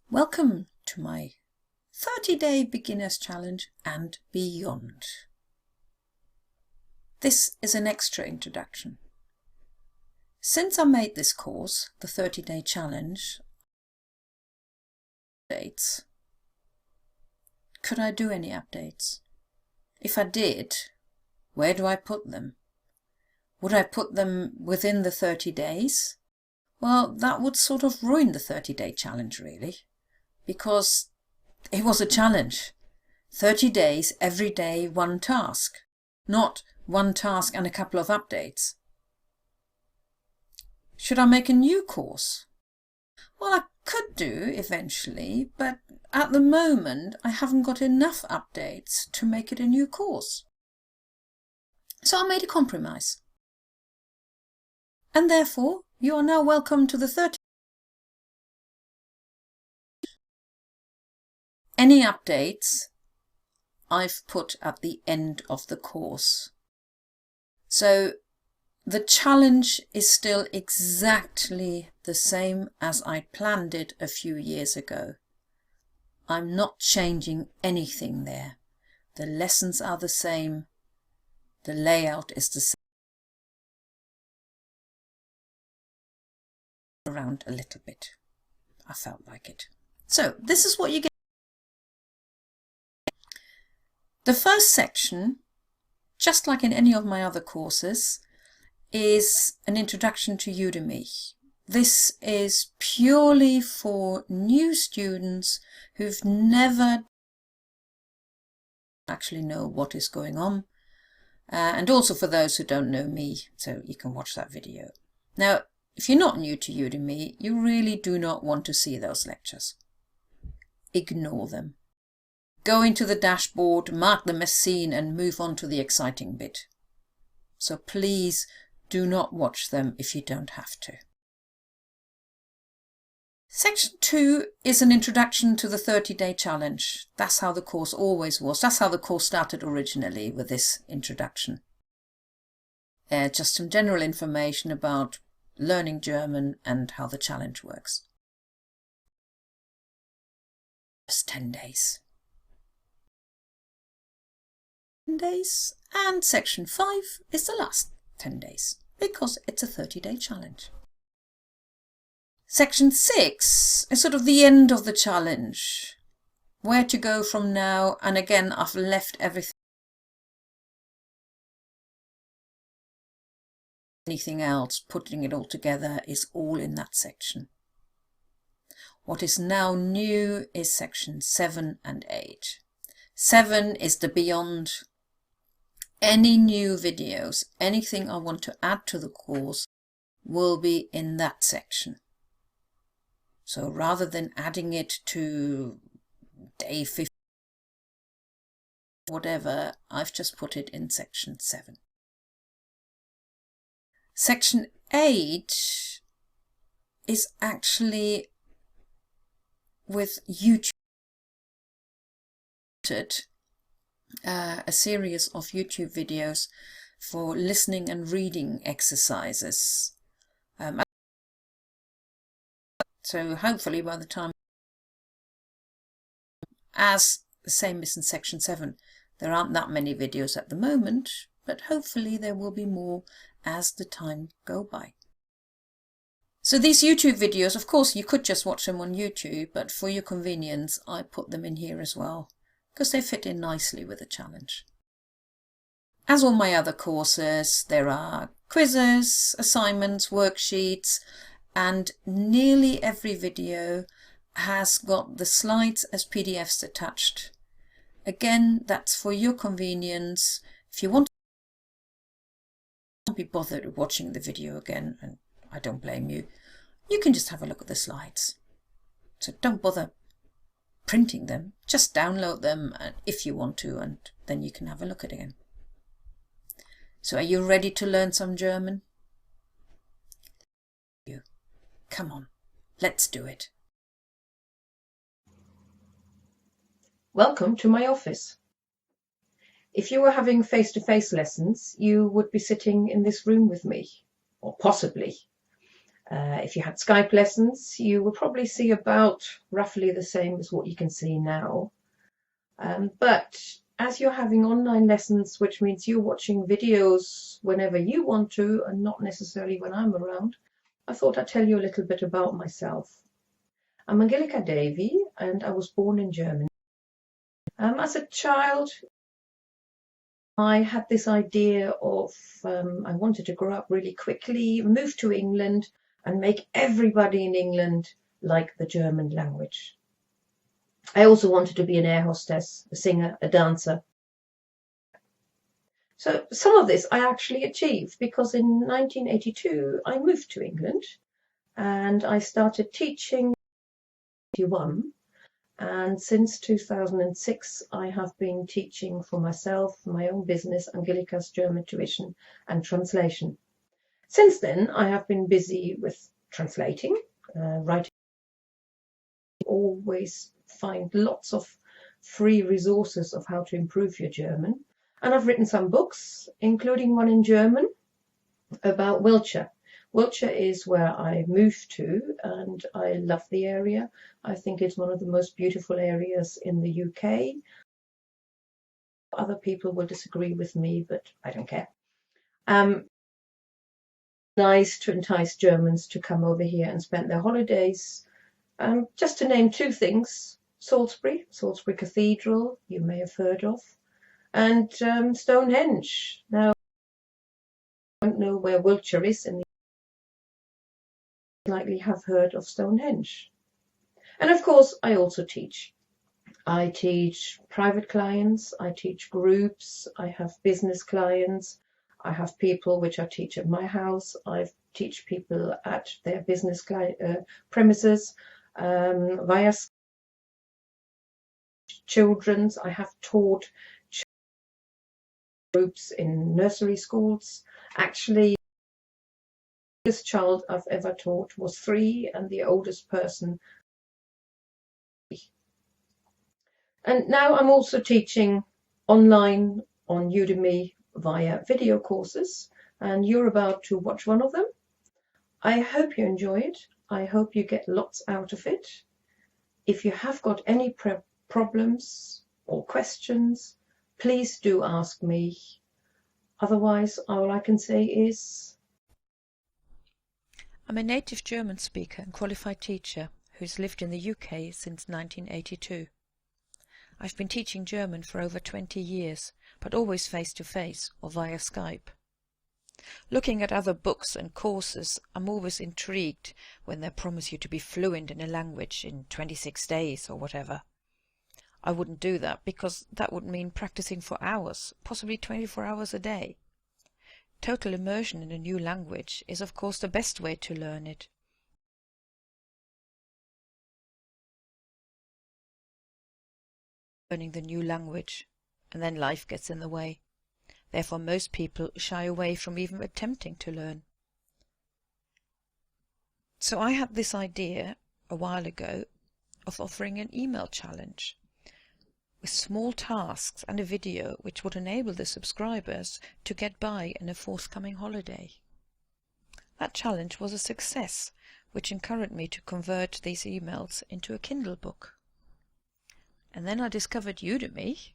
Welcome to my 30-day beginner's challenge and beyond. This is an extra introduction. Since I made this course, the 30-day challenge, updates. Could I do any updates? If I did, where do I put them? Would I put them within the 30 days? Well, that would sort of ruin the 30-day challenge, really. Because it was a challenge. 30 days, every day, one task. Not one task and a couple of updates. Should I make a new course? Well, I could do eventually, but at the moment I haven't got enough updates to make it a new course. So I made a compromise. And therefore, you are now welcome to the 30. Any updates I've put at the end of the course. So the challenge is still exactly the same as I planned it a few years ago. I'm not changing anything there. The lessons are the same. The layout is the same. Around a little bit. I felt like it. So this is what you get. The first section, just like in any of my other courses, is an introduction to Udemy. This is purely for new students who've never actually know what is going on, and also for those who don't know me, so you can watch that video. Now, if you're not new to Udemy, you really do not want to see those lectures. Ignore them. Go into the dashboard, mark them as seen and move on to the exciting bit. So please do not watch them if you don't have to. Section 2 is an introduction to the 30-day challenge. That's how the course always was. That's how the course started originally, with this introduction. Just some general information about learning German and how the challenge works. Just 10 days. Days, and section 5 is the last 10 days because it's a 30-day challenge. Section 6 is sort of the end of the challenge, where to go from now, and again I've left everything. Anything else, putting it all together, is all in that section. What is now new is section 7 and 8. 7 is the beyond. Any new videos, anything I want to add to the course will be in that section. So rather than adding it to day 50, whatever, I've just put it in section 7. Section 8 is actually with YouTube. A series of YouTube videos for listening and reading exercises. So hopefully by the time, as the same is in section 7, there aren't that many videos at the moment, but hopefully there will be more as the time go by. So these YouTube videos, of course you could just watch them on YouTube, but for your convenience I put them in here as well, because they fit in nicely with the challenge. As all my other courses, there are quizzes, assignments, worksheets, and nearly every video has got the slides as PDFs attached. Again, that's for your convenience. If you want to be bothered watching the video again, and I don't blame you, you can just have a look at the slides. So don't bother printing them, just download them if you want to, and then you can have a look at it again. So are you ready to learn some German? Come on, let's do it. Welcome to my office. If you were having face-to-face lessons, you would be sitting in this room with me, or possibly. If you had Skype lessons, you will probably see about roughly the same as what you can see now. But as you're having online lessons, which means you're watching videos whenever you want to and not necessarily when I'm around, I thought I'd tell you a little bit about myself. I'm Angelika Davy, and I was born in Germany. As a child, I had this idea of I wanted to grow up really quickly, move to England, and make everybody in England like the German language. I also wanted to be an air hostess, a singer, a dancer. So some of this I actually achieved because in 1982 I moved to England and I started teaching in 1981. And since 2006, I have been teaching for myself, my own business, Angelika's German Tuition and Translation. Since then, I have been busy with translating, writing. Always find lots of free resources of how to improve your German. And I've written some books, including one in German about Wiltshire. Wiltshire is where I moved to, and I love the area. I think it's one of the most beautiful areas in the UK. Other people will disagree with me, but I don't care. Nice to entice Germans to come over here and spend their holidays. Just to name two things: Salisbury Cathedral, you may have heard of, and Stonehenge. Now, I don't know where Wiltshire is in the likely have heard of Stonehenge. And of course, I also teach. I teach private clients, I teach groups, I have business clients, I have people which I teach at my house, I teach people at their business premises, via children's. I have taught groups in nursery schools. Actually, the youngest child I've ever taught was 3 and the oldest person. And now I'm also teaching online on Udemy via video courses, and you're about to watch one of them. I hope you enjoy it. I hope you get lots out of it. If you have got any problems or questions, please do ask me. Otherwise, all I can say is... I'm a native German speaker and qualified teacher who's lived in the UK since 1982. I've been teaching German for over 20 years, but always face-to-face or via Skype. Looking at other books and courses, I'm always intrigued when they promise you to be fluent in a language in 26 days or whatever. I wouldn't do that because that would mean practicing for hours, possibly 24 hours a day. Total immersion in a new language is of course the best way to learn it. Learning the new language, and then life gets in the way. Therefore most people shy away from even attempting to learn. So I had this idea a while ago of offering an email challenge with small tasks and a video which would enable the subscribers to get by in a forthcoming holiday. That challenge was a success, which encouraged me to convert these emails into a Kindle book. And then I discovered Udemy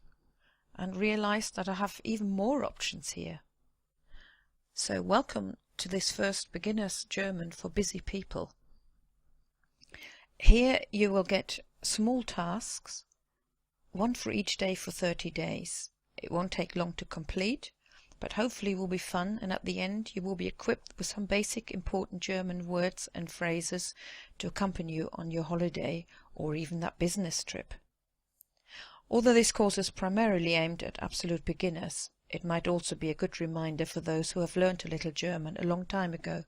and realized that I have even more options here. So welcome to this first beginner's German for busy people. Here you will get small tasks, one for each day for 30 days. It won't take long to complete, but hopefully will be fun, and at the end you will be equipped with some basic important German words and phrases to accompany you on your holiday or even that business trip. Although this course is primarily aimed at absolute beginners, it might also be a good reminder for those who have learnt a little German a long time ago.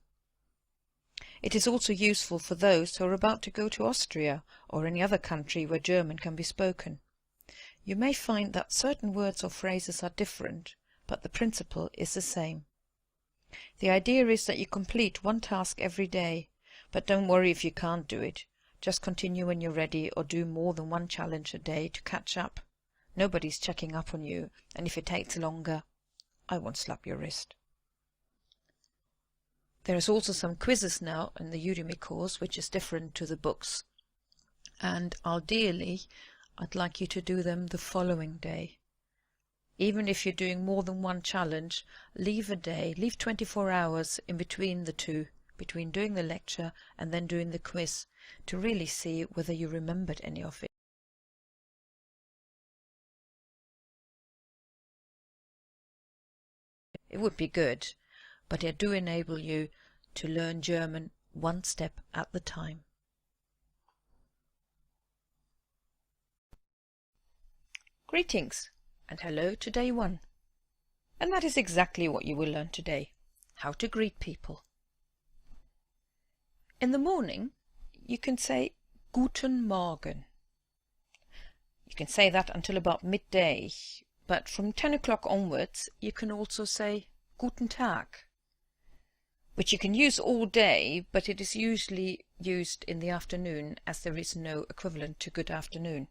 It is also useful for those who are about to go to Austria or any other country where German can be spoken. You may find that certain words or phrases are different, but the principle is the same. The idea is that you complete one task every day, but don't worry if you can't do it. Just continue when you're ready, or do more than one challenge a day to catch up. Nobody's checking up on you, and if it takes longer, I won't slap your wrist. There is also some quizzes now in the Udemy course, which is different to the books. And ideally, I'd like you to do them the following day. Even if you're doing more than one challenge, leave 24 hours in between the two, between doing the lecture and then doing the quiz, to really see whether you remembered any of it. It would be good, but it do enable you to learn German one step at the time. Greetings and hello to day 1. And that is exactly what you will learn today, how to greet people. In the morning, you can say Guten Morgen. You can say that until about midday, but from 10 o'clock onwards, you can also say Guten Tag, which you can use all day, but it is usually used in the afternoon as there is no equivalent to good afternoon.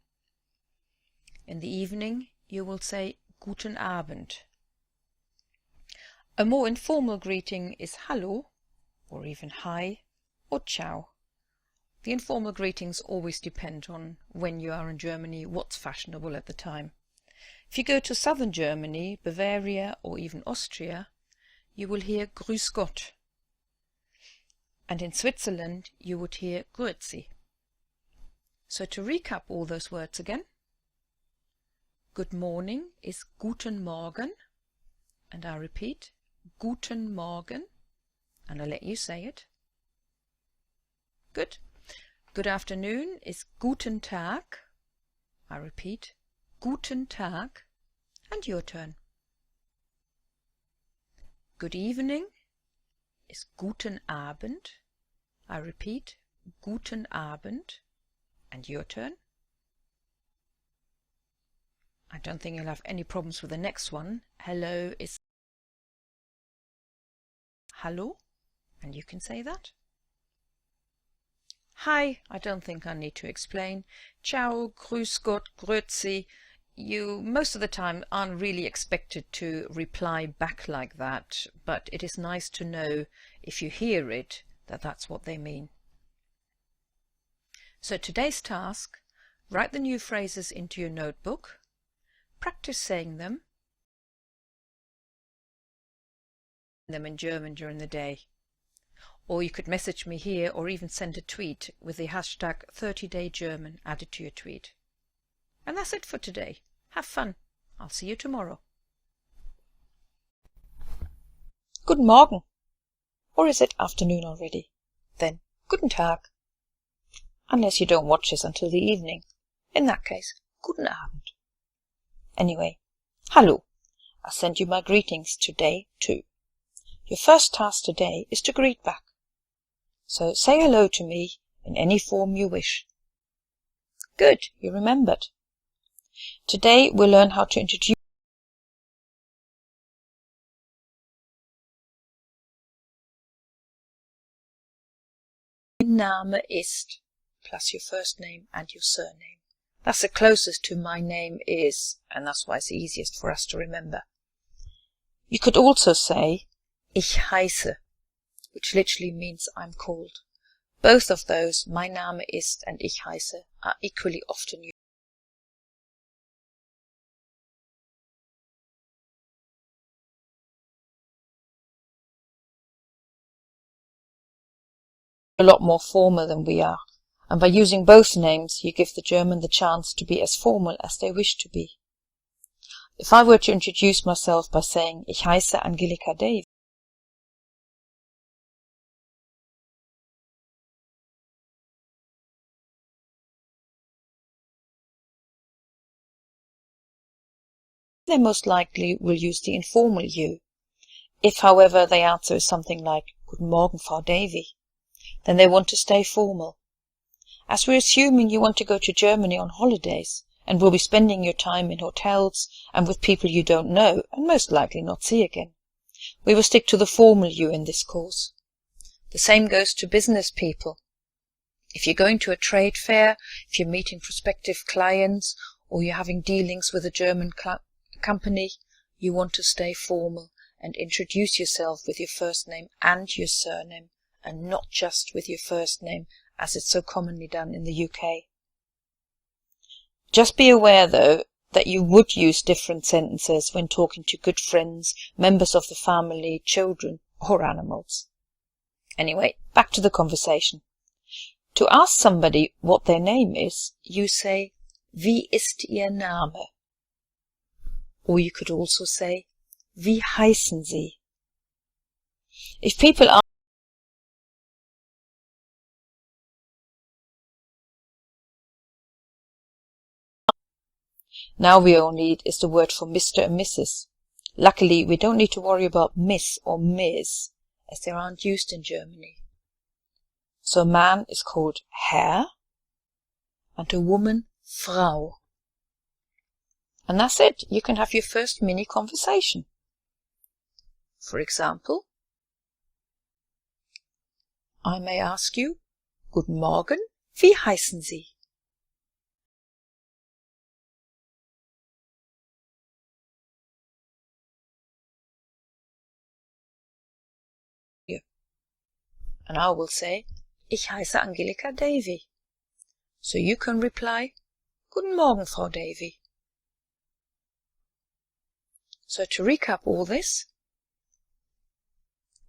In the evening, you will say Guten Abend. A more informal greeting is Hallo, or even Hi, or Ciao. The informal greetings always depend on when you are in Germany, what's fashionable at the time. If you go to southern Germany, Bavaria, or even Austria, you will hear Grüß Gott. And in Switzerland, you would hear Grüezi. So to recap all those words again, good morning is Guten Morgen, and I repeat, Guten Morgen, and I let you say it. Good. Good afternoon is Guten Tag, I repeat, Guten Tag, and your turn. Good evening is Guten Abend, I repeat, Guten Abend, and your turn. I don't think you'll have any problems with the next one. Hello is Hallo, and you can say that. Hi, I don't think I need to explain. Ciao, Grüß Gott, Grüezi. You most of the time aren't really expected to reply back like that, but it is nice to know if you hear it that that's what they mean. So today's task, write the new phrases into your notebook. Practice saying them in German during the day. Or you could message me here or even send a tweet with the hashtag 30dayGerman added to your tweet. And that's it for today. Have fun. I'll see you tomorrow. Guten Morgen. Or is it afternoon already? Then, Guten Tag. Unless you don't watch this until the evening. In that case, Guten Abend. Anyway, Hallo. I'll send you my greetings today too. Your first task today is to greet back. So say hello to me in any form you wish. Good, you remembered. Today we'll learn how to introduce Mein Name ist plus your first name and your surname. That's the closest to my name is, and that's why it's easiest for us to remember. You could also say Ich heiße, which literally means I'm called. Both of those, mein Name ist and ich heiße, are equally often used. A lot more formal than we are, and by using both names you give the German the chance to be as formal as they wish to be. If I were to introduce myself by saying Ich heiße Angelika Dave, they most likely will use the informal you. If, however, they answer something like Guten Morgen, Frau Davy, then they want to stay formal. As we're assuming you want to go to Germany on holidays and will be spending your time in hotels and with people you don't know and most likely not see again, we will stick to the formal you in this course. The same goes to business people. If you're going to a trade fair, if you're meeting prospective clients, or you're having dealings with a German company, you want to stay formal and introduce yourself with your first name and your surname, and not just with your first name, as it's so commonly done in the UK. Just be aware, though, that you would use different sentences when talking to good friends, members of the family, children, or animals. Anyway, back to the conversation. To ask somebody what their name is, you say, Wie ist Ihr Name? Or you could also say, Wie heißen Sie? If people ask now we all need is the word for Mr. and Mrs. Luckily, we don't need to worry about Miss or Ms, as they aren't used in Germany. So a man is called Herr, and a woman Frau. And that's it. You can have your first mini conversation. For example, I may ask you, Guten Morgen, wie heißen Sie? And I will say, Ich heiße Angelika Davy. So you can reply, Guten Morgen, Frau Davy. So to recap all this,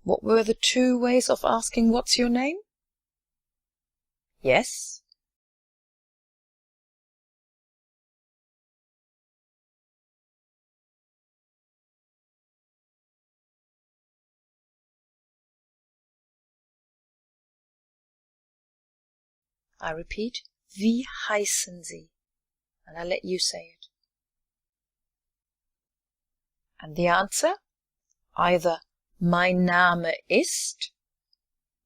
what were the two ways of asking what's your name? Yes. I repeat, wie heißen Sie? And I let you say it. And the answer? Either mein Name ist,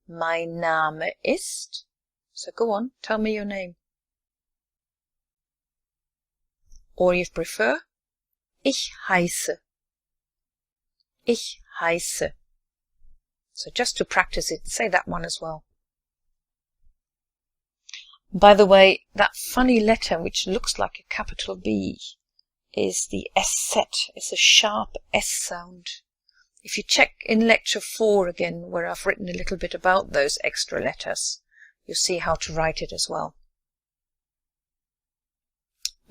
mein Name ist. So go on, tell me your name. Or if you prefer, ich heiße. Ich heiße. So just to practice it, say that one as well. By the way, that funny letter which looks like a capital B is the SZ. It's a sharp S sound. If you check in lecture 4 again, where I've written a little bit about those extra letters, you'll see how to write it as well.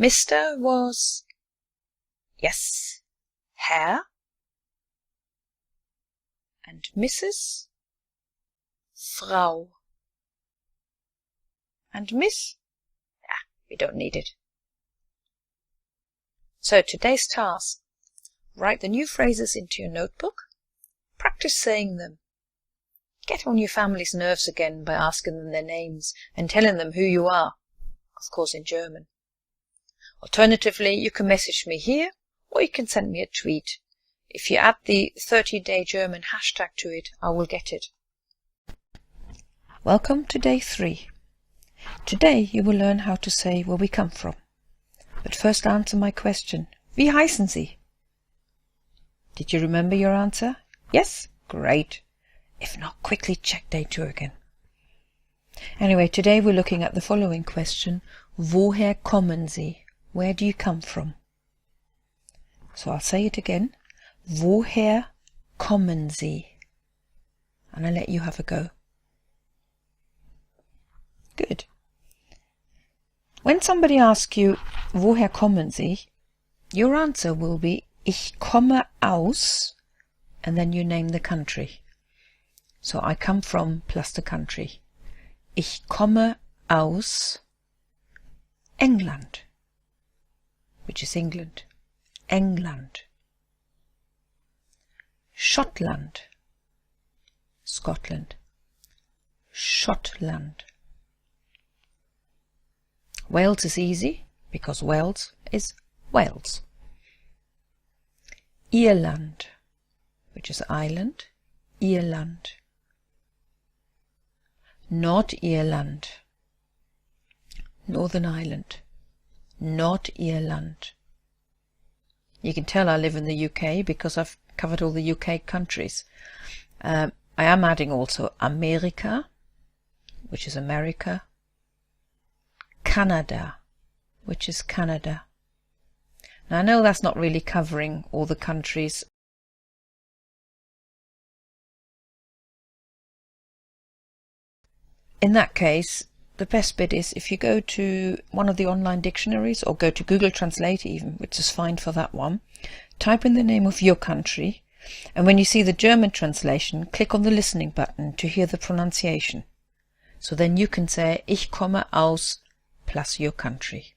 Mr. was, yes, Herr. And Mrs. Frau. And Miss? We don't need it. So today's task, write the new phrases into your notebook, practice saying them. Get on your family's nerves again by asking them their names and telling them who you are, of course in German. Alternatively, you can message me here, or you can send me a tweet. If you add the 30-day German hashtag to it, I will get it. Welcome to day 3. Today you will learn how to say where we come from. But first answer my question. Wie heißen Sie? Did you remember your answer? Yes? Great. If not, quickly check day 2 again. Anyway, today we're looking at the following question. Woher kommen Sie? Where do you come from? So I'll say it again. Woher kommen Sie? And I'll let you have a go. Good. When somebody asks you, woher kommen Sie? Your answer will be, ich komme aus, and then you name the country. So I come from plus the country. Ich komme aus England, which is England. England. Schottland, Scotland. Schottland. Wales is easy, because Wales is Wales. Irland, which is Ireland, Irland. Nordirland, Northern Ireland, Nordirland. You can tell I live in the UK because I've covered all the UK countries. I am adding also America, which is America. Canada, which is Canada. Now I know that's not really covering all the countries In that case, the best bit is if you go to one of the online dictionaries or go to Google Translate even, which is fine for that one, type in the name of your country, and when you see the German translation, click on the listening button to hear the pronunciation. So then you can say, Ich komme aus plus your country.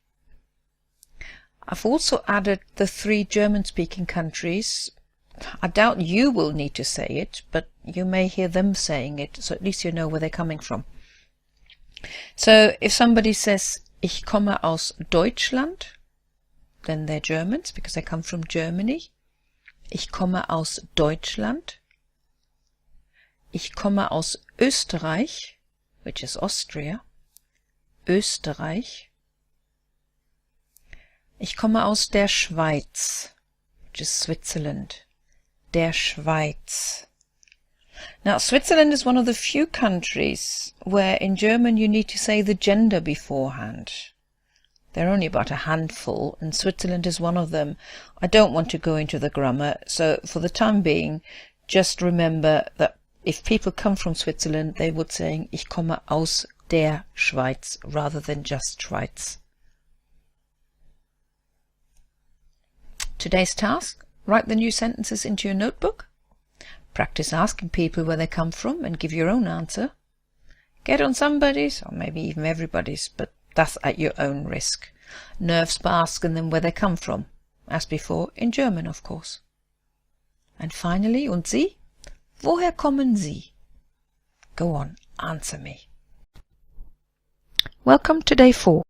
I've also added the 3 German-speaking countries. I doubt you will need to say it, but you may hear them saying it, so at least you know where they're coming from. So if somebody says, Ich komme aus Deutschland, then they're Germans because they come from Germany. Ich komme aus Deutschland. Ich komme aus Österreich, which is Austria. Österreich. Ich komme aus der Schweiz, which is Switzerland. Der Schweiz. Now, Switzerland is one of the few countries where in German you need to say the gender beforehand. There are only about a handful, and Switzerland is one of them. I don't want to go into the grammar, so for the time being, just remember that if people come from Switzerland, they would say, Ich komme aus der Schweiz, rather than just Schweiz. Today's task, write the new sentences into your notebook. Practice asking people where they come from and give your own answer. Get on somebody's, or maybe even everybody's, but that's at your own risk. Nerves by asking them where they come from, as before, in German, of course. And finally, und Sie? Woher kommen Sie? Go on, answer me. Welcome to day 4.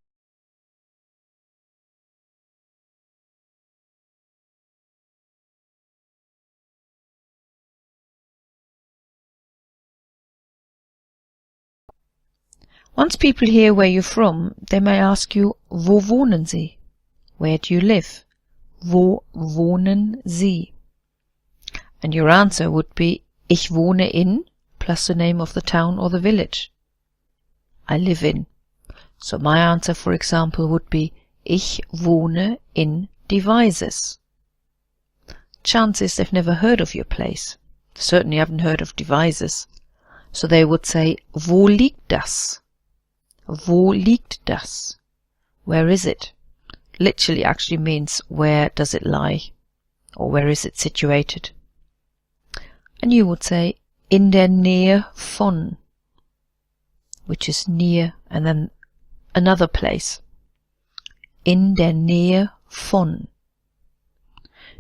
Once people hear where you're from, they may ask you, Wo wohnen Sie? Where do you live? Wo wohnen Sie? And your answer would be, Ich wohne in, plus the name of the town or the village. I live in. So my answer, for example, would be, Ich wohne in Devizes. Chances they've never heard of your place. Certainly haven't heard of Devizes. So they would say, Wo liegt das? Wo liegt das? Where is it? Literally actually means where does it lie? Or where is it situated? And you would say, in der Nähe von, which is near and then another place. In der Nähe von.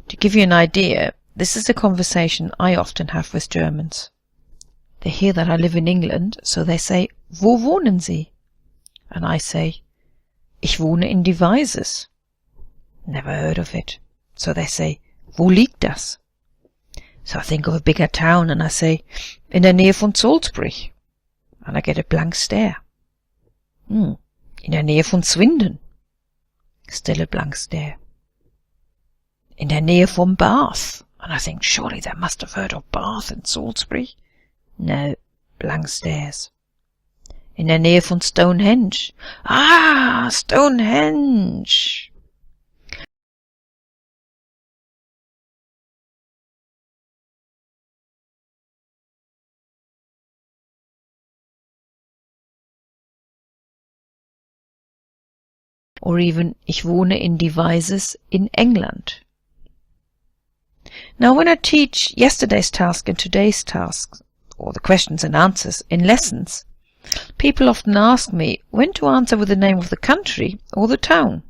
To give you an idea, this is a conversation I often have with Germans. They hear that I live in England, so they say, Wo wohnen Sie? And I say, Ich wohne in Devizes. Never heard of it. So they say, Wo liegt das? So I think of a bigger town and I say, in der Nähe von Salisbury. And I get a blank stare. In der Nähe von Swindon. Still a blank stare. In der Nähe von Bath. And I think, surely they must have heard of Bath and Salisbury. No, blank stares. In der Nähe von Stonehenge. Ah, Stonehenge. Or even, ich wohne in Devizes in England. Now when I teach yesterday's task and today's task, or the questions and answers in lessons, people often ask me when to answer with the name of the country or the town.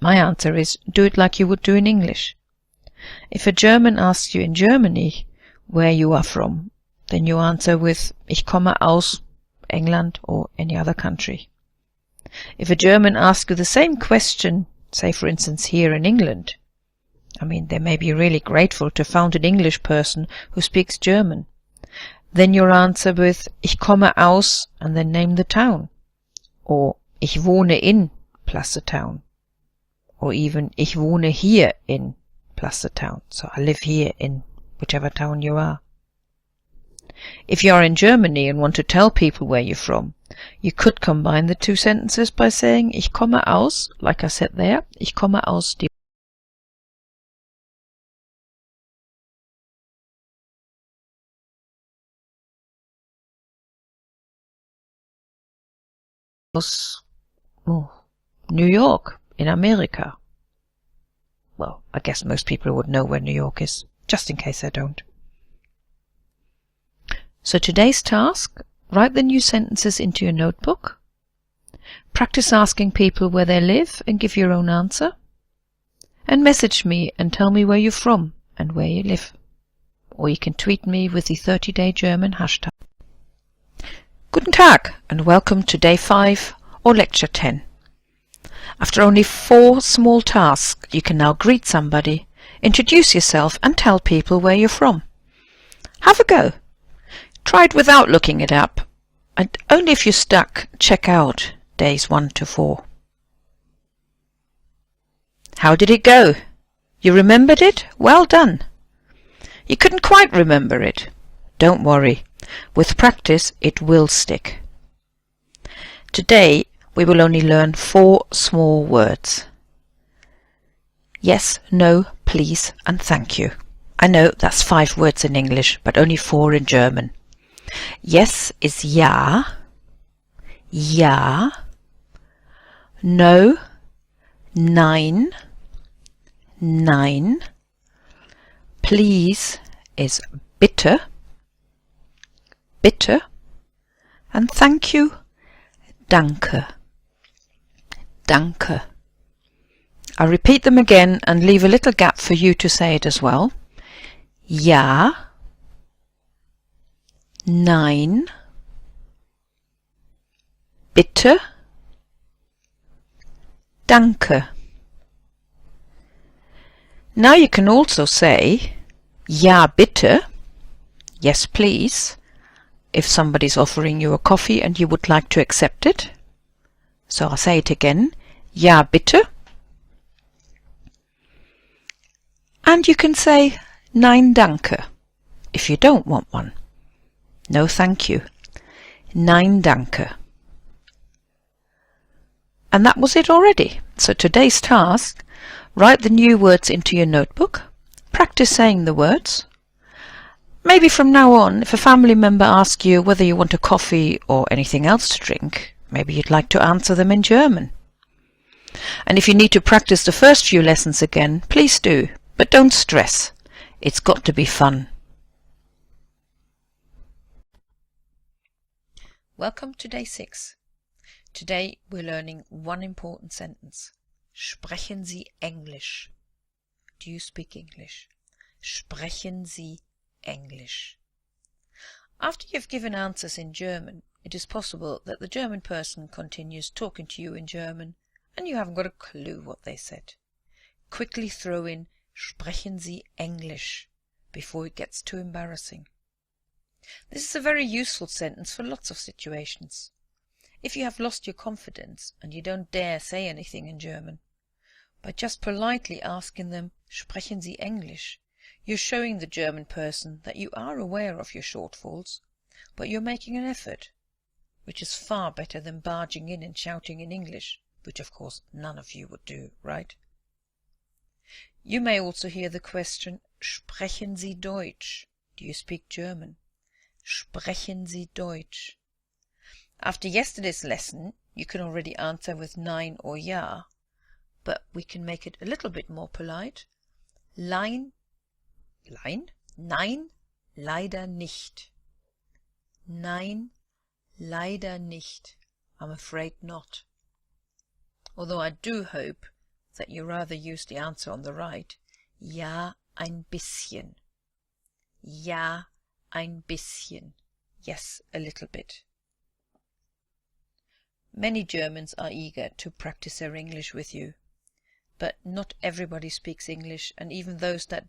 My answer is, do it like you would do in English. If a German asks you in Germany where you are from, then you answer with, Ich komme aus England or any other country. If a German asks you the same question, say for instance here in England, I mean they may be really grateful to found an English person who speaks German, then your answer with Ich komme aus and then name the town, or Ich wohne in plus the town, or even Ich wohne hier in plus the town, so I live here in whichever town you are. If you are in Germany and want to tell people where you're from, you could combine the two sentences by saying Ich komme aus, like I said there, Ich komme aus was New York in America. Well, I guess most people would know where New York is, just in case I don't. So today's task, write the new sentences into your notebook. Practice asking people where they live and give your own answer. And message me and tell me where you're from and where you live. Or you can tweet me with the 30-day German hashtag. Guten Tag and welcome to day 5 or lecture 10. After only 4 small tasks, you can now greet somebody, introduce yourself and tell people where you're from. Have a go. Try it without looking it up, and only if you're stuck, check out days 1 to 4. How did it go? You remembered it? Well done. You couldn't quite remember it. Don't worry. With practice, it will stick. Today, we will only learn 4 small words. Yes, no, please, and thank you. I know that's 5 words in English, but only 4 in German. Yes is ja. Ja. No. Nein. Nein. Please is bitte. Bitte. And thank you. Danke. Danke. I'll repeat them again and leave a little gap for you to say it as well. Ja. Nein. Bitte. Danke. Now you can also say Ja, bitte, yes please, if somebody's offering you a coffee and you would like to accept it. So I'll say it again, Ja, bitte. And you can say Nein, danke, if you don't want one. No, thank you. Nein, danke. And that was it already. So today's task, write the new words into your notebook. Practice saying the words. Maybe from now on, if a family member asks you whether you want a coffee or anything else to drink, maybe you'd like to answer them in German. And if you need to practice the first few lessons again, please do, but don't stress. It's got to be fun. Welcome to day 6. Today we're learning one important sentence. Sprechen Sie Englisch? Do you speak English? Sprechen Sie Englisch? After you've given answers in German, it is possible that the German person continues talking to you in German and you haven't got a clue what they said. Quickly throw in Sprechen Sie Englisch before it gets too embarrassing. This is a very useful sentence for lots of situations. If you have lost your confidence and you don't dare say anything in German, by just politely asking them, Sprechen Sie Englisch, you're showing the German person that you are aware of your shortfalls, but you're making an effort, which is far better than barging in and shouting in English, which of course none of you would do, right? You may also hear the question, Sprechen Sie Deutsch? Do you speak German? Sprechen Sie Deutsch? After yesterday's lesson, you can already answer with Nein or Ja, but we can make it a little bit more polite. Nein, leider nicht. Nein, leider nicht. I'm afraid not. Although I do hope that you rather use the answer on the right. Ja, ein bisschen. Ja, ein bisschen. Yes, a little bit. Many Germans are eager to practice their English with you, but not everybody speaks English, and even those that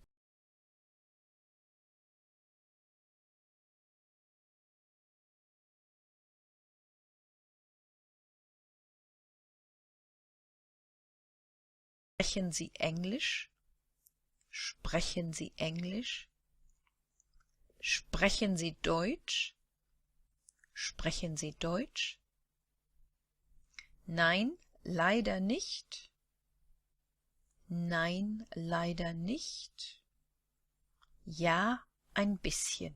Sprechen Sie Englisch? Sprechen Sie Englisch? Sprechen Sie Deutsch? Sprechen Sie Deutsch? Nein, leider nicht. Nein, leider nicht. Ja, ein bisschen.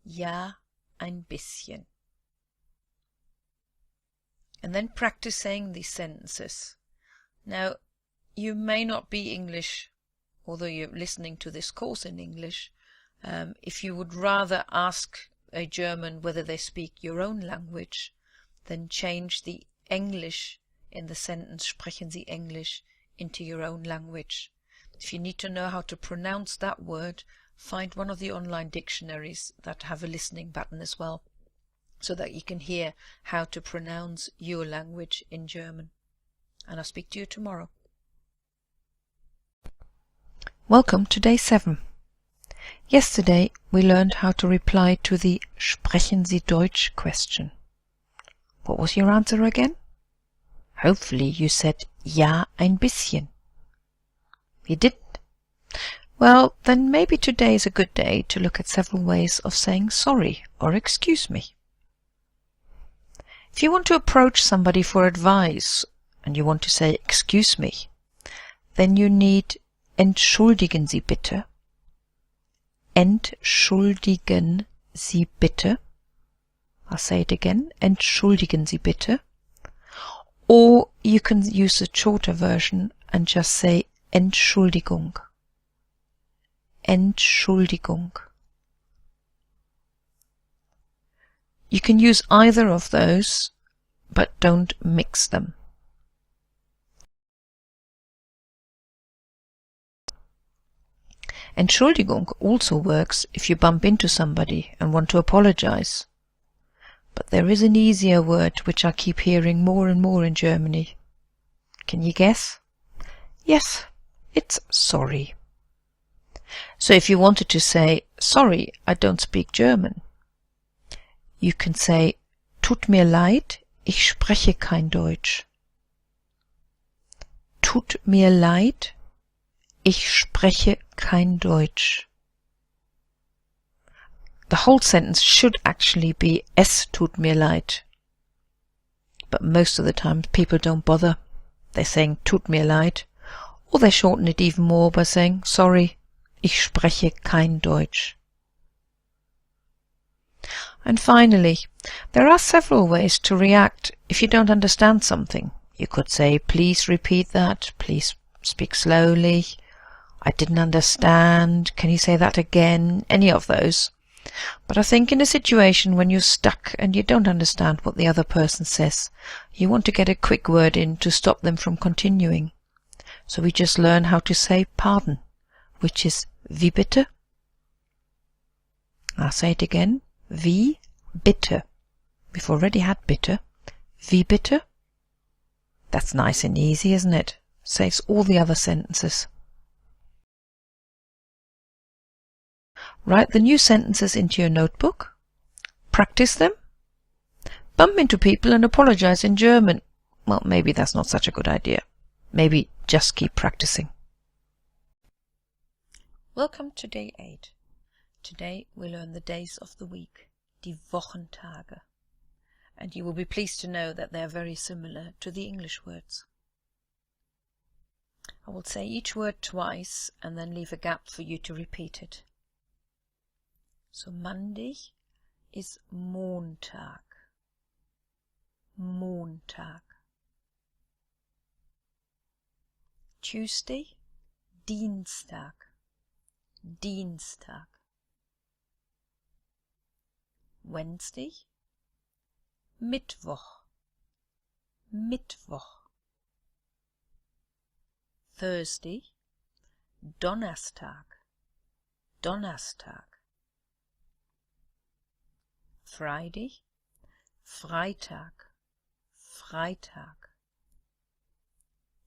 Ja, ein bisschen. and then practice saying these sentences. Now, you may not be English, although you're listening to this course in English. If you would rather ask a German whether they speak your own language, then change the English in the sentence "Sprechen Sie Englisch" into your own language. If you need to know how to pronounce that word, find one of the online dictionaries that have a listening button as well, so that you can hear how to pronounce your language in German. And I'll speak to you tomorrow. Welcome to day 7. Yesterday we learned how to reply to the "Sprechen Sie Deutsch" question. What was your answer again? Hopefully you said "Ja, ein bisschen." You didn't? Well, then maybe today is a good day to look at several ways of saying sorry or excuse me. If you want to approach somebody for advice and you want to say "excuse me," then you need "Entschuldigen Sie bitte." Entschuldigen Sie bitte. I'll say it again. Entschuldigen Sie bitte. Or you can use the shorter version and just say Entschuldigung. Entschuldigung. You can use either of those, but don't mix them. Entschuldigung also works if you bump into somebody and want to apologize. But there is an easier word which I keep hearing more and more in Germany. Can you guess? Yes, it's sorry. So if you wanted to say, "Sorry, I don't speak German," you can say, "Tut mir leid, ich spreche kein Deutsch." Tut mir leid, ich spreche kein Deutsch. The whole sentence should actually be "Es tut mir leid." But most of the time people don't bother. They're saying "Tut mir leid," or they shorten it even more by saying "Sorry, ich spreche kein Deutsch." And finally, there are several ways to react if you don't understand something. You could say, "Please repeat that," "Please speak slowly," "I didn't understand," "Can you say that again?" Any of those. But I think in a situation when you're stuck and you don't understand what the other person says, you want to get a quick word in to stop them from continuing. So we just learn how to say pardon, which is "Wie bitte?" I'll say it again. Wie bitte. We've already had bitte. Wie bitte? That's nice and easy, isn't it? Saves all the other sentences. Write the new sentences into your notebook. Practice them. Bump into people and apologize in German. Well, maybe that's not such a good idea. Maybe just keep practicing. Welcome to day 8. Today we learn the days of the week, die Wochentage. And you will be pleased to know that they are very similar to the English words. I will say each word twice and then leave a gap for you to repeat it. So Monday is Montag. Montag. Tuesday, Dienstag. Dienstag. Wednesday, Mittwoch. Mittwoch. Thursday, Donnerstag. Donnerstag. Friday, Freitag. Freitag.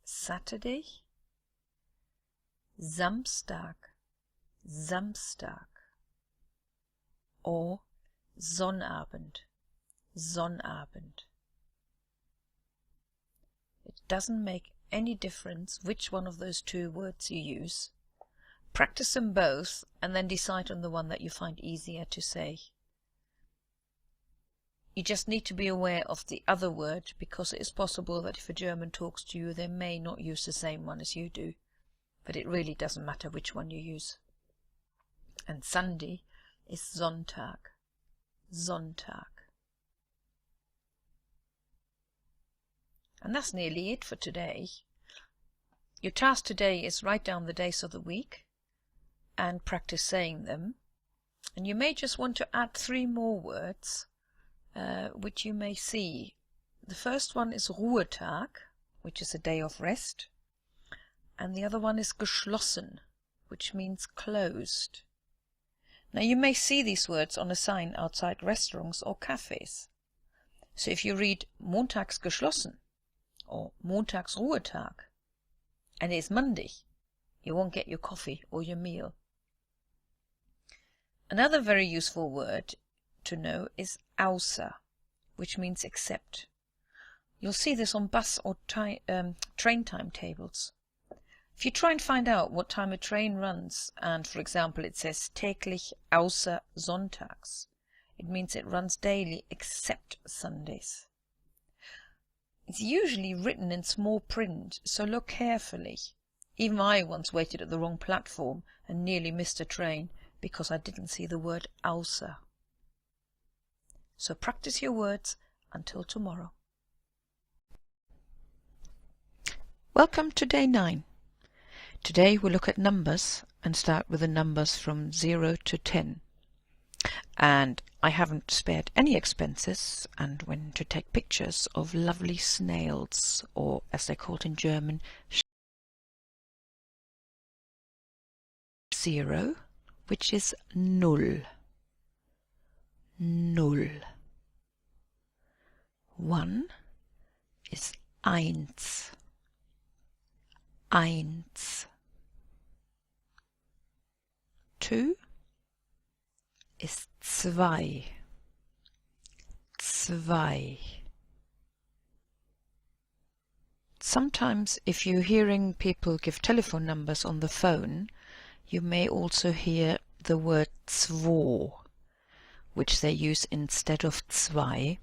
Saturday, Samstag. Samstag. Or Sonnabend. Sonnabend. It doesn't make any difference which one of those two words you use. Practice them both and then decide on the one that you find easier to say. You just need to be aware of the other word, because it is possible that if a German talks to you, they may not use the same one as you do. But it really doesn't matter which one you use. And Sunday is Sonntag. Sonntag. And that's nearly it for today. Your task today is write down the days of the week and practice saying them. And you may just want to add 3 more words, which you may see. The first one is Ruhetag, which is a day of rest. And the other one is geschlossen, which means closed. Now you may see these words on a sign outside restaurants or cafes. So if you read Montags geschlossen or Montags Ruhetag and it's Monday, you won't get your coffee or your meal. Another very useful word to know is außer, which means except. You'll see this on bus or train timetables. If you try and find out what time a train runs, and for example it says täglich außer Sonntags, it means it runs daily except Sundays. It's usually written in small print, so look carefully. Even I once waited at the wrong platform and nearly missed a train because I didn't see the word außer. So practice your words until tomorrow. Welcome to day 9. Today we'll look at numbers and start with the numbers from 0 to 10. And I haven't spared any expenses and went to take pictures of lovely snails, or as they're called in German, 0, which is null. Null. 1 is eins. Eins. 2 ist zwei. Zwei. Sometimes if you're hearing people give telephone numbers on the phone, you may also hear the word zwo, which they use instead of zwei,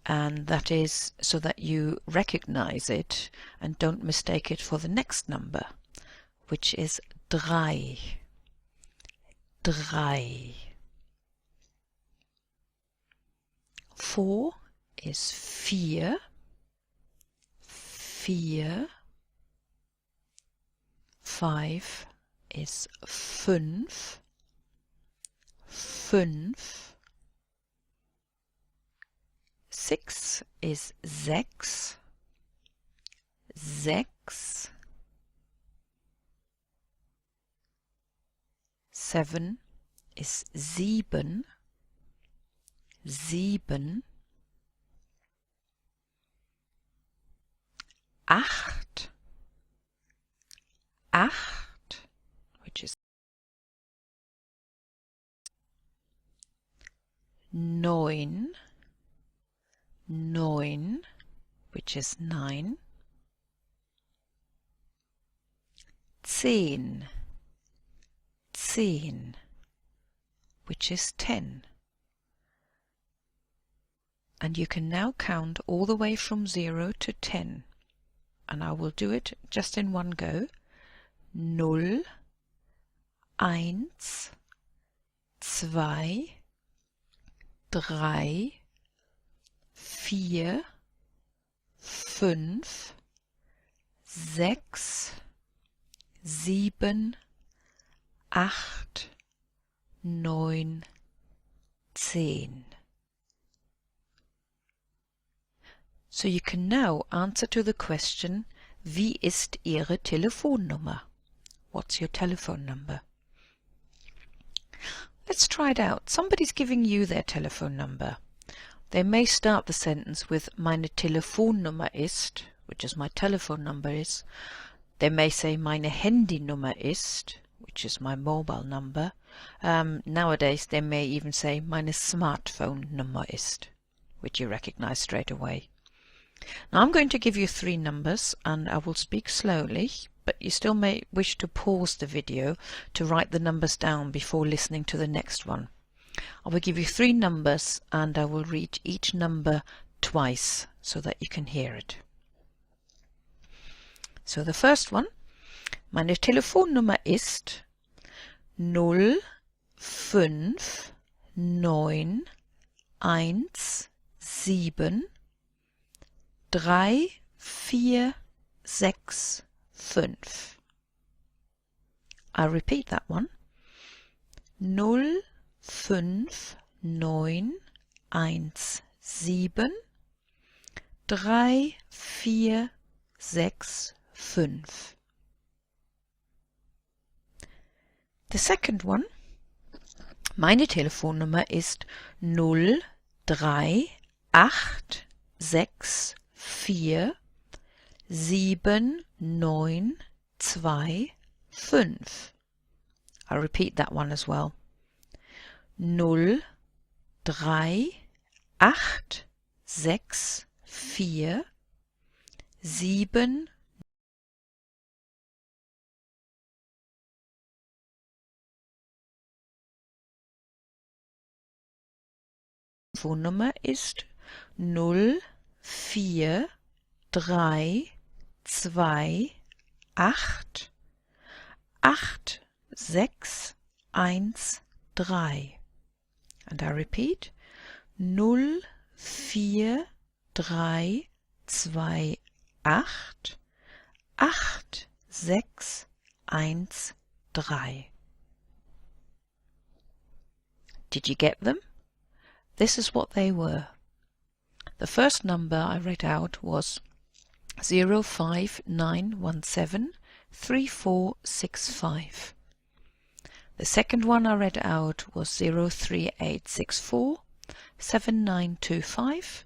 and that is so that you recognize it and don't mistake it for the next number, which is drei. Drei. 4 is vier. Vier. 5 is fünf. Fünf. 6 is sechs. Sechs. 7 is sieben. Sieben. 8. Acht, which is 9. 9, which is 9. 10. 10, which is 10. And you can now count all the way from 0 to 10. And I will do it just in one go. 0, 1, 2, 3, 4, 5, 6, 7, 8, 9, 10. So you can now answer to the question, wie ist Ihre Telefonnummer? What's your telephone number? Let's try it out. Somebody's giving you their telephone number. They may start the sentence with meine Telefonnummer ist, which is my telephone number is. They may say meine Handynummer ist, which is my mobile number. Nowadays they may even say meine Smartphone Nummer ist, which you recognize straight away. Now I'm going to give you 3 numbers and I will speak slowly, but you still may wish to pause the video to write the numbers down before listening to the next one. I will give you 3 numbers and I will read each number twice so that you can hear it. So the first one, meine Telefonnummer ist 05917354 4, 6, 5. I'll repeat that one. 0, 5, 9, 1, 7, 3, 4, 6, 5. The second one. Meine Telefonnummer ist 0, 3, 8, 6, 4, 7, 9, 2, 5. I'll repeat that one as well. 0, 3, 8, 6, 4, 7, Telefonnummer ist 0, 4, 3, 2, 8, 8, 6, 1, 3. And I repeat, 0, 4, 3, 2, 8, 8, 6, 1, 3. Did you get them? This is what they were. The first number I read out was 059173465. The second one I read out was 038647925.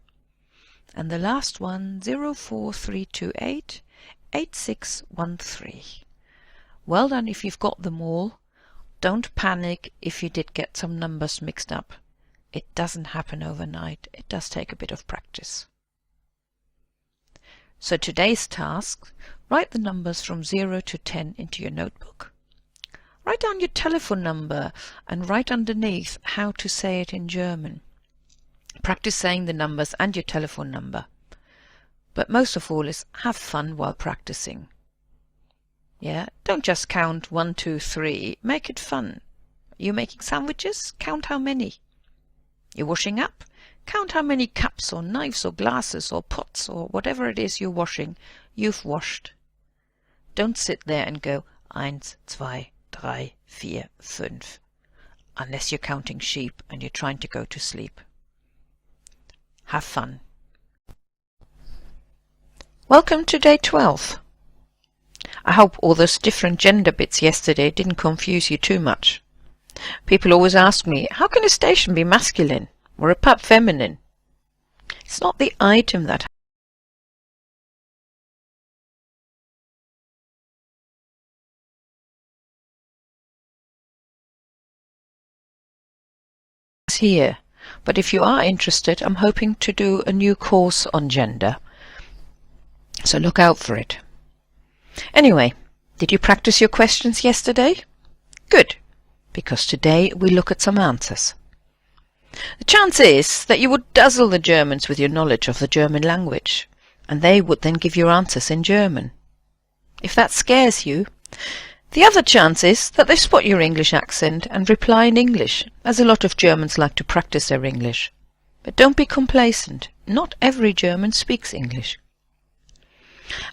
And the last one 043288613. Well done if you've got them all. Don't panic if you did get some numbers mixed up. It doesn't happen overnight. It does take a bit of practice. So today's task, write the numbers from 0 to 10 into your notebook. Write down your telephone number and write underneath how to say it in German. Practice saying the numbers and your telephone number. But most of all is have fun while practicing. Yeah, don't just count 1, 2, 3. Make it fun. You making sandwiches? Count how many. You're washing up? Count how many cups or knives or glasses or pots or whatever it is you're washing you've washed. Don't sit there and go 1, 2, 3, 4, 5, unless you're counting sheep and you're trying to go to sleep. Have fun. Welcome to day 12. I hope all those different gender bits yesterday didn't confuse you too much. People always ask me, how can a station be masculine or a pub feminine? It's not the item that is here. But if you are interested, I'm hoping to do a new course on gender. So look out for it. Anyway, did you practice your questions yesterday? Good. Because today we look at some answers. The chance is that you would dazzle the Germans with your knowledge of the German language, and they would then give your answers in German. If that scares you, the other chance is that they spot your English accent and reply in English, as a lot of Germans like to practice their English. But don't be complacent. Not every German speaks English.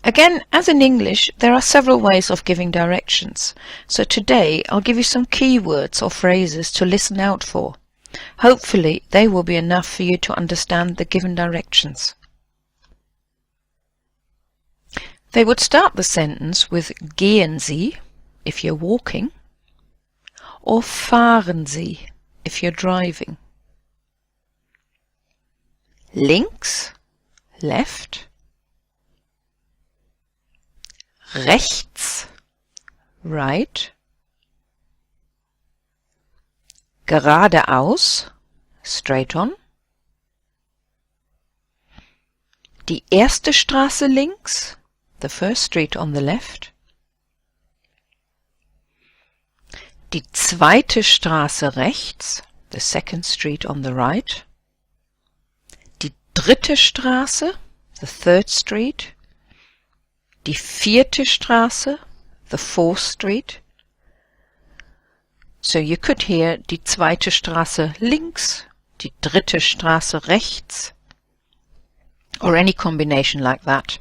Again, as in English, there are several ways of giving directions, so today I'll give you some keywords or phrases to listen out for. Hopefully they will be enough for you to understand the given directions. They would start the sentence with gehen Sie, if you're walking, or fahren Sie, if you're driving. Links, left. Rechts, right. Geradeaus, straight on. Die erste Straße links, the first street on the left. Die zweite Straße rechts, the second street on the right. Die dritte Straße, the third street. Die vierte Straße, the fourth street. So you could hear die zweite Straße links, die dritte Straße rechts. or any combination like that.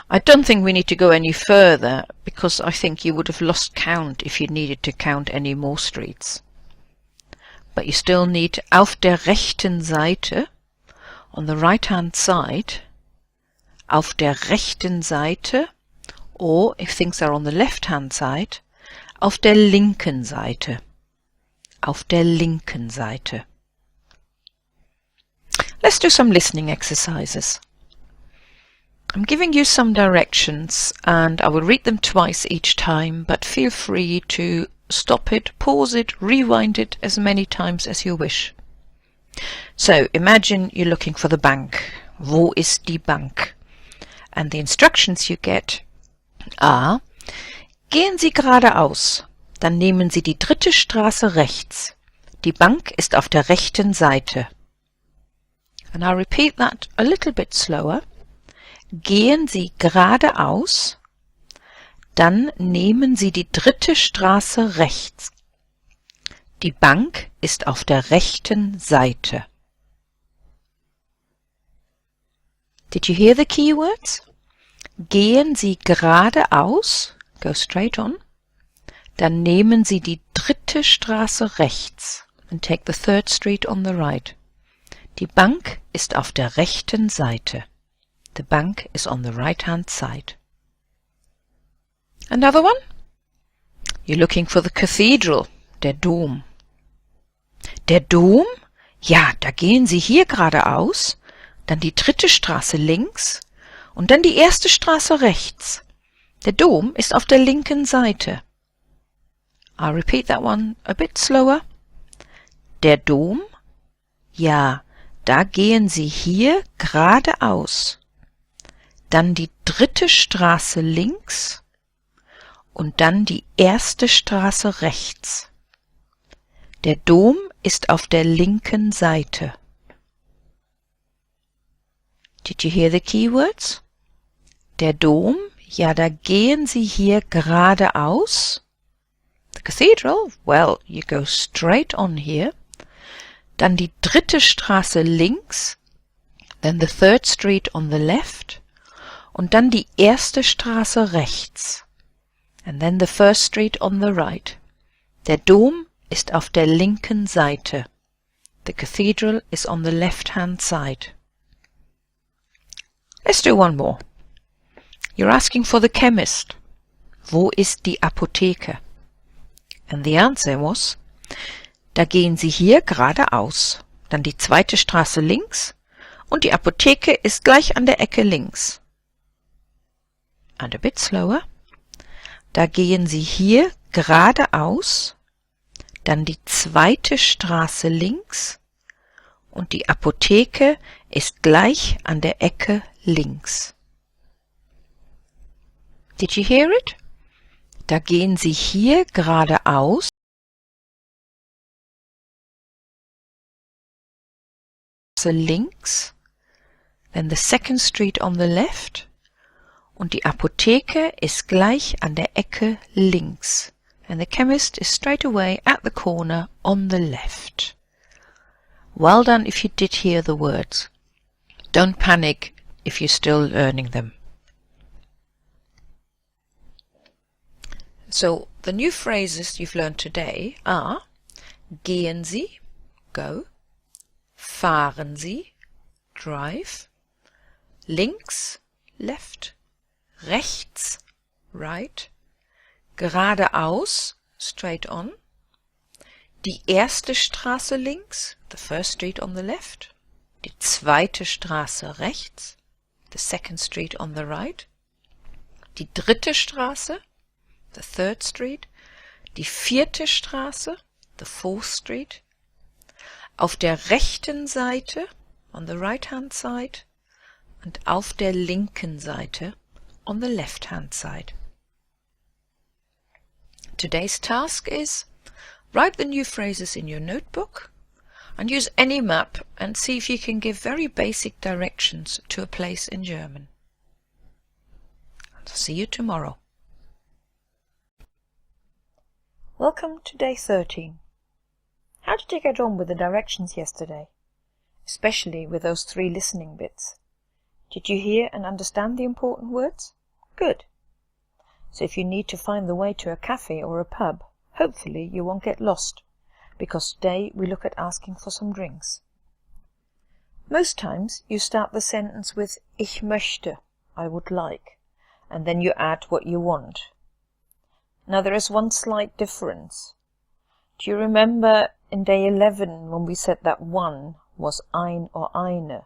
I don't think we need to go any further, because I think you would have lost count if you needed to count any more streets. But you still need auf der rechten Seite, on the right-hand side, auf der rechten Seite, or if things are on the left-hand side, auf der linken Seite. Auf der linken Seite. Let's do some listening exercises. I'm giving you some directions and I will read them twice each time, but feel free to stop it, pause it, rewind it as many times as you wish. So imagine you're looking for the bank. Wo ist die Bank? And the instructions you get are: Gehen Sie geradeaus, dann nehmen Sie die 3. Straße rechts. Die Bank ist auf der rechten Seite. And I'll repeat that a little bit slower. Gehen Sie geradeaus, dann nehmen Sie die 3. Straße rechts. Die Bank ist auf der rechten Seite. Did you hear the keywords? Gehen Sie geradeaus, go straight on, dann nehmen Sie die 3. Straße rechts and take the 3rd street on the right. Die Bank ist auf der rechten Seite. The bank is on the right-hand side. Another one? You're looking for the cathedral, der Dom. Der Dom? Ja, da gehen Sie hier geradeaus, dann die 3. Straße links und dann die 1. Straße rechts. Der Dom ist auf der linken Seite. I'll repeat that one a bit slower. Der Dom? Ja, da gehen Sie hier geradeaus, dann die 3. Straße links und dann die 1. Straße rechts. Der Dom ist auf der linken Seite. Did you hear the keywords? Der Dom, ja, da gehen Sie hier geradeaus. The cathedral, well, you go straight on here. Dann die 3. Straße links, then the 3rd street on the left, und dann die 1. Straße rechts, and then the 1st street on the right. Der Dom ist auf der linken Seite. The cathedral is on the left-hand side. Let's do one more. You're asking for the chemist. Wo ist die Apotheke? And the answer was, da gehen Sie hier geradeaus, dann die 2. Straße links und die Apotheke ist gleich an der Ecke links. And a bit slower. Da gehen Sie hier geradeaus, dann die 2. Straße links und die Apotheke ist gleich an der Ecke links. Did you hear it? Da gehen Sie hier geradeaus, links, then the 2nd street on the left, und die Apotheke ist gleich an der Ecke links, and the chemist is straight away at the corner on the left. Well done if you did hear the words. Don't panic if you're still learning them. So the new phrases you've learned today are: Gehen Sie, go, fahren Sie, drive, links, left, rechts, right, geradeaus, straight on, die 1. Straße links, the 1st street on the left, die 2. Straße rechts, the 2nd street on the right, die 3. Straße, the 3rd street, die 4. Straße, the 4th street, auf der rechten Seite, on the right-hand side, und auf der linken Seite, on the left-hand side. Today's task is: write the new phrases in your notebook and use any map and see if you can give very basic directions to a place in German. And see you tomorrow. Welcome to day 13. How did you get on with the directions yesterday? Especially with those 3 listening bits. Did you hear and understand the important words? Good. So if you need to find the way to a cafe or a pub, hopefully you won't get lost, because today we look at asking for some drinks. Most times you start the sentence with Ich möchte, I would like, and then you add what you want. Now there is one slight difference. Do you remember in day 11 when we said that one was ein or eine?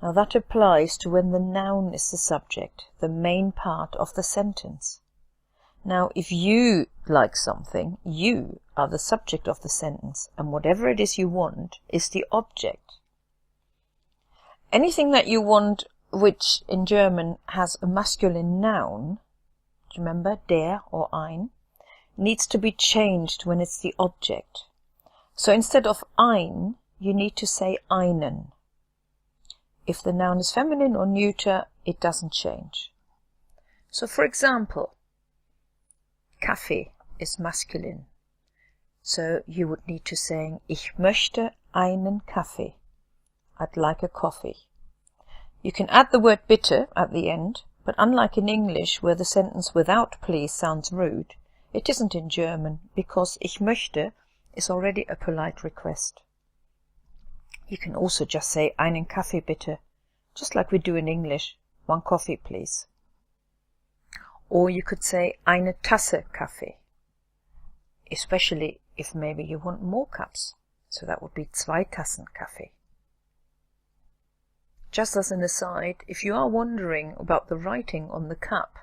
Now that applies to when the noun is the subject, the main part of the sentence. Now if you like something, you are the subject of the sentence, and whatever it is you want is the object. Anything that you want which in German has a masculine noun, do you remember, der or ein, needs to be changed when it's the object. So instead of ein, you need to say einen. If the noun is feminine or neuter, it doesn't change. So for example, Kaffee is masculine. So you would need to say, Ich möchte einen Kaffee. I'd like a coffee. You can add the word bitte at the end, but unlike in English, where the sentence without please sounds rude, it isn't in German, because Ich möchte is already a polite request. You can also just say einen Kaffee bitte, just like we do in English, one coffee please. Or you could say eine Tasse Kaffee, especially if maybe you want more cups, so that would be zwei Tassen Kaffee. Just as an aside, if you are wondering about the writing on the cup,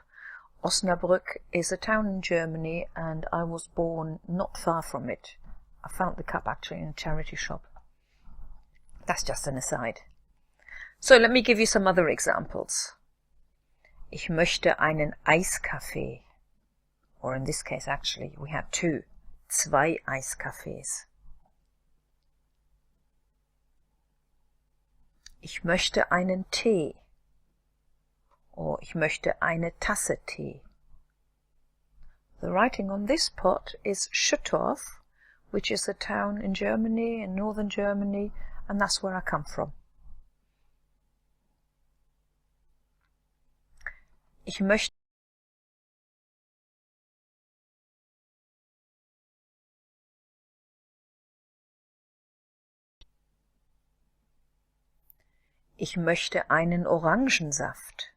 Osnabrück is a town in Germany and I was born not far from it. I found the cup actually in a charity shop. That's just an aside. So let me give you some other examples. Ich möchte einen Eiskaffee. Or in this case actually we had two. Zwei Eiskaffees. Ich möchte einen Tee. Or ich möchte eine Tasse Tee. The writing on this pot is Schüttorf, which is a town in Germany, in northern Germany, and that's where I come from. Ich möchte einen Orangensaft.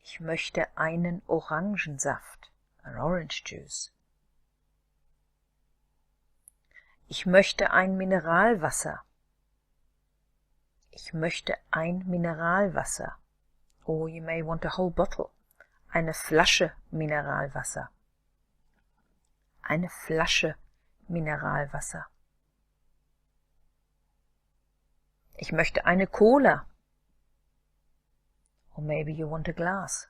Ich möchte einen Orangensaft, an orange juice. Ich möchte ein Mineralwasser. Ich möchte ein Mineralwasser. Or you may want a whole bottle. Eine Flasche Mineralwasser. Eine Flasche Mineralwasser. Ich möchte eine Cola. Or maybe you want a glass.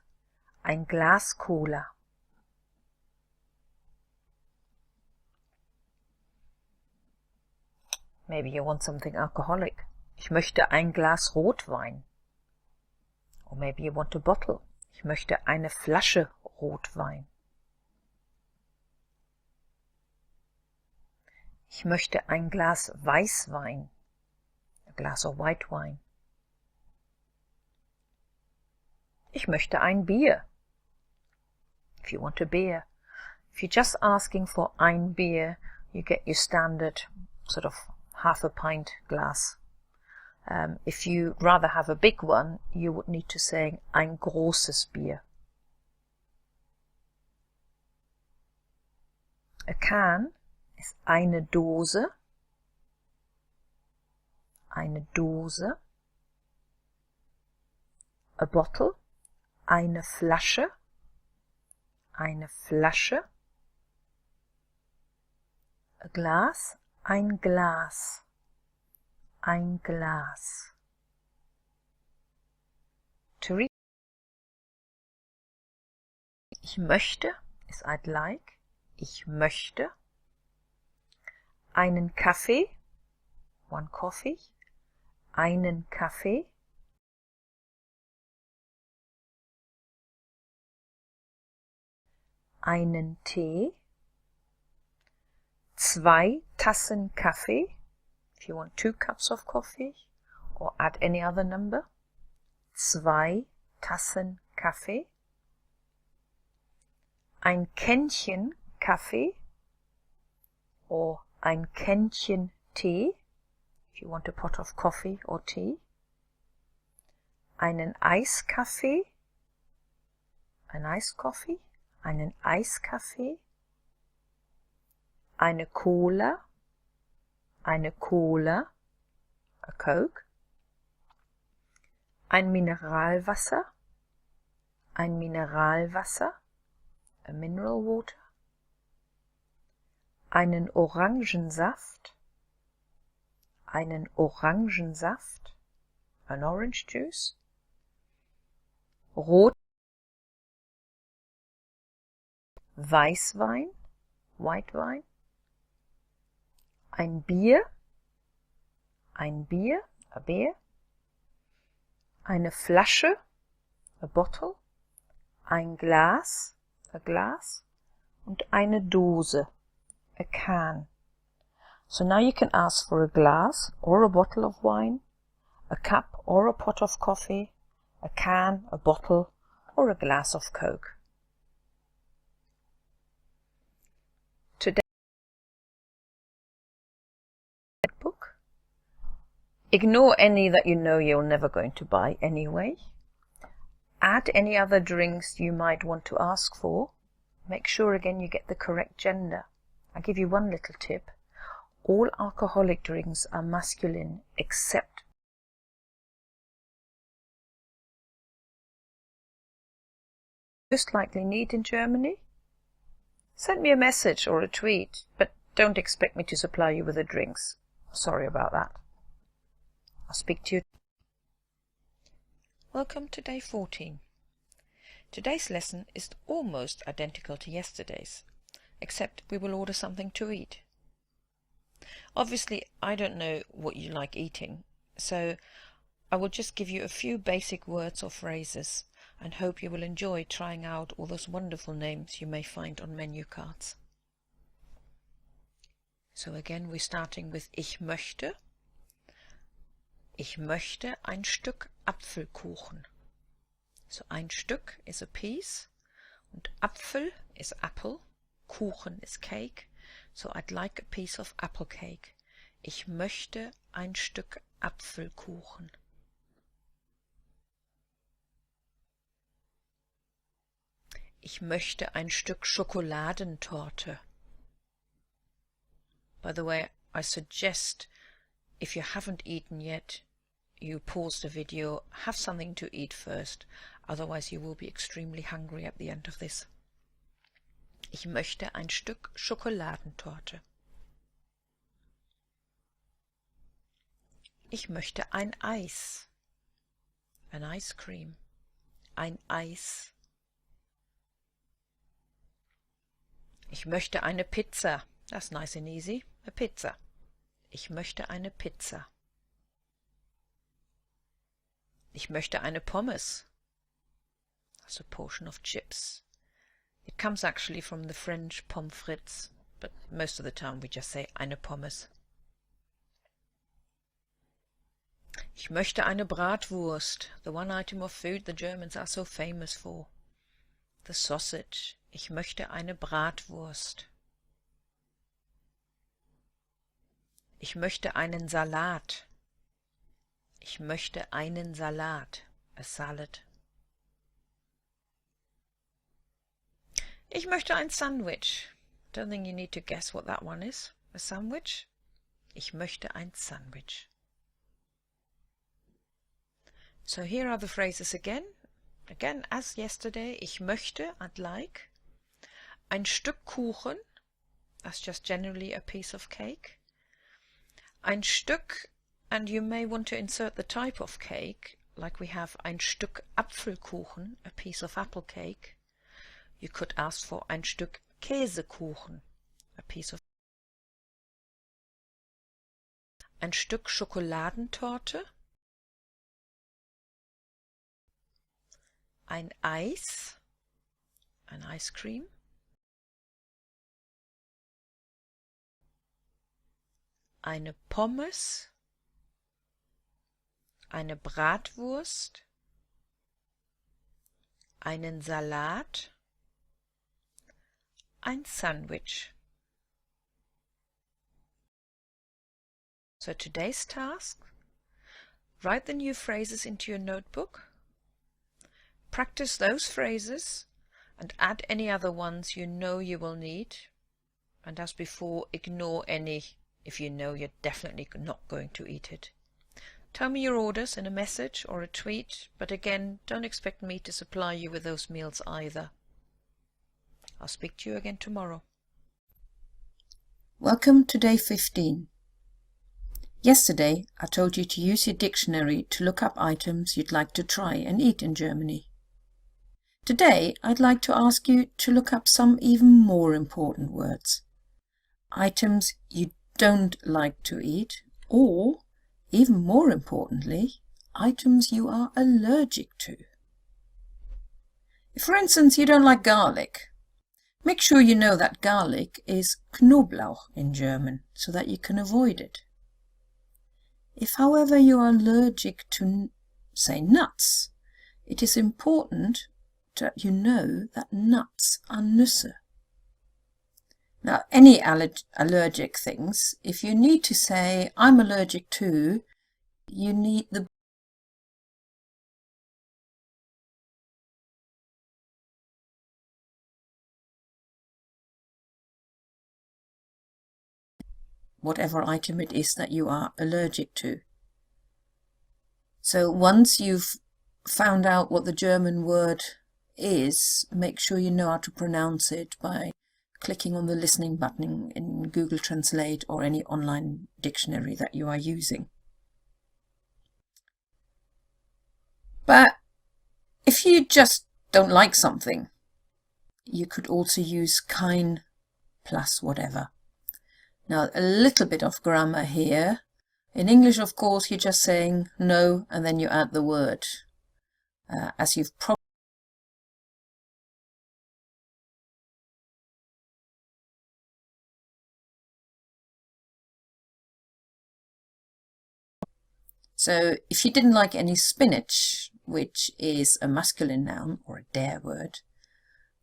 Ein Glas Cola. Maybe you want something alcoholic. Ich möchte ein Glas Rotwein. Or maybe you want a bottle. Ich möchte eine Flasche Rotwein. Ich möchte ein Glas Weißwein. A glass of white wine. Ich möchte ein Bier. If you want a beer. If you're just asking for ein Bier, you get your standard sort of half a pint glass. If you rather have a big one, you would need to say ein großes Bier. A can is eine Dose. Eine Dose. A bottle, eine Flasche. Eine Flasche. A glass, ein Glas. Ein Glas. To read. Ich möchte is I'd like. Ich möchte. Einen Kaffee. One coffee. Einen Kaffee. Einen Tee. Zwei Tassen Kaffee. If you want 2 cups of coffee, or add any other number. 2 Tassen Kaffee, ein Kännchen Kaffee, or ein Kännchen Tee, if you want a pot of coffee or tea, einen Eiskaffee, ein Eiskoffee, einen Eiskaffee, eine Cola, a Coke, ein Mineralwasser, a mineral water, einen Orangensaft, an orange juice, Rot, Weißwein, white wine, ein Bier, a beer, eine Flasche, a bottle, ein Glas, a glass, und eine Dose, a can. So now you can ask for a glass or a bottle of wine, a cup or a pot of coffee, a can, a bottle, or a glass of Coke. Today, book. Ignore any that you know you're never going to buy anyway. Add any other drinks you might want to ask for. Make sure again you get the correct gender. I'll give you one little tip. All alcoholic drinks are masculine except most likely need in Germany. Send me a message or a tweet, but don't expect me to supply you with the drinks. Sorry about that. I'll speak to you. Welcome to day 14. Today's lesson is almost identical to yesterday's, except we will order something to eat. Obviously, I don't know what you like eating, so I will just give you a few basic words or phrases and hope you will enjoy trying out all those wonderful names you may find on menu cards. So again, we're starting with Ich möchte. Ich möchte ein Stück Apfelkuchen. So ein Stück is a piece, and Apfel is apple, Kuchen is cake, so I'd like a piece of apple cake. Ich möchte ein Stück Apfelkuchen. Ich möchte ein Stück Schokoladentorte. By the way, I suggest, if you haven't eaten yet, you pause the video, have something to eat first, otherwise you will be extremely hungry at the end of this. Ich möchte ein Stück Schokoladentorte. Ich möchte ein Eis. An ice cream. Ein Eis. Ich möchte eine Pizza. That's nice and easy. A pizza. Ich möchte eine Pizza. Ich möchte eine Pommes. That's a portion of chips. It comes actually from the French pommes frites, but most of the time we just say eine Pommes. Ich möchte eine Bratwurst, the one item of food the Germans are so famous for. The sausage. Ich möchte eine Bratwurst. Ich möchte einen Salat. Ich möchte einen Salat. A salad. Ich möchte ein Sandwich. Don't think you need to guess what that one is. A sandwich? Ich möchte ein Sandwich. So here are the phrases again. Again, as yesterday, ich möchte, I'd like. Ein Stück Kuchen, that's just generally a piece of cake. Ein Stück, and you may want to insert the type of cake, like we have ein Stück Apfelkuchen, a piece of apple cake. You could ask for ein Stück Käsekuchen, a piece of ein Stück Schokoladentorte, ein Eis, an ice cream, eine Pommes, eine Bratwurst, einen Salat, ein Sandwich. So today's task: write the new phrases into your notebook, practice those phrases and add any other ones you know you will need, and as before, ignore any if you know you're definitely not going to eat it. Tell me your orders in a message or a tweet, but again, don't expect me to supply you with those meals either. I'll speak to you again tomorrow. Welcome to day 15. Yesterday I told you to use your dictionary to look up items you'd like to try and eat in Germany. Today I'd like to ask you to look up some even more important words. Items you don't like to eat, or, even more importantly, items you are allergic to. If, for instance, you don't like garlic, make sure you know that garlic is Knoblauch in German, so that you can avoid it. If, however, you are allergic to, say, nuts, it is important that you know that nuts are Nüsse. Now, any allergic things, if you need to say, I'm allergic to, you need the whatever item it is that you are allergic to. So once you've found out what the German word is, make sure you know how to pronounce it by clicking on the listening button in Google Translate or any online dictionary that you are using. But if you just don't like something, you could also use kein plus whatever. Now, a little bit of grammar here. In English, of course, you're just saying no and then you add the word. As you've probably So if you didn't like any spinach, which is a masculine noun or a der word,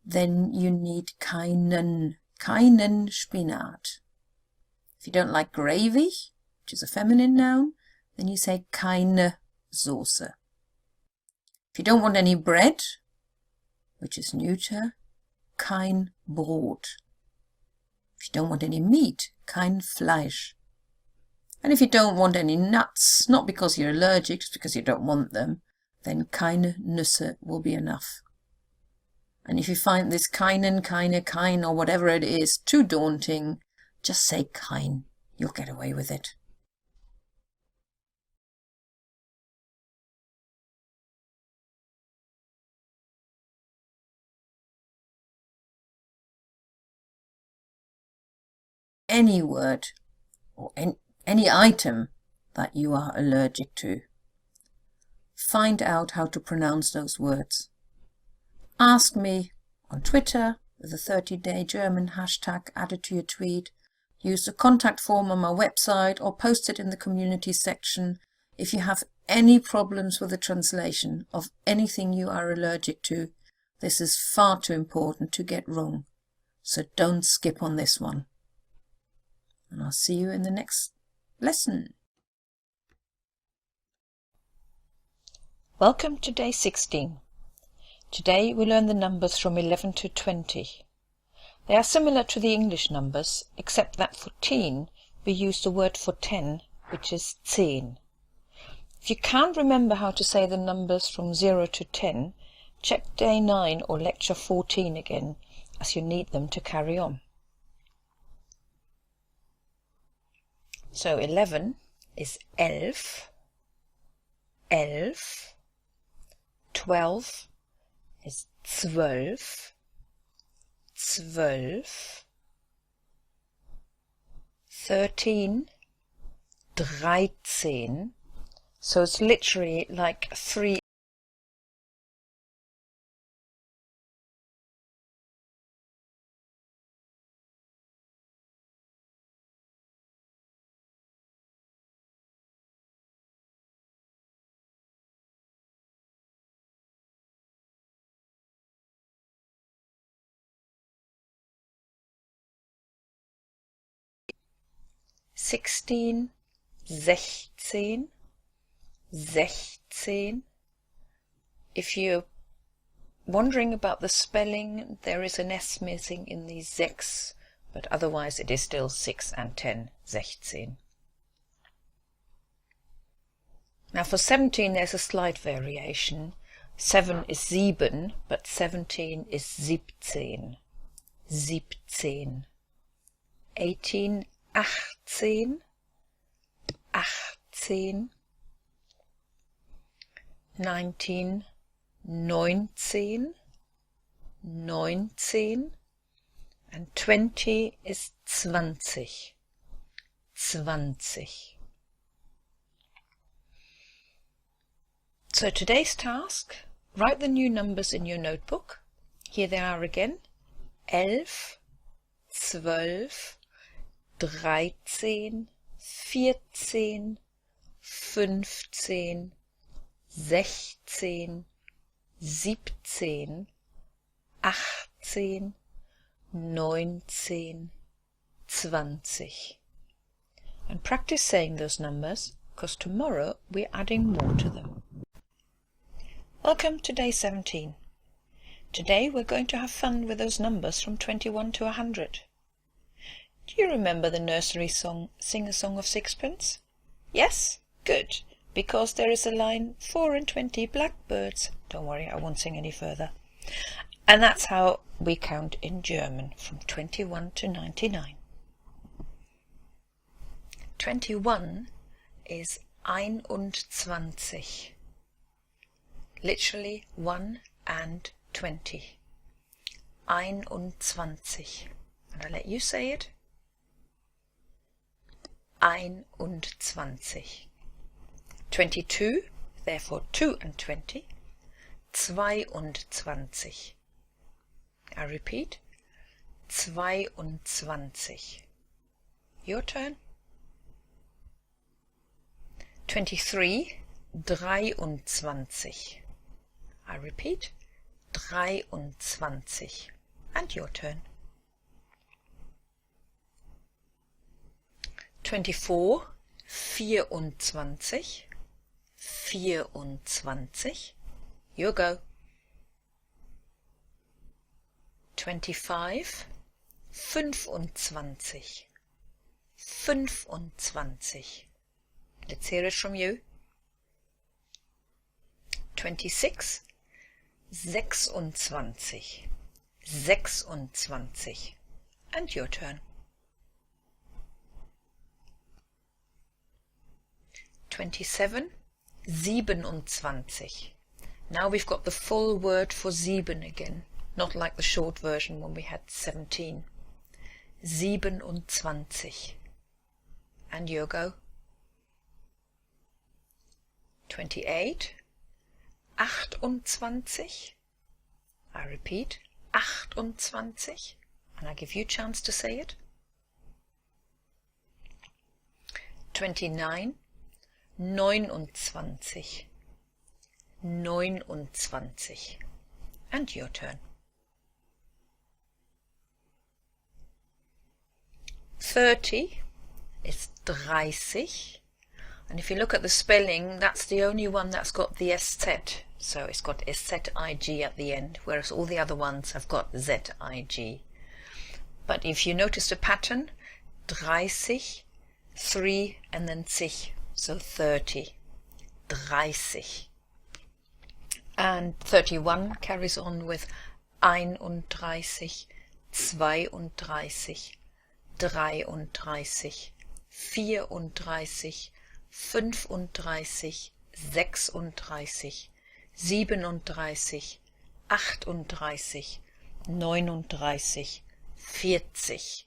then you need keinen Spinat. If you don't like gravy, which is a feminine noun, then you say keine Soße. If you don't want any bread, which is neuter, kein Brot. If you don't want any meat, kein Fleisch. And if you don't want any nuts, not because you're allergic, just because you don't want them, then keine Nüsse will be enough. And if you find this keinen, kein, or whatever it is too daunting, just say kein. You'll get away with it. Any word or any item that you are allergic to. Find out how to pronounce those words. Ask me on Twitter with the 30-day German hashtag added to your tweet. Use the contact form on my website or post it in the community section if you have any problems with the translation of anything you are allergic to. This is far too important to get wrong, so don't skip on this one. And I'll see you in the next lesson. Welcome to day 16. Today we learn the numbers from 11 to 20. They are similar to the English numbers, except that for teen we use the word for 10, which is 10. If you can't remember how to say the numbers from 0 to 10, check day 9 or lecture 14 again, as you need them to carry on. So 11 is elf, 12 is 12, 13, 13. So it's literally like 3 16, 16, 16. If you're wondering about the spelling, there is an S missing in the sechs, but otherwise it is still 6 and 10, 16. Now for 17 there's a slight variation. 7 is 7, but 17 is 17. 17. 18, 18. 18. 19, 19. 19. And 20 is 20. 20. So today's task, write the new numbers in your notebook. Here they are again. 11, 12, 13, 14, 15, 16, 17, 18, 19, 20. And practice saying those numbers, because tomorrow we're adding more to them. Welcome to day 17. Today we're going to have fun with those numbers from 21 to 100. Do you remember the nursery song, Sing a Song of Sixpence? Yes? Good, because there is a line, 4 and 20 blackbirds. Don't worry, I won't sing any further. And that's how we count in German, from 21 to 99. 21 is 21. Literally 1 and 20. 21. And I'll let you say it. 21. 22, therefore 2 and 20. 22. I repeat. 22. Your turn. 23, 23. I repeat, 23. And your turn. 24, 24. 24. You go. 25, 25. 25. Let's hear it from you. 26, 26. 26. And your turn. 27, 27. Now we've got the full word for sieben again, not like the short version when we had 17. 27. And you go. 28, 28. I repeat, 28. And I give you a chance to say it. 29, 29. 29. And your turn. 30 is 30. And if you look at the spelling, that's the only one that's got the SZ. So it's got SZIG at the end, whereas all the other ones have got ZIG. But if you notice the pattern, 30, 3 and then sich, so 30. 30. And 31 carries on with 31, 32, 33, 33, 34, 35, 36, 37, 38, 39, 40.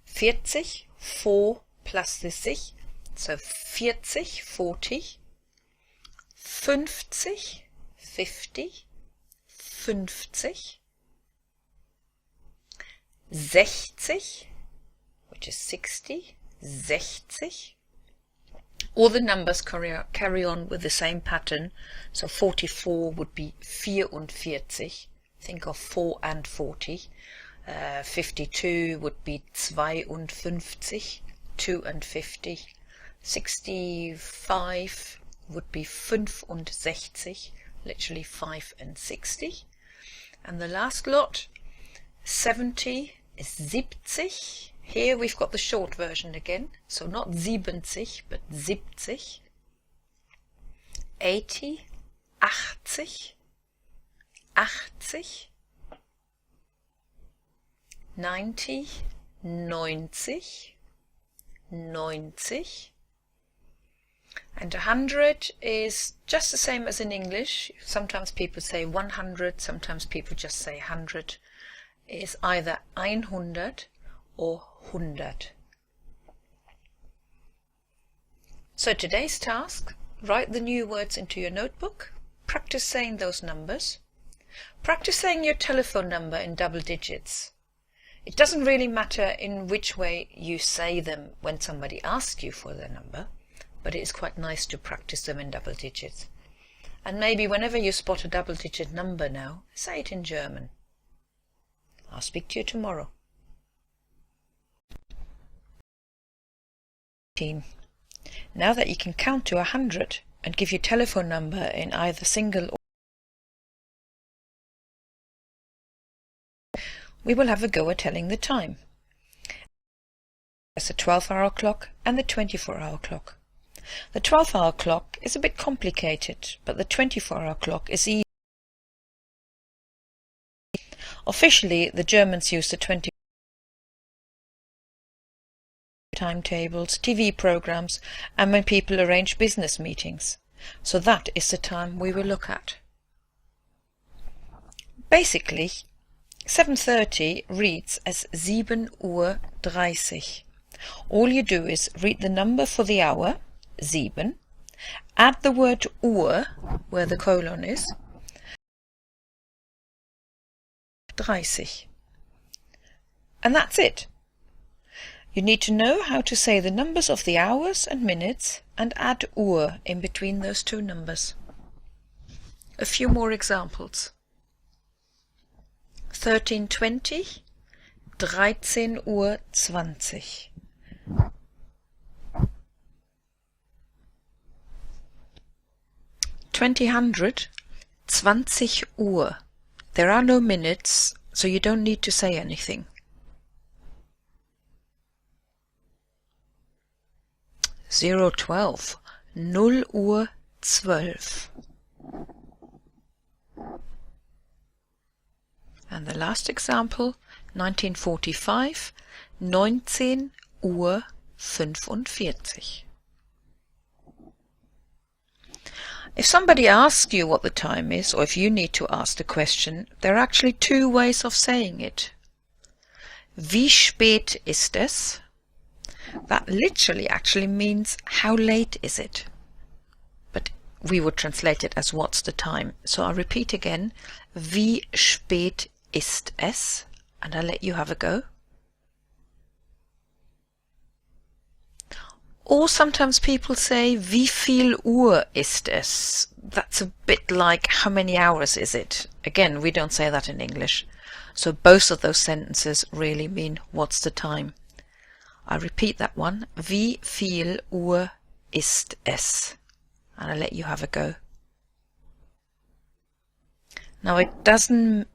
40, 4 plus the sich, so 40, 40. 50, 50, 50. 60, which is 60, 60. All the numbers carry on with the same pattern, so 44 would be 44. Think of 4 and 40. 52 would be 52. 52. 65 would be 65, literally 5 and 60. And the last lot, 70 is 70. Here we've got the short version again, so not 70, but 70. 80, 80, 80. 90, 90, 90. And 100 is just the same as in English. Sometimes people say 100, sometimes people just say 100. It's either 100 or 100. So today's task, write the new words into your notebook, practice saying those numbers, practice saying your telephone number in double digits. It doesn't really matter in which way you say them when somebody asks you for their number, but it is quite nice to practice them in double digits. And maybe whenever you spot a double-digit number now, say it in German. I'll speak to you tomorrow. Now that you can count to 100 and give your telephone number in either single or we will have a go at telling the time. There's the 12-hour clock and the 24-hour clock. The 12-hour clock is a bit complicated, but the 24-hour clock is easy. Officially, the Germans use the 20 timetables, TV programs, and when people arrange business meetings. So that is the time we will look at. Basically, 7:30 reads as 7:30. All you do is read the number for the hour, 7, add the word Uhr, where the colon is, 30. And that's it. You need to know how to say the numbers of the hours and minutes and add Uhr in between those two numbers. A few more examples. 13:20, 13:20. 2000, 20 Uhr. There are no minutes, so you don't need to say anything. 012, 0:12. And the last example, 1945, 19:45. If somebody asks you what the time is, or if you need to ask the question, there are actually two ways of saying it. Wie spät ist es? That literally actually means how late is it? But we would translate it as what's the time. So I'll repeat again. Wie spät ist es? And I'll let you have a go. Or sometimes people say, wie viel Uhr ist es? That's a bit like, how many hours is it? Again, we don't say that in English. So both of those sentences really mean, what's the time? I repeat that one. Wie viel Uhr ist es? And I'll let you have a go. Now it doesn't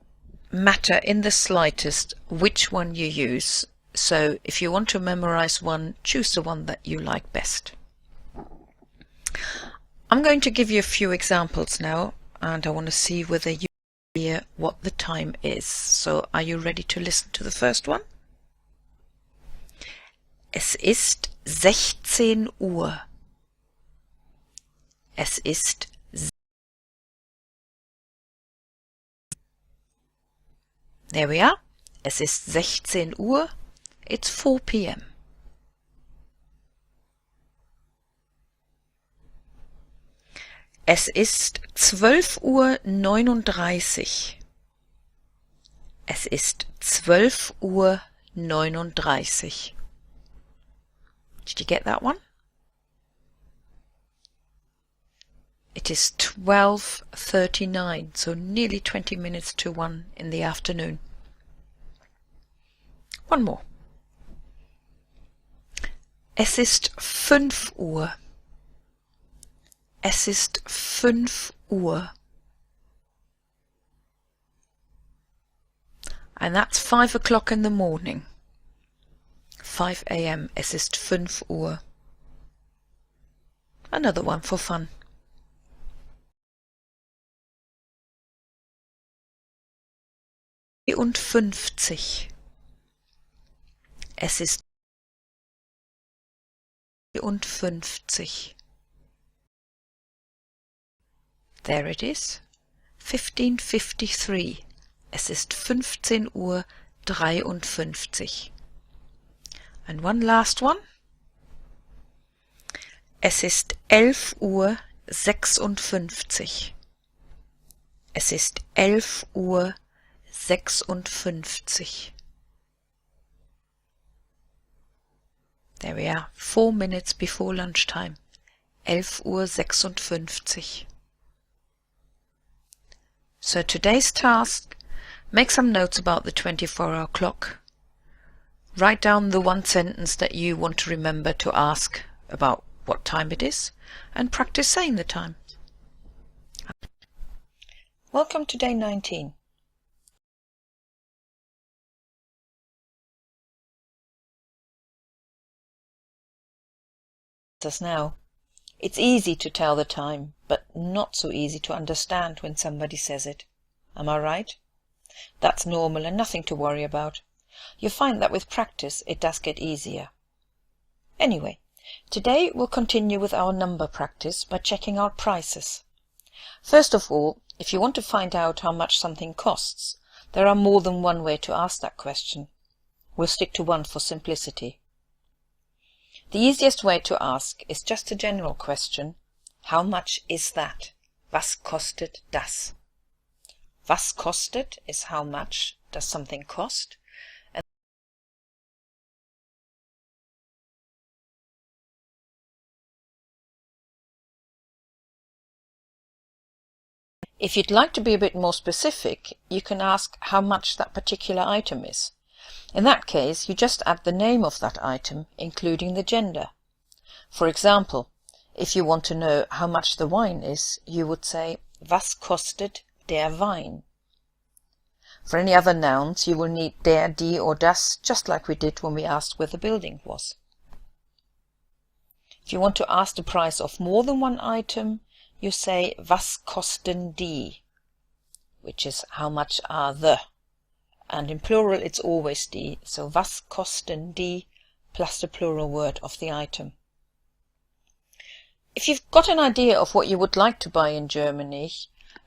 matter in the slightest which one you use. So if you want to memorize one, choose the one that you like best. I'm going to give you a few examples now, and I want to see whether you hear what the time is. So are you ready to listen to the first one? Es ist 16 Uhr. Es ist There we are. Es ist 16 Uhr. It's 4 p.m. Es ist 12:39 Uhr. Es ist 12:39 Uhr. Did you get that one? It is 12:39, so nearly 20 minutes to 1 in the afternoon. One more. Es ist 5 Uhr. Es ist 5 Uhr. And that's 5 o'clock in the morning. 5 a.m. Es ist 5 Uhr. Another one for fun. Und 50. Es ist und 50. There it is. 15:53. Es ist 15 Uhr 53. And one last one. Es ist 11 Uhr 56. Es ist 11 Uhr 56. There we are, 4 minutes before lunchtime. 11 Uhr 56. So today's task, make some notes about the 24-hour clock. Write down the one sentence that you want to remember to ask about what time it is, and practice saying the time. Welcome to day 19. Now, it's easy to tell the time, but not so easy to understand when somebody says it. Am I right? That's normal and nothing to worry about. You'll find that with practice it does get easier. Anyway, today we'll continue with our number practice by checking out prices. First of all, if you want to find out how much something costs, there are more than one way to ask that question. We'll stick to one for simplicity. The easiest way to ask is just a general question. How much is that? Was kostet das? Was kostet is how much does something cost? And if you'd like to be a bit more specific, you can ask how much that particular item is. In that case, you just add the name of that item, including the gender. For example, if you want to know how much the wine is, you would say, Was kostet der Wein? For any other nouns, you will need der, die or das, just like we did when we asked where the building was. If you want to ask the price of more than one item, you say, Was kosten die? Which is, how much are the? And in plural it's always die, so was kosten die plus the plural word of the item. If you've got an idea of what you would like to buy in Germany,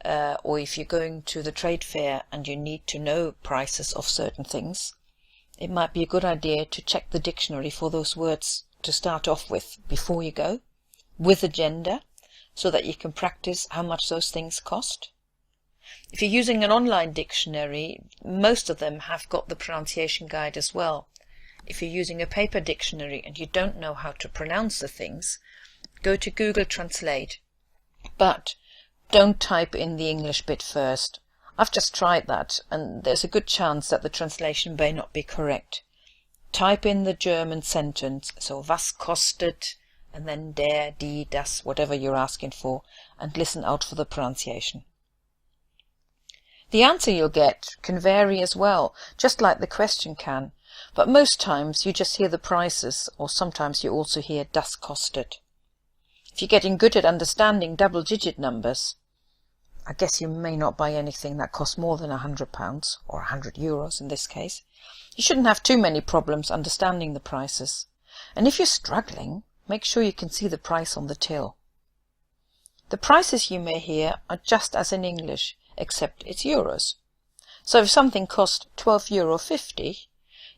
or if you're going to the trade fair and you need to know prices of certain things, it might be a good idea to check the dictionary for those words to start off with before you go, with a gender, so that you can practice how much those things cost. If you're using an online dictionary, most of them have got the pronunciation guide as well. If you're using a paper dictionary and you don't know how to pronounce the things, go to Google Translate. But don't type in the English bit first. I've just tried that, and there's a good chance that the translation may not be correct. Type in the German sentence, so was kostet, and then der, die, das, whatever you're asking for, and listen out for the pronunciation. The answer you'll get can vary as well, just like the question can, but most times you just hear the prices, or sometimes you also hear das kostet. If you're getting good at understanding double-digit numbers, I guess you may not buy anything that costs more than £100, or €100 in this case. You shouldn't have too many problems understanding the prices. And if you're struggling, make sure you can see the price on the till. The prices you may hear are just as in English, except it's euros. So if something costs €12.50,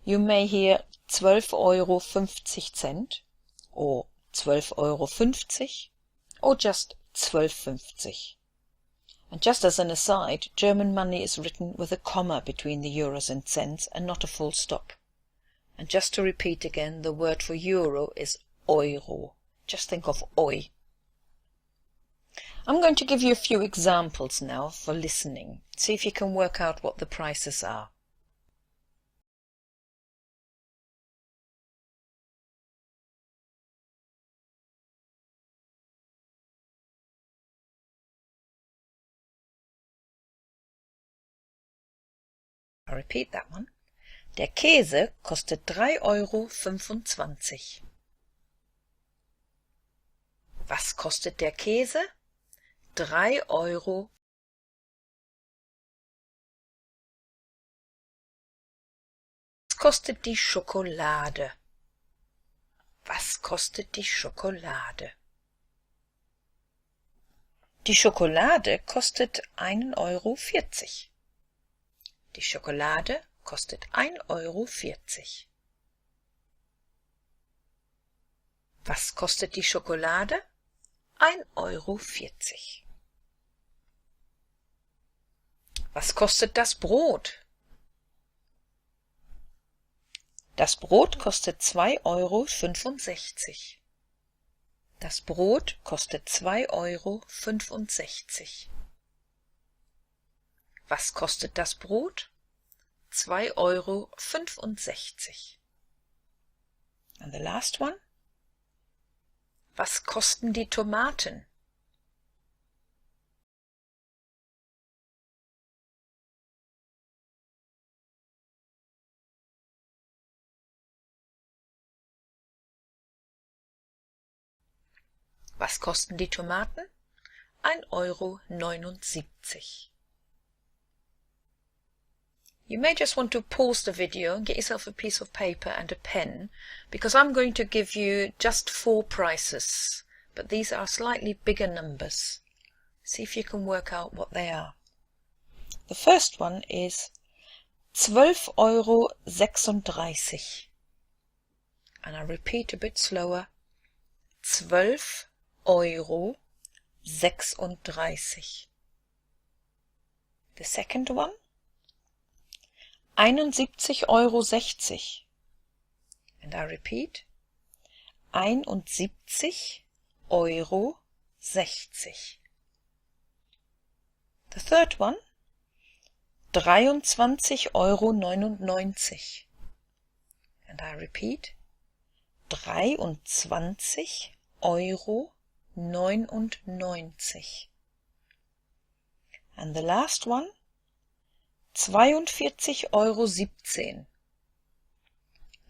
you may hear €12,50 or €12,50 or just 12,50. And just as an aside, German money is written with a comma between the euros and cents and not a full stop. And just to repeat again, the word for euro is Euro. Just think of oi. I'm going to give you a few examples now for listening. See if you can work out what the prices are. I repeat that one. Der Käse kostet 3,25 Euro. Was kostet der Käse? 3 Euro. Was kostet die Schokolade? Was kostet die Schokolade? Die Schokolade kostet 1,40 Euro. Die Schokolade kostet 1,40 Euro. Was kostet die Schokolade? 1,40 Euro. Was kostet das Brot? Das Brot kostet 2,65 Euro. Das Brot kostet 2,65 Euro. Was kostet das Brot? 2,65 Euro. And the last one. Was kosten die Tomaten? Was kosten die Tomaten? 1,79 Euro. You may just want to pause the video and get yourself a piece of paper and a pen, because I'm going to give you just 4 prices, but these are slightly bigger numbers. See if you can work out what they are. The first one is 12,36 Euro. And I repeat a bit slower. 12,36 Euro. The second one, 71,60 Euro. And I repeat, 71,60 Euro. The third one, 23,99 Euro. And I repeat, 23,99 Euro. And the last one, 42,17 Euro.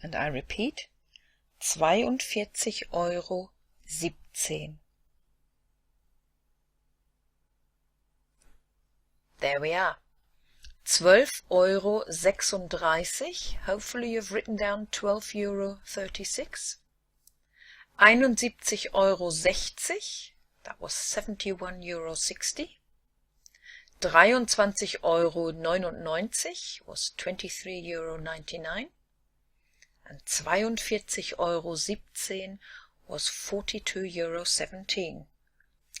And I repeat, 42,17 Euro. There we are. 12,36 Euro. Hopefully you've written down 12,36 Euro. 71,60 Euro. That was 71,60 Euro. 23,99 Euro was 23,99 Euro. And 42,17 Euro was 42,17 Euro.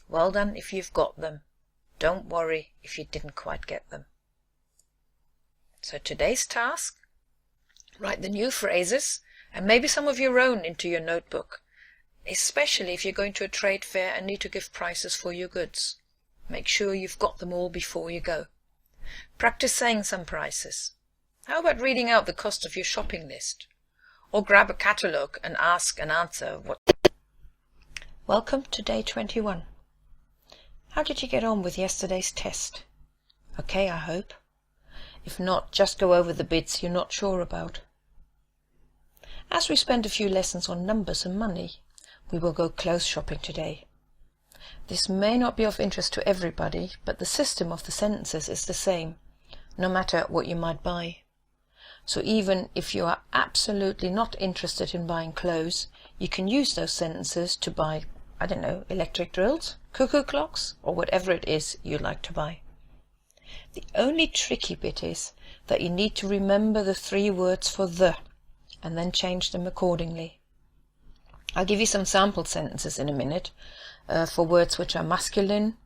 Well done if you've got them. Don't worry if you didn't quite get them. So today's task, write the new phrases and maybe some of your own into your notebook, especially if you're going to a trade fair and need to give prices for your goods. Make sure you've got them all before you go. Practice saying some prices. How about reading out the cost of your shopping list? Or grab a catalogue and ask and answer what... Welcome to day 21. How did you get on with yesterday's test? Okay, I hope. If not, just go over the bits you're not sure about. As we spend a few lessons on numbers and money, we will go clothes shopping today. This may not be of interest to everybody, but the system of the sentences is the same, no matter what you might buy. So even if you are absolutely not interested in buying clothes, you can use those sentences to buy, I don't know, electric drills, cuckoo clocks, or whatever it is you like to buy. The only tricky bit is that you need to remember the 3 words for the, and then change them accordingly. I'll give you some sample sentences in a minute for words which are masculine,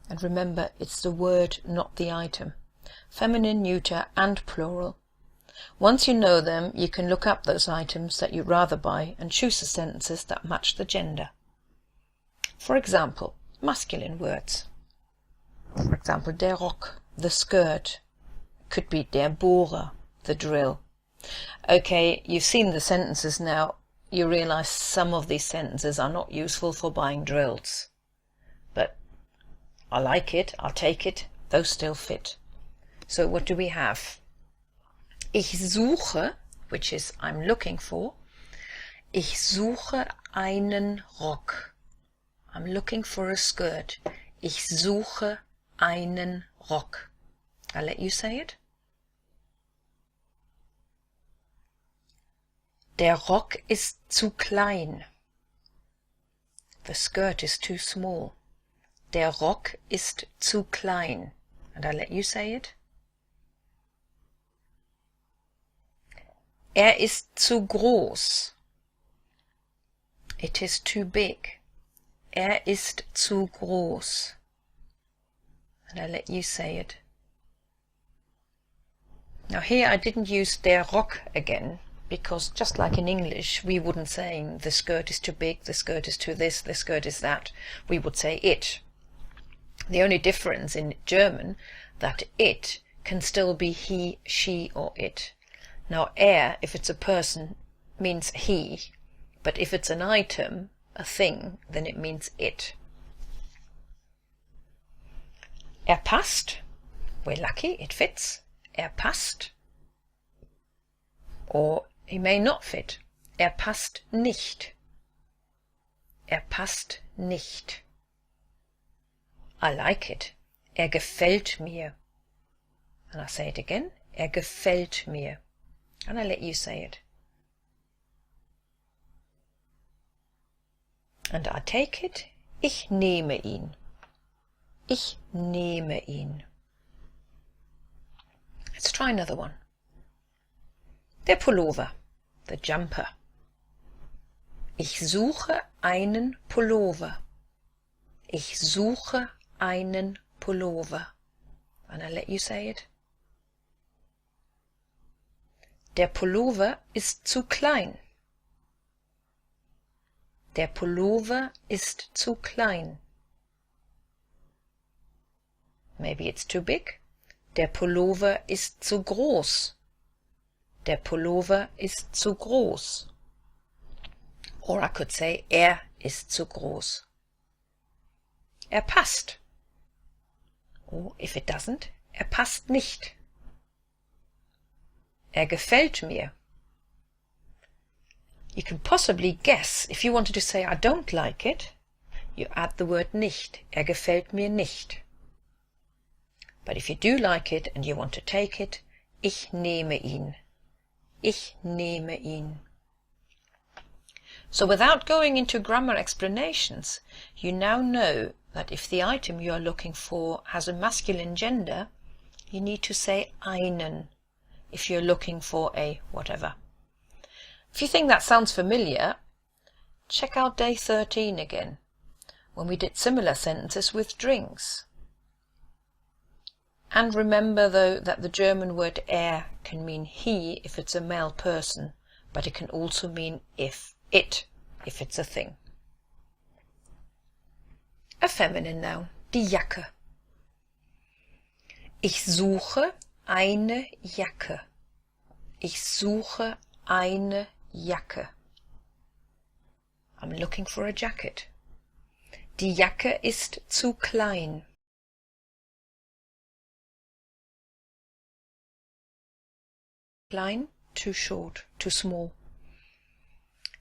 and remember it's the word, not the item. Feminine, neuter and plural. Once you know them, you can look up those items that you'd rather buy and choose the sentences that match the gender. For example, masculine words. For example, der Rock, the skirt. Could be der Bohrer, the drill. Okay, you've seen the sentences now. You realize some of these sentences are not useful for buying drills. But I like it, I'll take it, those still fit. So what do we have? Ich suche, which is I'm looking for. Ich suche einen Rock. I'm looking for a skirt. Ich suche einen Rock. I'll let you say it. Der Rock ist zu klein. The skirt is too small. Der Rock ist zu klein. And I'll let you say it. Ist zu groß. It is too big. Ist zu groß. And I'll let you say it. Now here I didn't use der Rock again, because just like in English, we wouldn't say the skirt is too big, the skirt is too this, the skirt is that. We would say it. The only difference in German, that it can still be he, she, or it. Now, if it's a person, means he, but if it's an item, a thing, then it means it. Passt. We're lucky, it fits. Passt. Or he may not fit. Passt nicht. Passt nicht. I like it. Gefällt mir. And I say it again. Gefällt mir. And I let you say it. And I take it. Ich nehme ihn. Ich nehme ihn. Let's try another one. Der Pullover. The jumper. Ich suche einen Pullover. Ich suche einen Pullover. And I let you say it. Der Pullover ist zu klein. Der Pullover ist zu klein. Maybe it's too big. Der Pullover ist zu groß. Der Pullover ist zu groß. Or I could say, ist zu groß. Passt. Or if it doesn't, passt nicht. Gefällt mir. You can possibly guess, if you wanted to say I don't like it, you add the word nicht. Gefällt mir nicht. But if you do like it and you want to take it, ich nehme ihn. Ich nehme ihn. So without going into grammar explanations, you now know that if the item you are looking for has a masculine gender, you need to say einen if you're looking for a whatever. If you think that sounds familiar, check out day 13 again, when we did similar sentences with drinks. And remember, though, that the German word can mean he if it's a male person, but it can also mean if it's a thing. A feminine noun, die Jacke. Ich suche eine Jacke. Ich suche eine Jacke. I'm looking for a jacket. Die Jacke ist zu klein. Klein, too short, too small.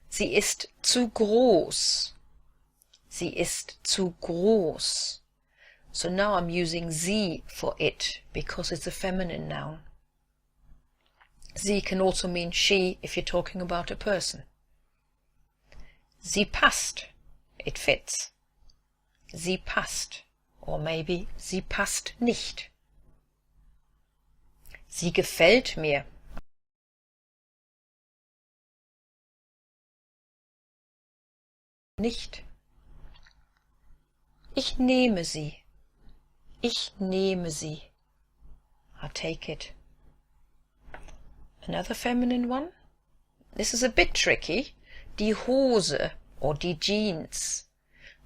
Sie ist zu groß. Sie ist zu groß. So now I'm using sie for it because it's a feminine noun. Sie can also mean she if you're talking about a person. Sie passt. It fits. Sie passt. Or maybe sie passt nicht. Sie gefällt mir. Nicht. Ich nehme sie. Ich nehme sie. I take it. Another feminine one. This is a bit tricky. Die Hose or die Jeans.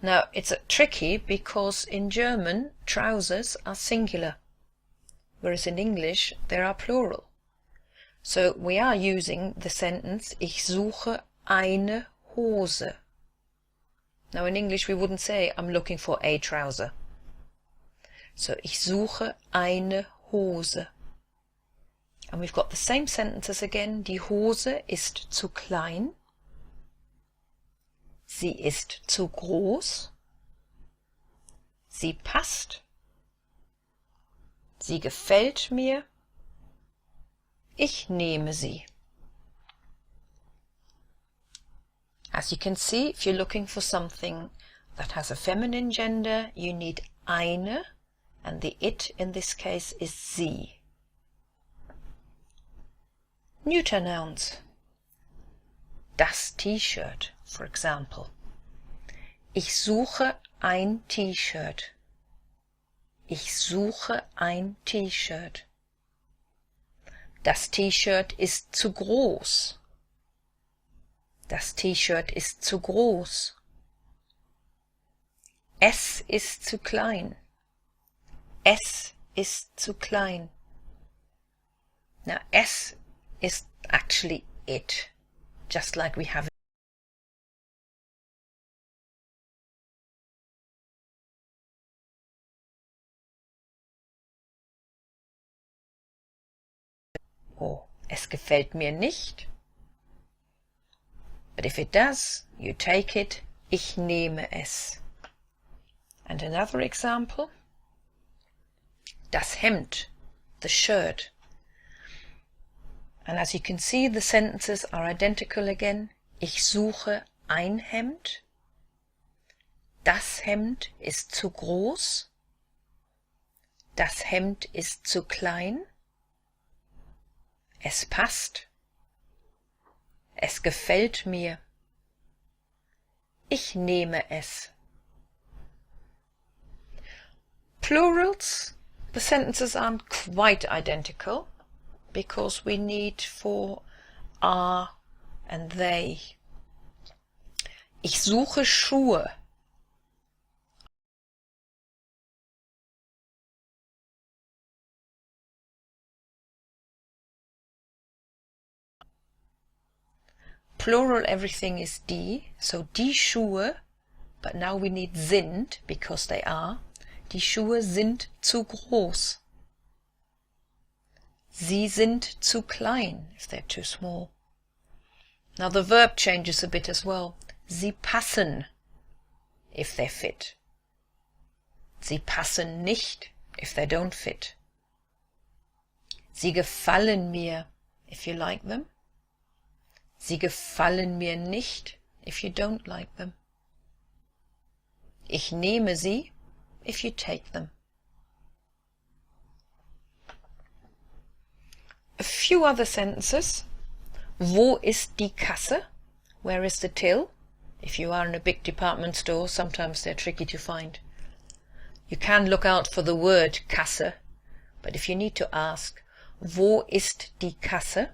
Now, it's tricky because in German, trousers are singular, whereas in English, they are plural. So we are using the sentence, ich suche eine Hose. Now in English we wouldn't say, I'm looking for a trouser. So, ich suche eine Hose. And we've got the same sentences again. Die Hose ist zu klein. Sie ist zu groß. Sie passt. Sie gefällt mir. Ich nehme sie. As you can see, if you're looking for something that has a feminine gender, you need eine, and the it in this case is sie. Neuter nouns. Das T-Shirt, for example. Ich suche ein T-Shirt. Ich suche ein T-Shirt. Das T-Shirt ist zu groß. Das T-Shirt ist zu groß. Es ist zu klein. Es ist zu klein. Now, es is actually it, just like we have oh, es gefällt mir nicht. But if it does, you take it. Ich nehme es. And another example. Das Hemd, the shirt. And as you can see, the sentences are identical again. Ich suche ein Hemd. Das Hemd ist zu groß. Das Hemd ist zu klein. Es passt. Es gefällt mir. Ich nehme es. Plurals, the sentences aren't quite identical because we need for are and they. Ich suche Schuhe. Plural, everything is die, so die Schuhe, but now we need sind because they are. Die Schuhe sind zu groß. Sie sind zu klein if they're too small. Now the verb changes a bit as well. Sie passen if they fit. Sie passen nicht if they don't fit. Sie gefallen mir if you like them. Sie gefallen mir nicht if you don't like them. Ich nehme sie if you take them. A few other sentences. Wo ist die Kasse? Where is the till? If you are in a big department store, sometimes they're tricky to find. You can look out for the word Kasse, but if you need to ask, wo ist die Kasse?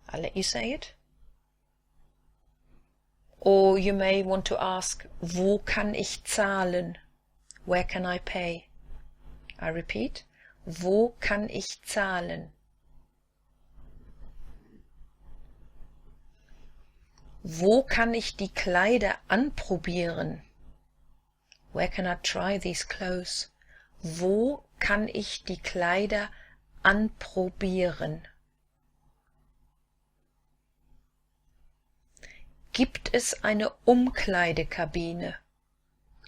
I'll let you say it. Or you may want to ask, wo kann ich zahlen? Where can I pay? I repeat, wo kann ich zahlen? Wo kann ich die Kleider anprobieren? Where can I try these clothes? Wo kann ich die Kleider anprobieren? Gibt es eine Umkleidekabine?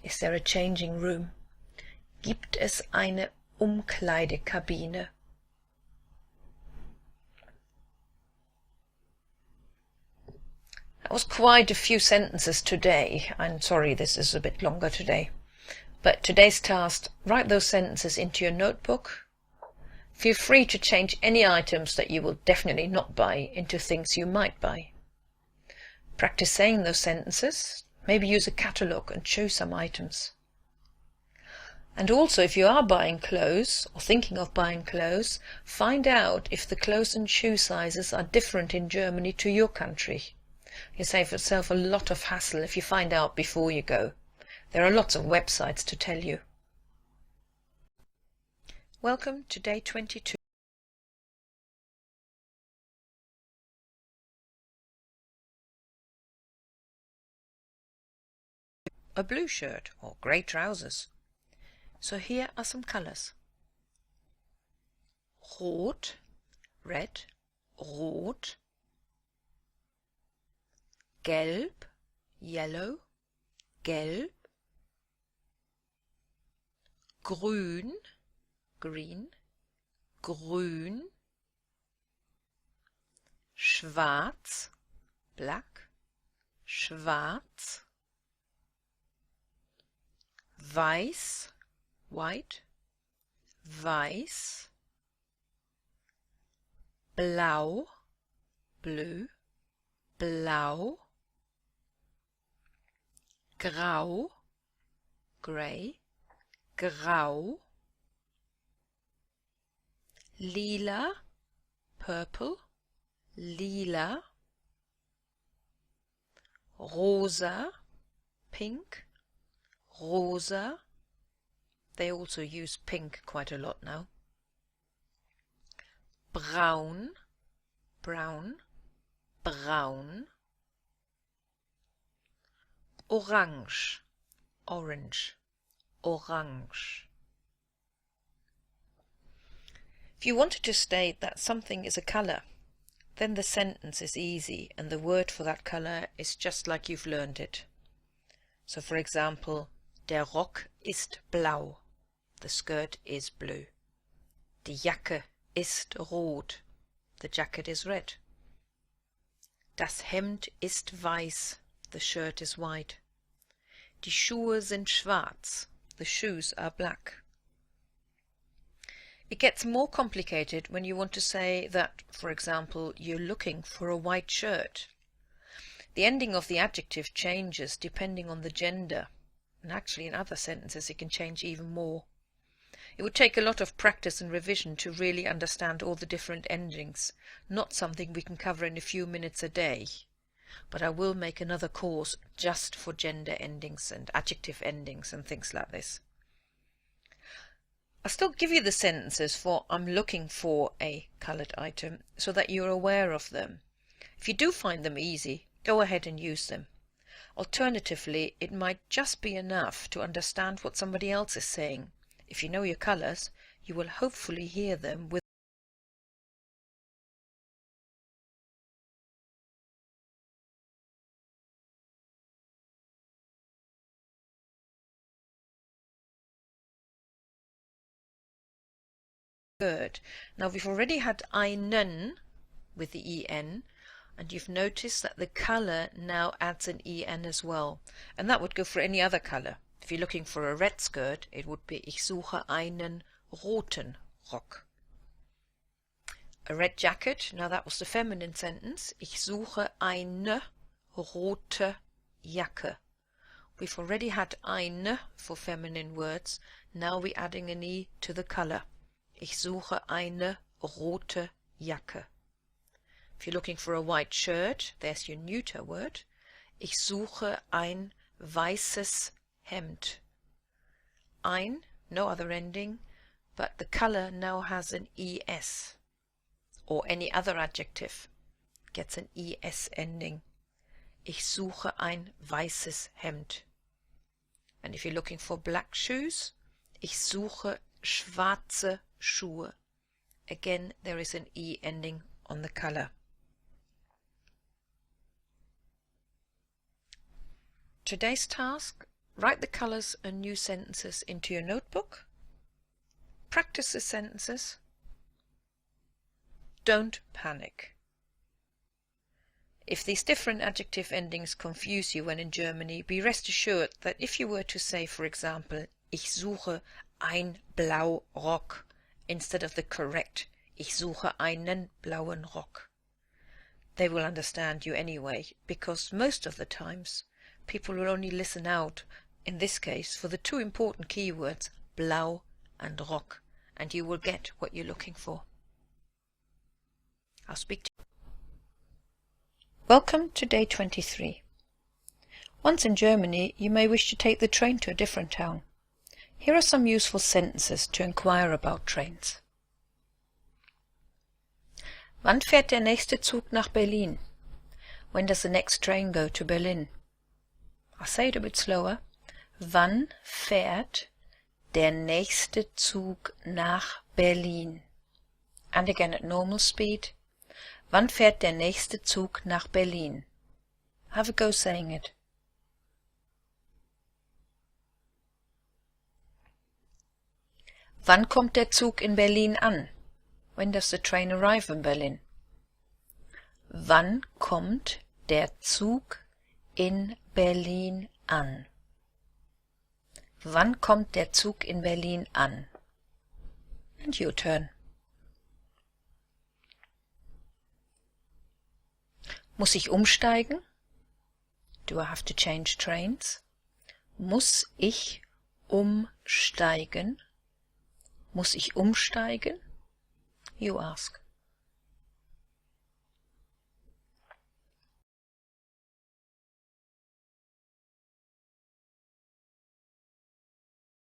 Is there a changing room? Gibt es eine Umkleidekabine? That was quite a few sentences today. I'm sorry this is a bit longer today. But today's task, write those sentences into your notebook. Feel free to change any items that you will definitely not buy into things you might buy. Practice saying those sentences. Maybe use a catalogue and choose some items. And also, if you are buying clothes or thinking of buying clothes, find out if the clothes and shoe sizes are different in Germany to your country. You save yourself a lot of hassle if you find out before you go. There are lots of websites to tell you. Welcome to day 22. A blue shirt or grey trousers. So here are some colours. Rot, red, rot, gelb, yellow, gelb, grün, green, grün, schwarz, black, schwarz, weiß, white, weiß, blau, bleu, blau, grau, grey, grau, lila, purple, lila, rosa, pink, rosa. They also use pink quite a lot now. Braun, brown, braun. Orange, orange, orange. If you wanted to state that something is a colour, then the sentence is easy and the word for that colour is just like you've learned it. So for example, der Rock ist blau. The skirt is blue. Die Jacke ist rot. The jacket is red. Das Hemd ist weiß. The shirt is white. Die Schuhe sind schwarz. The shoes are black. It gets more complicated when you want to say that, for example, you're looking for a white shirt. The ending of the adjective changes depending on the gender, and actually in other sentences it can change even more. It would take a lot of practice and revision to really understand all the different endings, not something we can cover in a few minutes a day. But I will make another course just for gender endings and adjective endings and things like this. I'll still give you the sentences for I'm looking for a coloured item so that you're aware of them. If you do find them easy, go ahead and use them. Alternatively, it might just be enough to understand what somebody else is saying. If you know your colours, you will hopefully hear them with word. Now we've already had einen with the en, and you've noticed that the colour now adds an en as well, and that would go for any other colour. If you're looking for a red skirt, it would be Ich suche einen roten Rock. A red jacket, now that was the feminine sentence. Ich suche eine rote Jacke. We've already had eine for feminine words, now we're adding an e to the colour. Ich suche eine rote Jacke. If you're looking for a white shirt, there's your neuter word. Ich suche ein weißes Hemd. Ein, no other ending, but the colour now has an es, or any other adjective gets an es ending. Ich suche ein weißes Hemd. And if you're looking for black shoes, ich suche schwarze Schuhe. Again, there is an e ending on the colour. Today's task: write the colours and new sentences into your notebook. Practice the sentences. Don't panic. If these different adjective endings confuse you when in Germany, be rest assured that if you were to say, for example, Ich suche ein blau Rock, instead of the correct Ich suche einen blauen Rock, they will understand you anyway, because most of the times people will only listen out, in this case, for the two important keywords, blau and Rock, and you will get what you're looking for. I'll speak to you. Welcome to day 23. Once in Germany, you may wish to take the train to a different town. Here are some useful sentences to inquire about trains. Wann fährt der nächste Zug nach Berlin? When does the next train go to Berlin? I'll say it a bit slower. Wann fährt der nächste Zug nach Berlin? And again at normal speed. Wann fährt der nächste Zug nach Berlin? Have a go saying it. Wann kommt der Zug in Berlin an? When does the train arrive in Berlin? Wann kommt der Zug in Berlin an? Wann kommt der Zug in Berlin an? And your turn. Muss ich umsteigen? Do I have to change trains? Muss ich umsteigen? Muss ich umsteigen? You ask.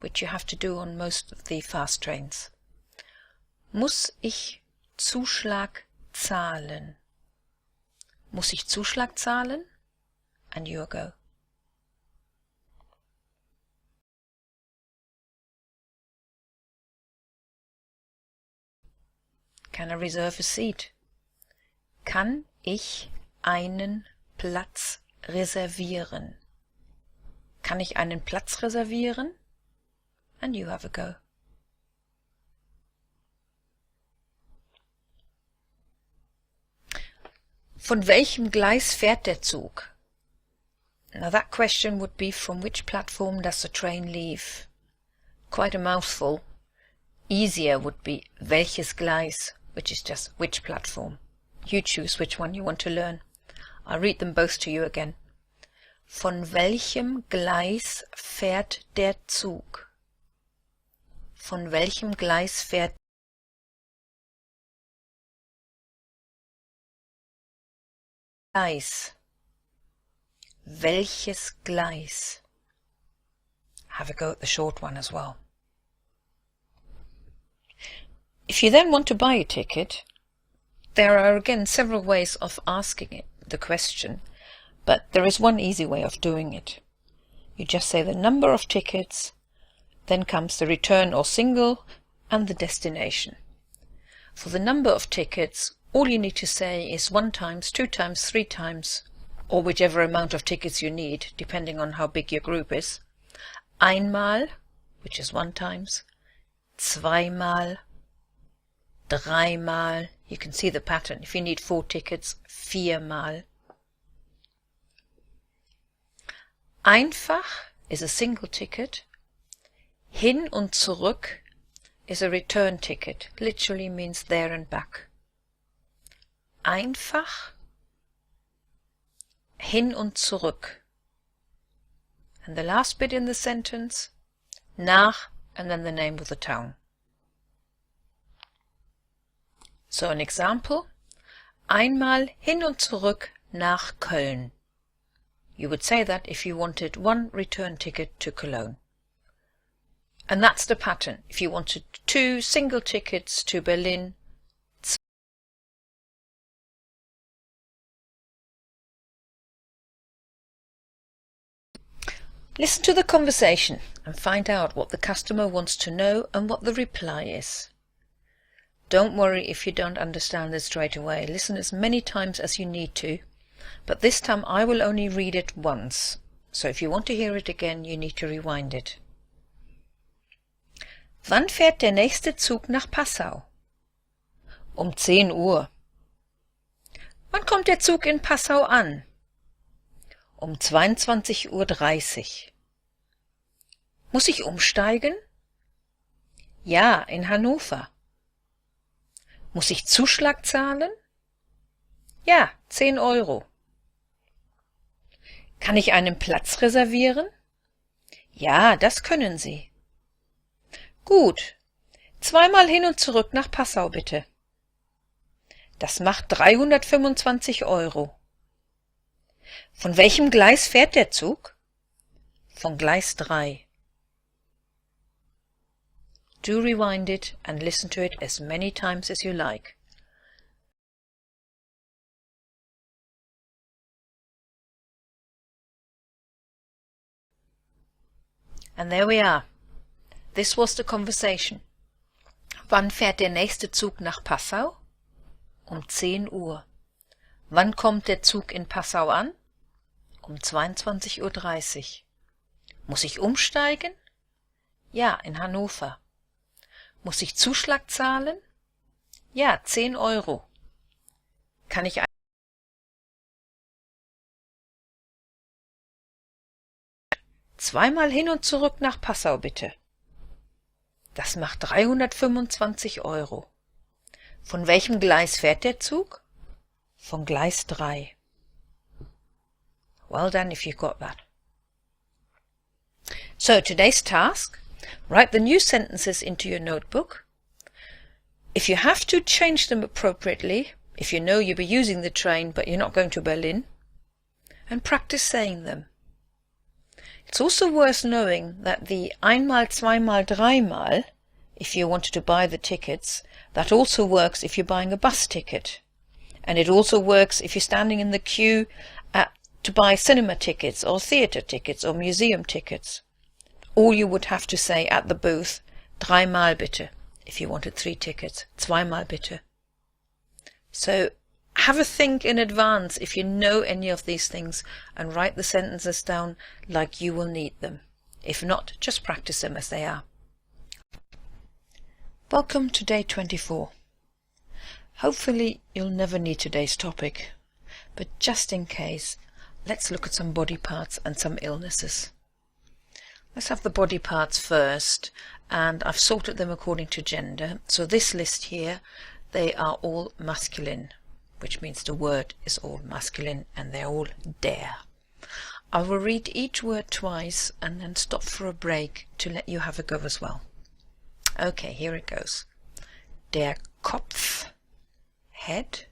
Which you have to do on most of the fast trains. Muss ich Zuschlag zahlen? Muss ich Zuschlag zahlen? And you go. Can I reserve a seat? Kann ich einen Platz reservieren? Kann ich einen Platz reservieren? And you have a go. Von welchem Gleis fährt der Zug? Now that question would be from which platform does the train leave? Quite a mouthful. Easier would be welches Gleis, which is just which platform. You choose which one you want to learn. I'll read them both to you again. Von welchem Gleis fährt der Zug? Von welchem Gleis fährt Gleis? Welches Gleis? Have a go at the short one as well. If you then want to buy a ticket, there are again several ways of asking it, the question, but there is one easy way of doing it. You just say the number of tickets, then comes the return or single and the destination. For the number of tickets, all you need to say is 1 times, 2 times, 3 times, or whichever amount of tickets you need, depending on how big your group is. Einmal, which is 1 times, zweimal, dreimal. You can see the pattern. If you need 4 tickets, viermal. Einfach is a single ticket. Hin und zurück is a return ticket. Literally means there and back. Einfach, hin und zurück. And the last bit in the sentence, nach, and then the name of the town. So an example, einmal hin und zurück nach Köln. You would say that if you wanted 1 return ticket to Cologne. And that's the pattern. If you wanted 2 single tickets to Berlin, listen to the conversation and find out what the customer wants to know and what the reply is. Don't worry if you don't understand it straight away. Listen as many times as you need to, but this time I will only read it once. So if you want to hear it again, you need to rewind it. Wann fährt der nächste Zug nach Passau? Um 10 Uhr. Wann kommt der Zug in Passau an? Um 22:30 Uhr. Muss ich umsteigen? Ja, in Hannover. Muss ich Zuschlag zahlen? Ja, 10 Euro. Kann ich einen Platz reservieren? Ja, das können Sie. Gut. 2-mal hin und zurück nach Passau, bitte. Das macht 325 Euro. Von welchem Gleis fährt der Zug? Von Gleis 3. Do rewind it and listen to it as many times as you like. And there we are. This was the conversation. Wann fährt der nächste Zug nach Passau? Um 10 Uhr. Wann kommt der Zug in Passau an? Um 22:30 Uhr. Muss ich umsteigen? Ja, in Hannover. Muss ich Zuschlag zahlen? Ja, 10 Euro. Kann ich zweimal hin und zurück nach Passau, bitte? Das macht 325 Euro. Von welchem Gleis fährt der Zug? Von Gleis 3. Well done if you got that. So today's task, write the new sentences into your notebook. If you have to, change them appropriately, if you know you'll be using the train but you're not going to Berlin, and practice saying them. It's also worth knowing that the einmal, zweimal, dreimal, if you wanted to buy the tickets, that also works if you're buying a bus ticket. And it also works if you're standing in the queue to buy cinema tickets or theatre tickets or museum tickets. All you would have to say at the booth, dreimal bitte, if you wanted 3 tickets, zweimal bitte. So have a think in advance if you know any of these things and write the sentences down like you will need them. If not, just practice them as they are. Welcome to day 24. Hopefully you'll never need today's topic, but just in case, let's look at some body parts and some illnesses. Let's have the body parts first, and I've sorted them according to gender. So this list here, they are all masculine, which means the word is all masculine and they're all der. I will read each word twice and then stop for a break to let you have a go as well. Okay, here it goes. Der Kopf, head,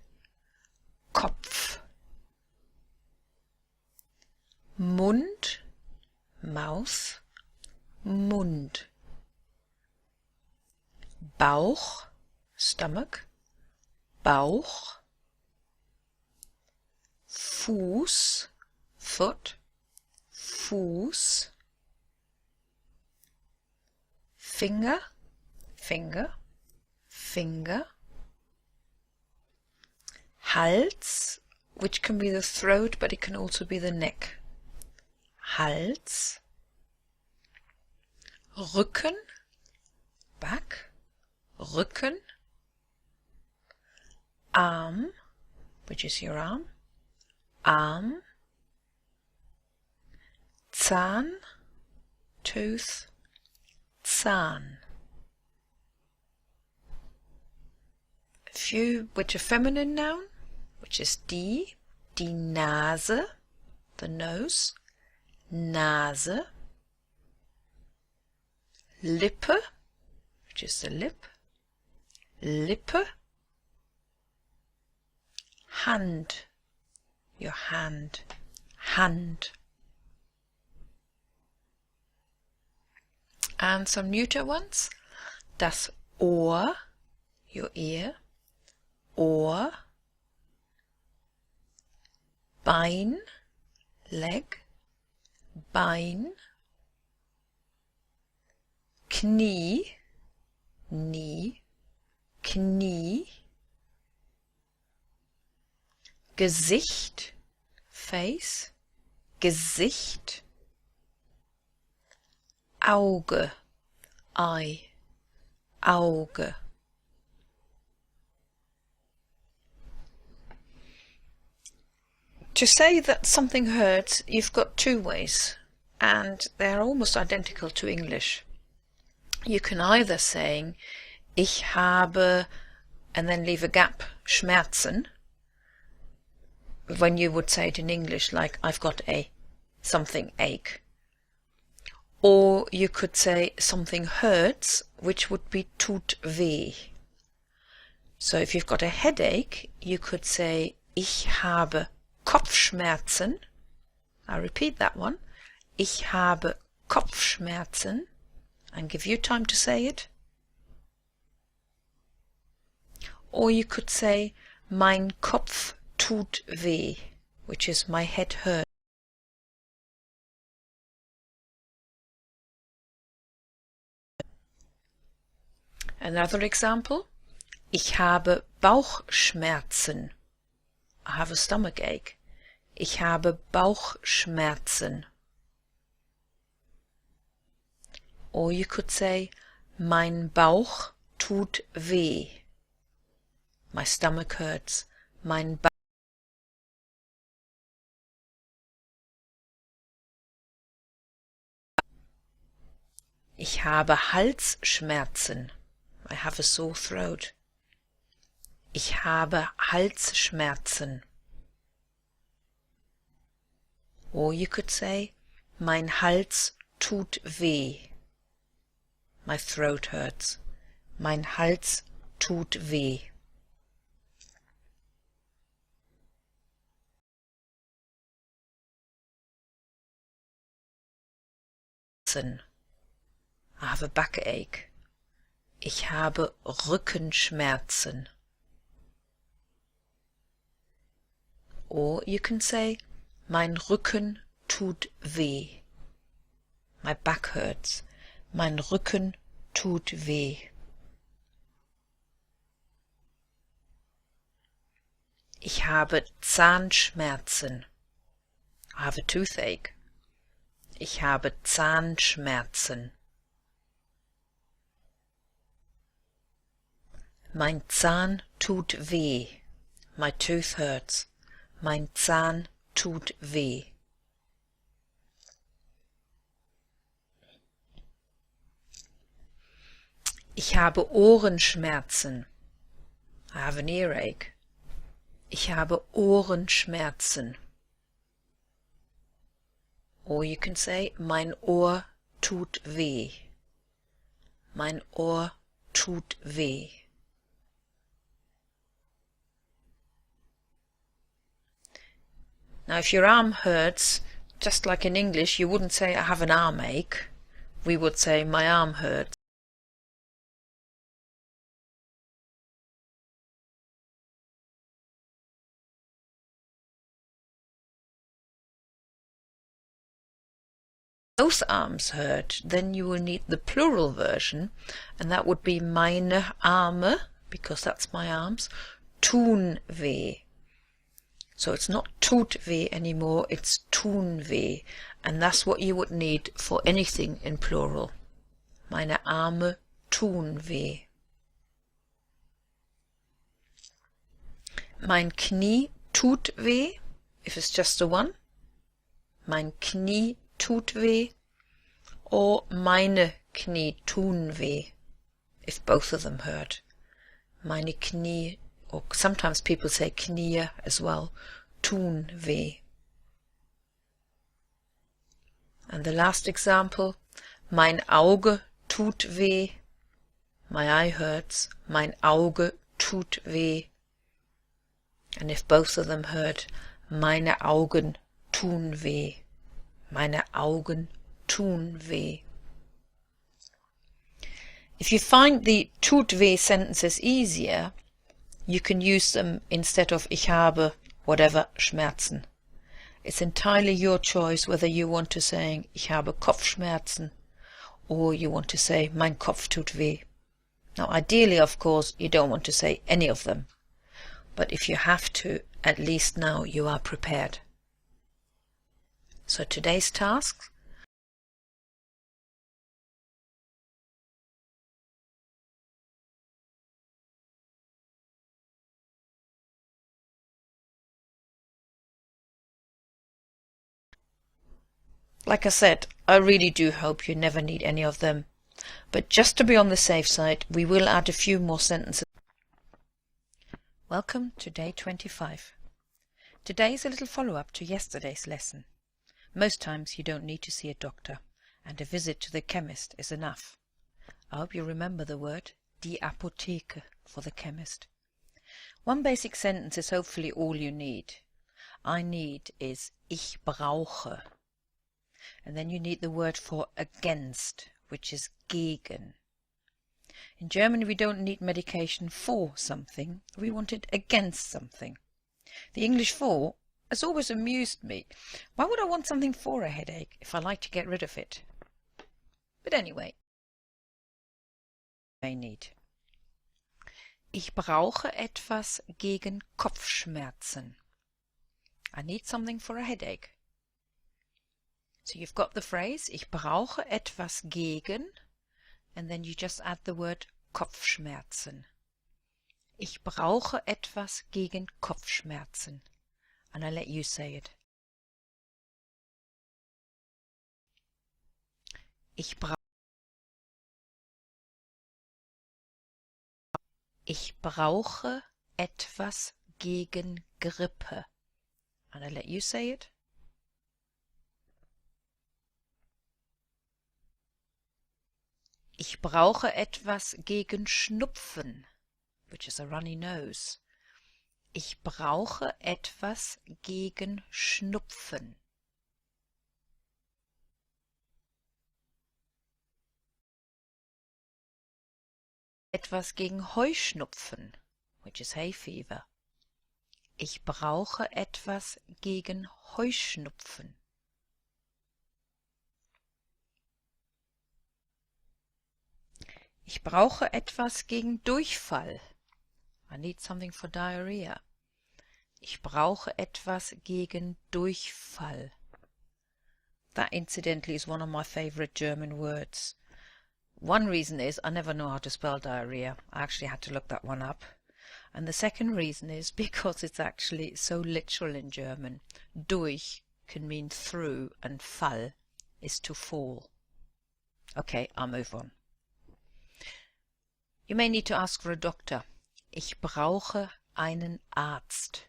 Kopf. Mund, mouth, Mund. Bauch, stomach, Bauch. Fuß, foot, Fuß. Finger, finger, finger. Hals, which can be the throat, but it can also be the neck. Hals. Rücken, back, Rücken. Arm, which is your arm, Arm. Zahn, tooth, Zahn. A few which are feminine noun, which is die Nase, the nose, Nase. Lippe, which is the lip, Lippe. Hand, your hand, Hand. And some neuter ones. Das Ohr, your ear, Ohr. Bein, leg, Bein. Knie, knee, Knie. Gesicht, face, Gesicht. Auge, eye, Auge. To say that something hurts, you've got 2 ways, and they're almost identical to English. You can either say, ich habe, and then leave a gap, Schmerzen, when you would say it in English, like, I've got a something ache. Or you could say something hurts, which would be tut weh. So if you've got a headache, you could say, ich habe Kopfschmerzen. I repeat that one. Ich habe Kopfschmerzen. And give you time to say it. Or you could say, mein Kopf tut weh, which is my head hurts. Another example. Ich habe Bauchschmerzen. I have a stomach ache. Ich habe Bauchschmerzen. Or you could say, mein Bauch tut weh. My stomach hurts. Mein Bauch. Ich habe Halsschmerzen. I have a sore throat. Ich habe Halsschmerzen. Or you could say, mein Hals tut weh. My throat hurts. Mein Hals tut weh. I have a backache. Ich habe Rückenschmerzen. Or you can say, mein Rücken tut weh. My back hurts. Mein Rücken tut weh. Ich habe Zahnschmerzen. I have a toothache. Ich habe Zahnschmerzen. Mein Zahn tut weh. My tooth hurts. Mein Zahn tut weh. Ich habe Ohrenschmerzen. I have an earache. Ich habe Ohrenschmerzen. Or you can say, mein Ohr tut weh. Mein Ohr tut weh. Now if your arm hurts, just like in English, you wouldn't say, I have an arm ache. We would say, my arm hurts. Both arms hurt, then you will need the plural version, and that would be meine Arme, because that's my arms, tun weh. So it's not tut weh anymore, it's tun weh, and that's what you would need for anything in plural. Meine Arme tun weh. Mein Knie tut weh, if it's just a one. Mein Knie tut weh, or meine Knie tun weh, if both of them hurt. Meine Knie, or sometimes people say Knie as well, tun weh. And the last example, mein Auge tut weh, my eye hurts, mein Auge tut weh. And if both of them hurt, meine Augen tun weh. Meine Augen tun weh. If you find the tut weh sentences easier, you can use them instead of ich habe whatever Schmerzen. It's entirely your choice whether you want to say ich habe Kopfschmerzen or you want to say mein Kopf tut weh. Now ideally, of course, you don't want to say any of them, but if you have to, at least now you are prepared. So today's task: like I said, I really do hope you never need any of them, but just to be on the safe side, we will add a few more sentences. Welcome to day 25. Today is a little follow-up to yesterday's lesson. Most times you don't need to see a doctor, and a visit to the chemist is enough. I hope you remember the word die Apotheke for the chemist. One basic sentence is hopefully all you need. I need is ich brauche. And then you need the word for against, which is gegen. In German we don't need medication for something, we want it against something. The English for has always amused me. Why would I want something for a headache if I like to get rid of it? But anyway, I need. Ich brauche etwas gegen Kopfschmerzen. I need something for a headache. So you've got the phrase, ich brauche etwas gegen, and then you just add the word Kopfschmerzen. Ich brauche etwas gegen Kopfschmerzen. And I let you say it. Ich brauche etwas gegen Grippe. And I let you say it. Ich brauche etwas gegen Schnupfen, which is a runny nose. Ich brauche etwas gegen Schnupfen. Etwas gegen Heuschnupfen, which is hay fever. Ich brauche etwas gegen Heuschnupfen. Ich brauche etwas gegen Durchfall. I need something for diarrhea. Ich brauche etwas gegen Durchfall. That incidentally is one of my favorite German words. One reason is I never know how to spell diarrhea. I actually had to look that one up. And the second reason is because it's actually so literal in German. Durch can mean through and fall is to fall. Okay, I'll move on. You may need to ask for a doctor. Ich brauche einen Arzt.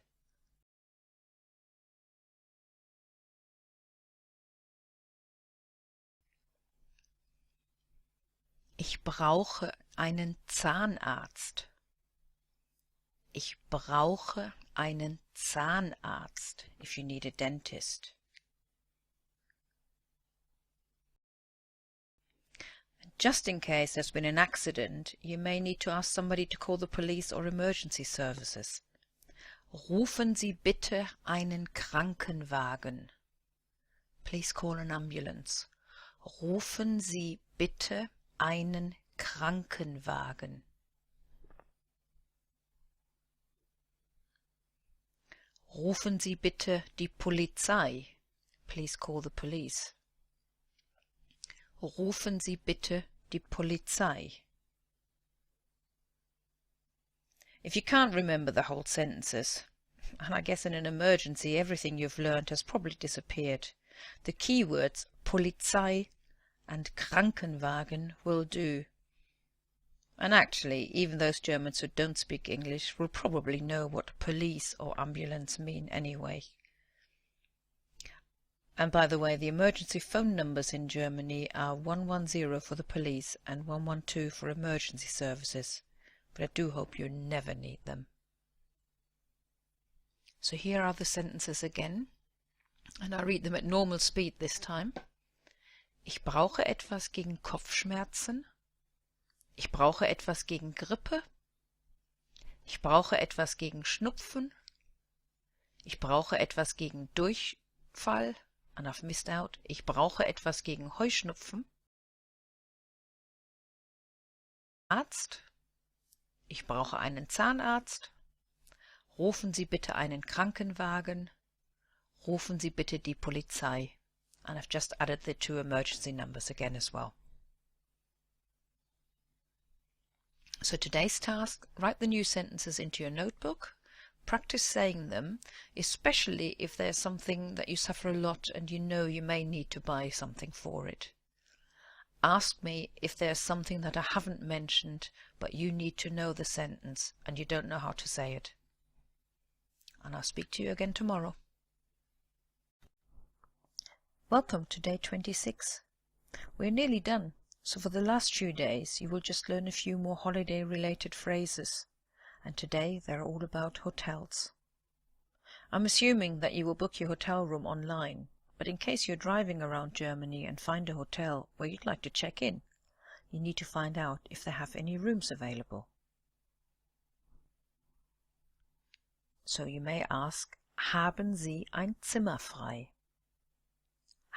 Ich brauche einen Zahnarzt. Ich brauche einen Zahnarzt, if you need a dentist. Just in case there's been an accident, you may need to ask somebody to call the police or emergency services. Rufen Sie bitte einen Krankenwagen. Please call an ambulance. Rufen Sie bitte einen Krankenwagen. Rufen Sie bitte die Polizei. Please call the police. Rufen Sie bitte die Polizei. If you can't remember the whole sentences, and I guess in an emergency everything you've learned has probably disappeared, the key words Polizei and Krankenwagen will do. And actually, even those Germans who don't speak English will probably know what police or ambulance mean anyway. And by the way, the emergency phone numbers in Germany are 110 for the police and 112 for emergency services. But I do hope you never need them. So here are the sentences again, and I read them at normal speed this time. Ich brauche etwas gegen Kopfschmerzen. Ich brauche etwas gegen Grippe. Ich brauche etwas gegen Schnupfen. Ich brauche etwas gegen Durchfall. And I've missed out. Ich brauche etwas gegen Heuschnupfen. Arzt. Ich brauche einen Zahnarzt. Rufen Sie bitte einen Krankenwagen. Rufen Sie bitte die Polizei. And I've just added the 2 emergency numbers again as well. So today's task, write the new sentences into your notebook. Practice saying them, especially if there's something that you suffer a lot and you know you may need to buy something for it. Ask me if there's something that I haven't mentioned, but you need to know the sentence and you don't know how to say it. And I'll speak to you again tomorrow. Welcome to day 26. We're nearly done, so for the last few days you will just learn a few more holiday-related phrases. And today they're all about hotels. I'm assuming that you will book your hotel room online, but in case you're driving around Germany and find a hotel where you'd like to check in, you need to find out if they have any rooms available. So you may ask, haben Sie ein Zimmer frei?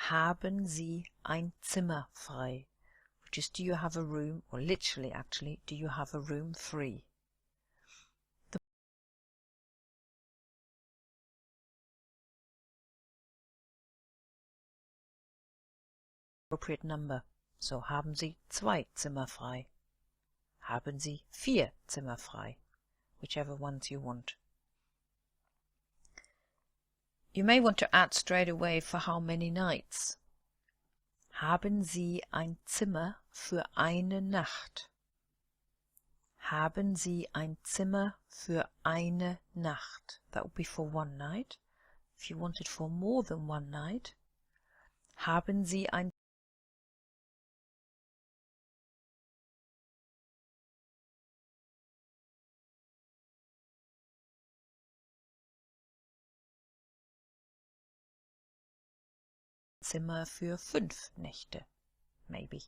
Haben Sie ein Zimmer frei? Which is, do you have a room, or literally actually, do you have a room free? appropriate number. So haben Sie 2 Zimmer frei? Haben Sie 4 Zimmer frei? Whichever ones you want. You may want to add straight away for how many nights. Haben Sie ein Zimmer für eine Nacht? Haben Sie ein Zimmer für eine Nacht? That would be for one night. If you want it for more than one night, haben Sie ein Zimmer für 5 Nächte? Maybe.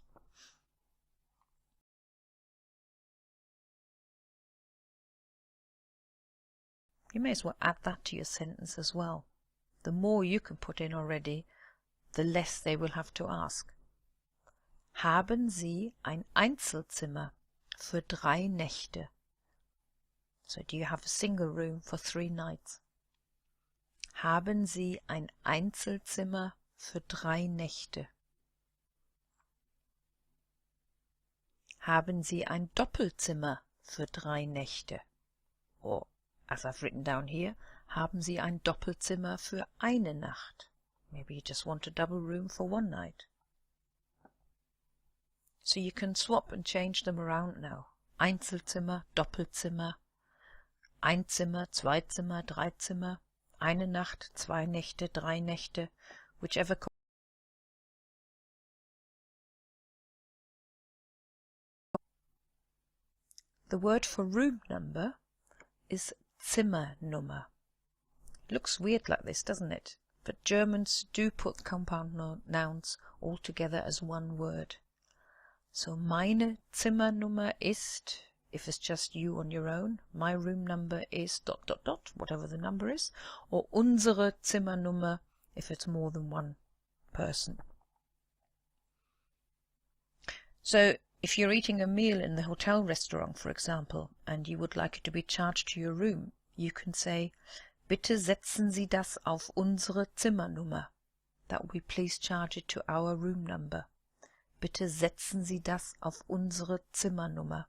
You may as well add that to your sentence as well. The more you can put in already, the less they will have to ask. Haben Sie ein Einzelzimmer für 3 Nächte? So do you have a single room for 3 nights? Haben Sie ein Einzelzimmer für 3 Nächte? Haben Sie ein Doppelzimmer für 3 Nächte? Or, as I've written down here, haben Sie ein Doppelzimmer für eine Nacht? Maybe you just want a double room for one night. So you can swap and change them around now. Einzelzimmer, Doppelzimmer, ein Zimmer, 2 Zimmer, 3 Zimmer, eine Nacht, 2 Nächte, 3 Nächte, whichever. The word for room number is Zimmernummer. Looks weird like this, doesn't it? But Germans do put compound nouns all together as one word. So meine Zimmernummer ist, if it's just you on your own, my room number is ... whatever the number is, or unsere Zimmernummer if it's more than one person. So if you're eating a meal in the hotel restaurant, for example, and you would like it to be charged to your room, you can say, bitte setzen Sie das auf unsere Zimmernummer. That would be, please charge it to our room number. Bitte setzen Sie das auf unsere Zimmernummer.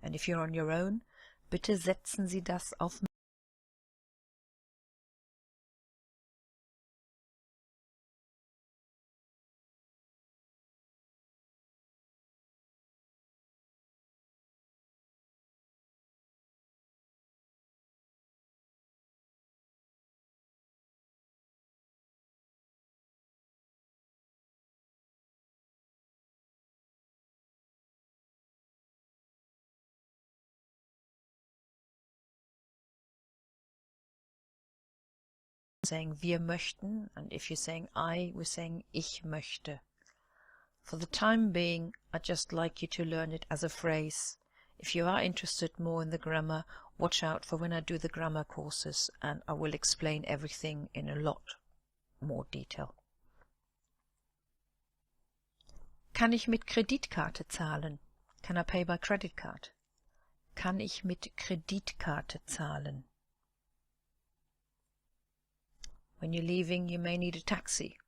And if you're on your own, bitte setzen Sie das auf saying wir möchten, and if you're saying I, we're saying ich möchte. For the time being, I'd just like you to learn it as a phrase. If you are interested more in the grammar, watch out for when I do the grammar courses, and I will explain everything in a lot more detail. Kann ich mit Kreditkarte zahlen? Can I pay by credit card? Kann ich mit Kreditkarte zahlen? When you're leaving, you may need a taxi.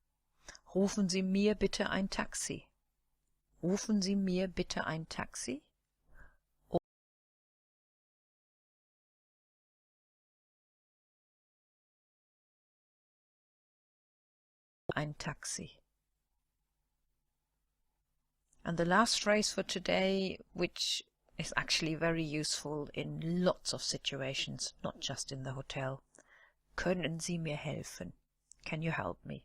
Rufen Sie mir bitte ein Taxi. Rufen Sie mir bitte ein Taxi. Ein Taxi. And the last phrase for today, which is actually very useful in lots of situations, not just in the hotel. Können Sie mir helfen? Can you help me?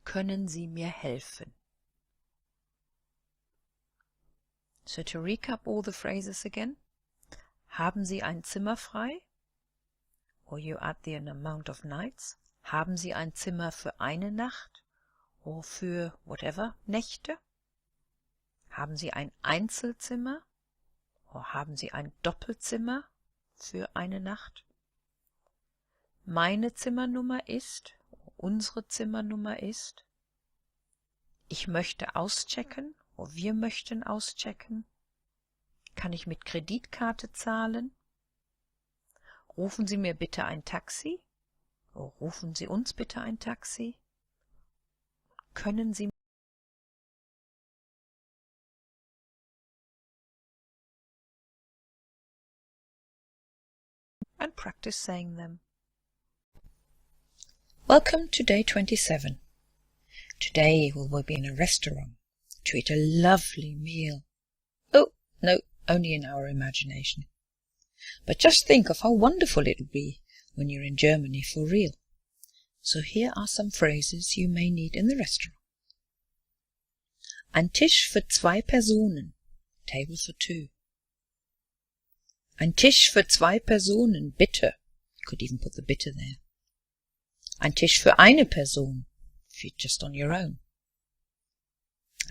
Können Sie mir helfen? So to recap all the phrases again. Haben Sie ein Zimmer frei? Or you add the amount of nights. Haben Sie ein Zimmer für eine Nacht? Or für whatever, Nächte? Haben Sie ein Einzelzimmer? Or haben Sie ein Doppelzimmer für eine Nacht? Meine Zimmernummer ist, unsere Zimmernummer ist, ich möchte auschecken, oder wir möchten auschecken, kann ich mit Kreditkarte zahlen, rufen Sie mir bitte ein Taxi, oder rufen Sie uns bitte ein Taxi, können Sie practice saying them. Welcome to day 27. Today we will be in a restaurant to eat a lovely meal. Oh, no, only in our imagination. But just think of how wonderful it will be when you're in Germany for real. So here are some phrases you may need in the restaurant. Ein Tisch für 2 Personen. Table for 2. Ein Tisch für 2 Personen, bitte. You could even put the bitte there. Ein Tisch für eine Person, if you're just on your own.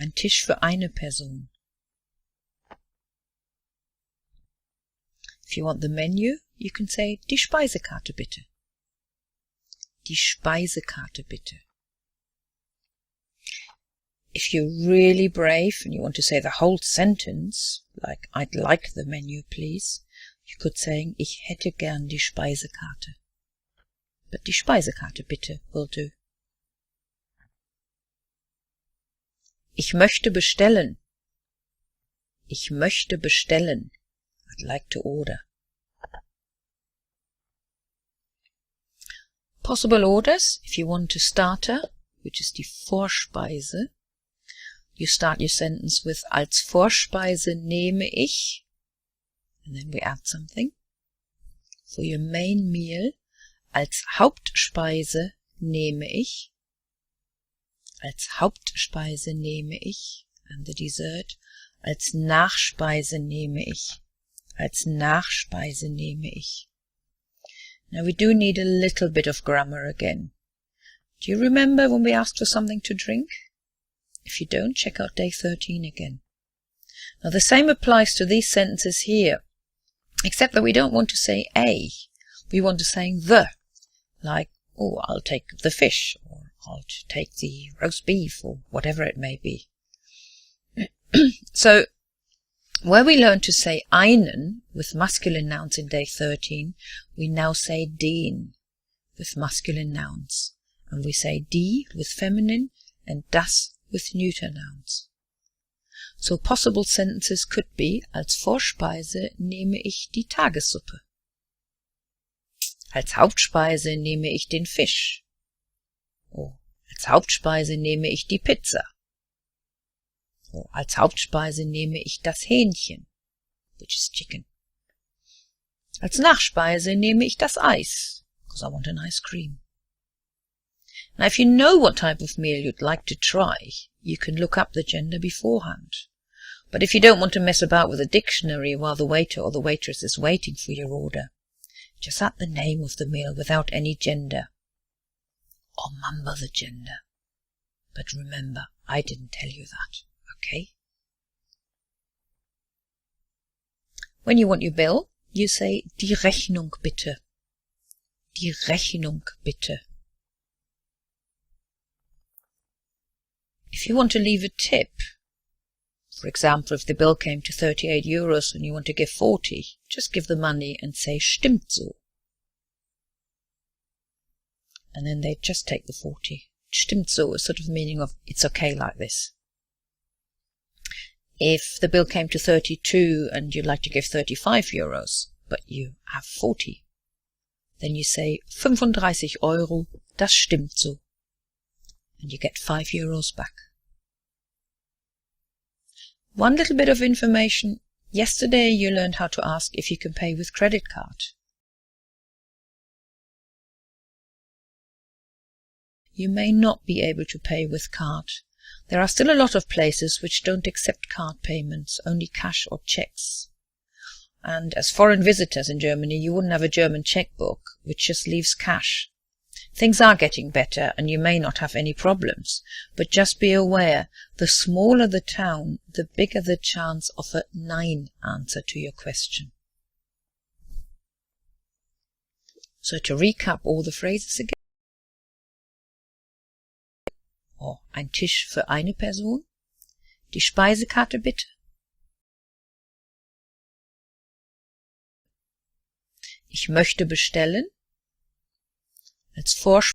Ein Tisch für eine Person. If you want the menu, you can say die Speisekarte bitte. Die Speisekarte bitte. If you're really brave and you want to say the whole sentence, like I'd like the menu please, you could say ich hätte gern die Speisekarte. But die Speisekarte bitte will do. Ich möchte bestellen. Ich möchte bestellen. I'd like to order. Possible orders, if you want a starter, which is die Vorspeise, you start your sentence with als Vorspeise nehme ich, and then we add something. For your main meal, als Hauptspeise nehme ich. Als Hauptspeise nehme ich. And the dessert. Als Nachspeise nehme ich. Als Nachspeise nehme ich. Now we do need a little bit of grammar again. Do you remember when we asked for something to drink? If you don't, check out day 13 again. Now the same applies to these sentences here, except that we don't want to say a. We want to say the. Like, oh, I'll take the fish, or I'll take the roast beef, or whatever it may be. So, where we learned to say einen with masculine nouns in day 13, we now say den with masculine nouns. And we say die with feminine and das with neuter nouns. So possible sentences could be, als Vorspeise nehme ich die Tagessuppe. Als Hauptspeise nehme ich den Fisch. Oh, als Hauptspeise nehme ich die Pizza. Oh, als Hauptspeise nehme ich das Hähnchen, which is chicken. Als Nachspeise nehme ich das Eis, because I want an ice cream. Now, if you know what type of meal you'd like to try, you can look up the gender beforehand. But if you don't want to mess about with a dictionary while the waiter or the waitress is waiting for your order, just add the name of the meal without any gender. Or mumble the gender. But remember, I didn't tell you that, okay? When you want your bill, you say die Rechnung bitte. Die Rechnung bitte. If you want to leave a tip, for example, if the bill came to 38 euros and you want to give 40, just give the money and say stimmt so. And then they just take the 40. Stimmt so is sort of meaning of it's okay like this. If the bill came to 32 and you'd like to give 35 euros, but you have 40, then you say 35 Euro, das stimmt so. And you get 5 euros back. One little bit of information. Yesterday you learned how to ask if you can pay with credit card. You may not be able to pay with card. There are still a lot of places which don't accept card payments, only cash or checks. And as foreign visitors in Germany, you wouldn't have a German checkbook, which just leaves cash. Things are getting better and you may not have any problems, but just be aware, the smaller the town, the bigger the chance of a Nein answer to your question. So to recap all the phrases again. Oh, ein Tisch für eine Person. Die Speisekarte bitte. Ich möchte bestellen. Als Vorspeise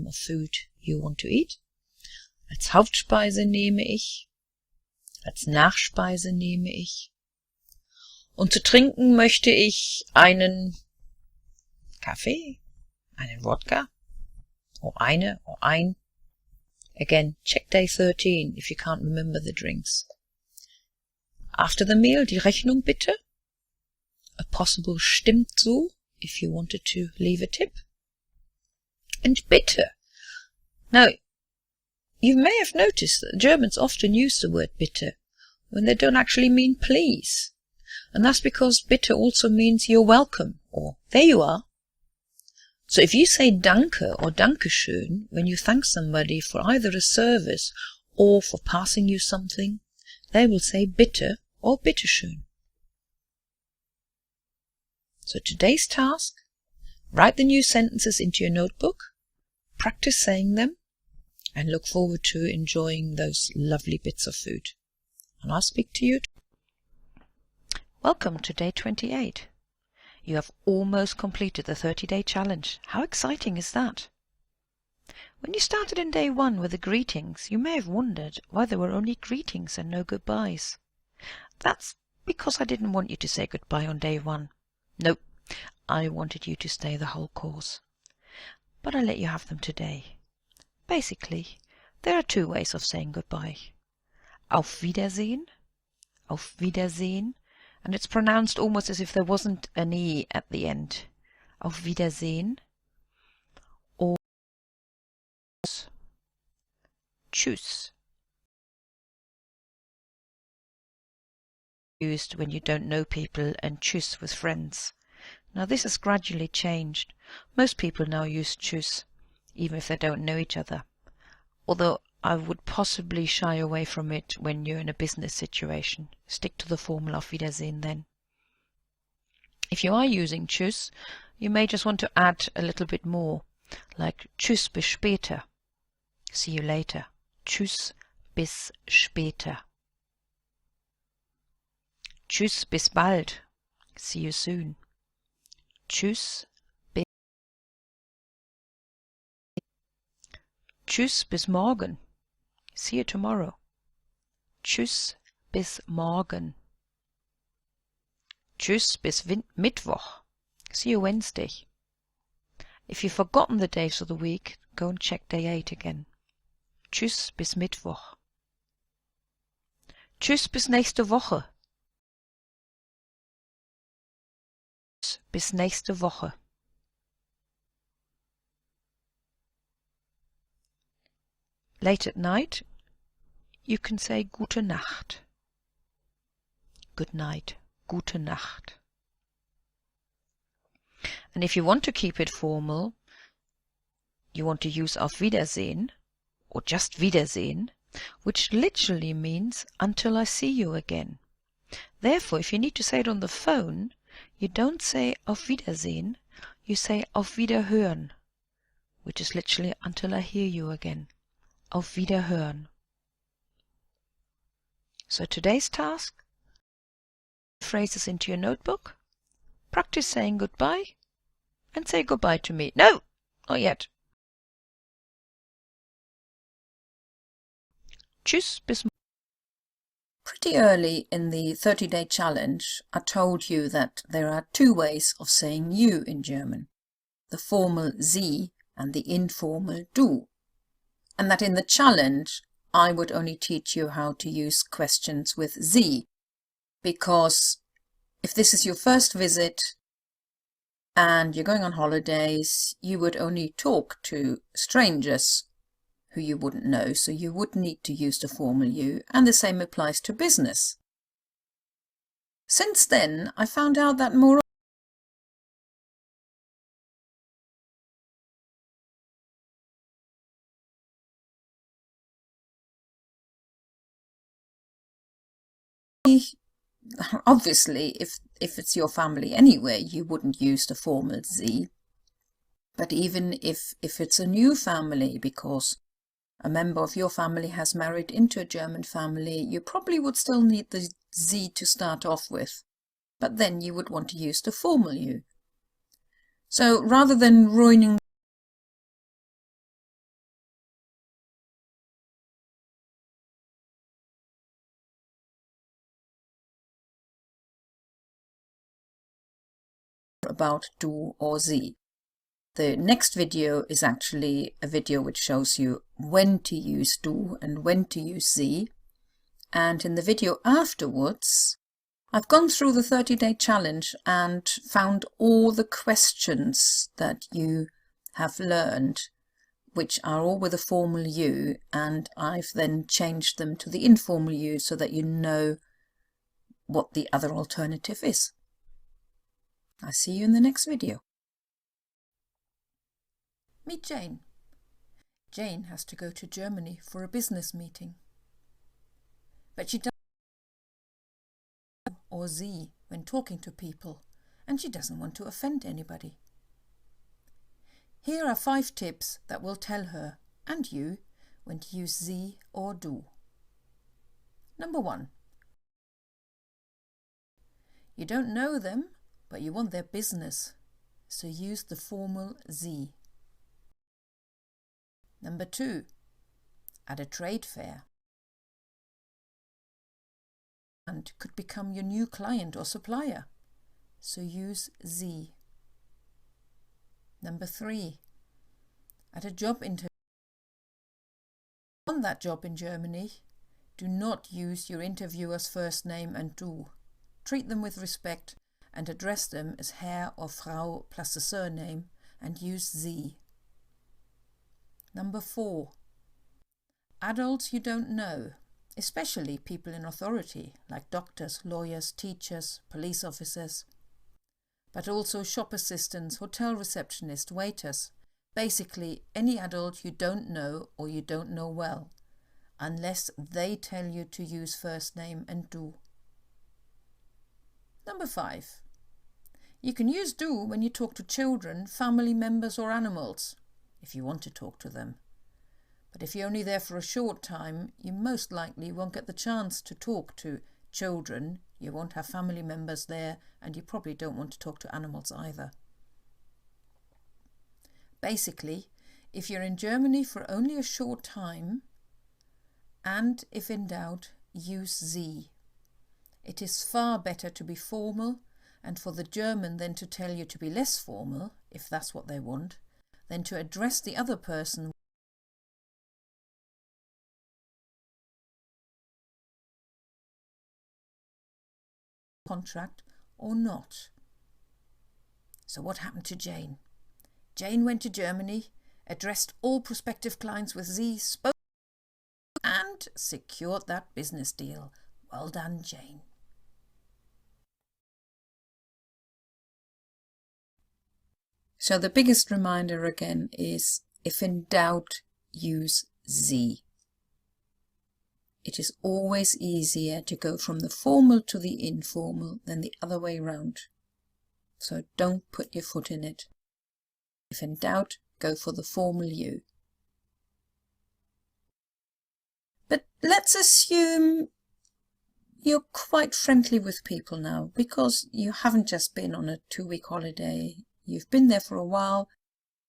of food you want to eat. Als Hauptspeise nehme ich. Als Nachspeise nehme ich. Und zu trinken möchte ich einen Kaffee, einen Wodka, or ein. Again, check day 13 if you can't remember the drinks. After the meal, die Rechnung bitte. A possible stimmt so, if you wanted to leave a tip. And bitte. Now, you may have noticed that Germans often use the word bitte when they don't actually mean please. And that's because bitte also means you're welcome, or there you are. So if you say danke or dankeschön when you thank somebody for either a service or for passing you something, they will say bitte or bitteschön. So today's task, write the new sentences into your notebook, practice saying them, and look forward to enjoying those lovely bits of food. And I'll speak to you. Welcome to day 28. You have almost completed the 30-day challenge. How exciting is that? When you started in day 1 with the greetings, you may have wondered why there were only greetings and no goodbyes. That's because I didn't want you to say goodbye on day 1. Nope, I wanted you to stay the whole course. But I let you have them today. Basically, there are 2 ways of saying goodbye. Auf Wiedersehen, and it's pronounced almost as if there wasn't an E at the end. Auf Wiedersehen, or Tschüss. Used when you don't know people, and Tschüss with friends. Now this has gradually changed. Most people now use Tschüss, even if they don't know each other. Although I would possibly shy away from it when you're in a business situation. Stick to the formal Auf Wiedersehen then. If you are using Tschüss, you may just want to add a little bit more, like Tschüss bis später. See you later. Tschüss bis später. Tschüss bis bald. See you soon. Tschüss bis morgen. See you tomorrow. Tschüss bis morgen. Tschüss bis Mittwoch. See you Wednesday. If you've forgotten the days of the week, go and check day 8 again. Tschüss bis Mittwoch. Tschüss bis nächste Woche. Tschüss bis nächste Woche. Late at night, you can say Gute Nacht. Good night. Gute Nacht. And if you want to keep it formal, you want to use Auf Wiedersehen, or just Wiedersehen, which literally means until I see you again. Therefore, if you need to say it on the phone, you don't say Auf Wiedersehen, you say Auf Wiederhören, which is literally until I hear you again. Auf Wiederhören. So today's task, phrases into your notebook, practice saying goodbye, and say goodbye to me. No, not yet. Tschüss bis. Pretty early in the 30-day challenge, I told you that there are 2 ways of saying you in German, the formal Sie and the informal Du, and that in the challenge I would only teach you how to use questions with Sie, because if this is your first visit and you're going on holidays, you would only talk to strangers who you wouldn't know, so you would need to use the formal you, and the same applies to business. Since then, I found out that more obviously, if it's your family anyway, you wouldn't use the formal Sie. But even if it's a new family, because a member of your family has married into a German family, you probably would still need the Sie to start off with. But then you would want to use the formal you. So rather than ruining about du or sie. The next video is actually a video which shows you when to use du and when to use sie. And in the video afterwards, I've gone through the 30-day challenge and found all the questions that you have learned, which are all with a formal you, and I've then changed them to the informal you so that you know what the other alternative is. I'll see you in the next video. Meet Jane. Jane has to go to Germany for a business meeting. But she doesn't or sie when talking to people, and she doesn't want to offend anybody. Here are 5 tips that will tell her and you when to use sie or du. Number 1. You don't know them, but you want their business, so use the formal sie. Number 2. At a trade fair. And could become your new client or supplier, so use sie. Number 3. At a job interview. On that job in Germany, do not use your interviewer's first name and du. Treat them with respect and address them as Herr or Frau plus the surname and use sie. Number 4. Adults you don't know, especially people in authority like doctors, lawyers, teachers, police officers, but also shop assistants, hotel receptionists, waiters, basically any adult you don't know or you don't know well, unless they tell you to use first name and du. Number 5. You can use du when you talk to children, family members or animals, if you want to talk to them. But if you're only there for a short time, you most likely won't get the chance to talk to children, you won't have family members there, and you probably don't want to talk to animals either. Basically, if you're in Germany for only a short time, and if in doubt, use sie. It is far better to be formal, and for the German then to tell you to be less formal, if that's what they want, than to address the other person contract or not. So what happened to Jane? Jane went to Germany, addressed all prospective clients with sie, spoke and secured that business deal. Well done, Jane. So the biggest reminder again is, if in doubt, use sie. It is always easier to go from the formal to the informal than the other way round. So don't put your foot in it. If in doubt, go for the formal you. But let's assume you're quite friendly with people now, because you haven't just been on a 2-week holiday. You've been there for a while.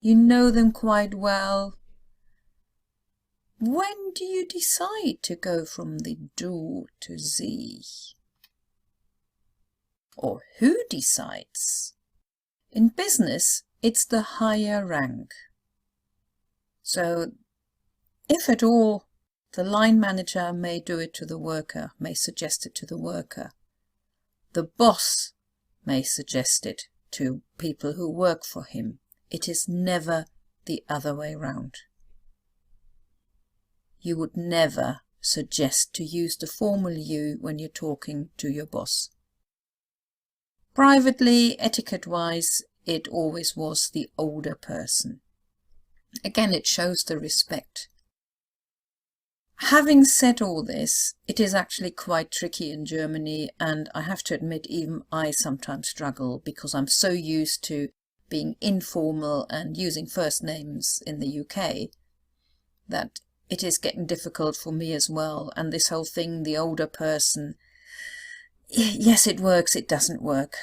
You know them quite well. When do you decide to go from the du to sie? Or who decides? In business, it's the higher rank. So, if at all, the line manager may do it to the worker, may suggest it to the worker. The boss may suggest it to people who work for him. It is never the other way round. You would never suggest to use the formal you when you're talking to your boss. Privately, etiquette-wise, it always was the older person. Again, it shows the respect. Having said all this, it is actually quite tricky in Germany, and I have to admit even I sometimes struggle because I'm so used to being informal and using first names in the UK that it is getting difficult for me as well. And this whole thing, the older person, yes, it works, it doesn't work.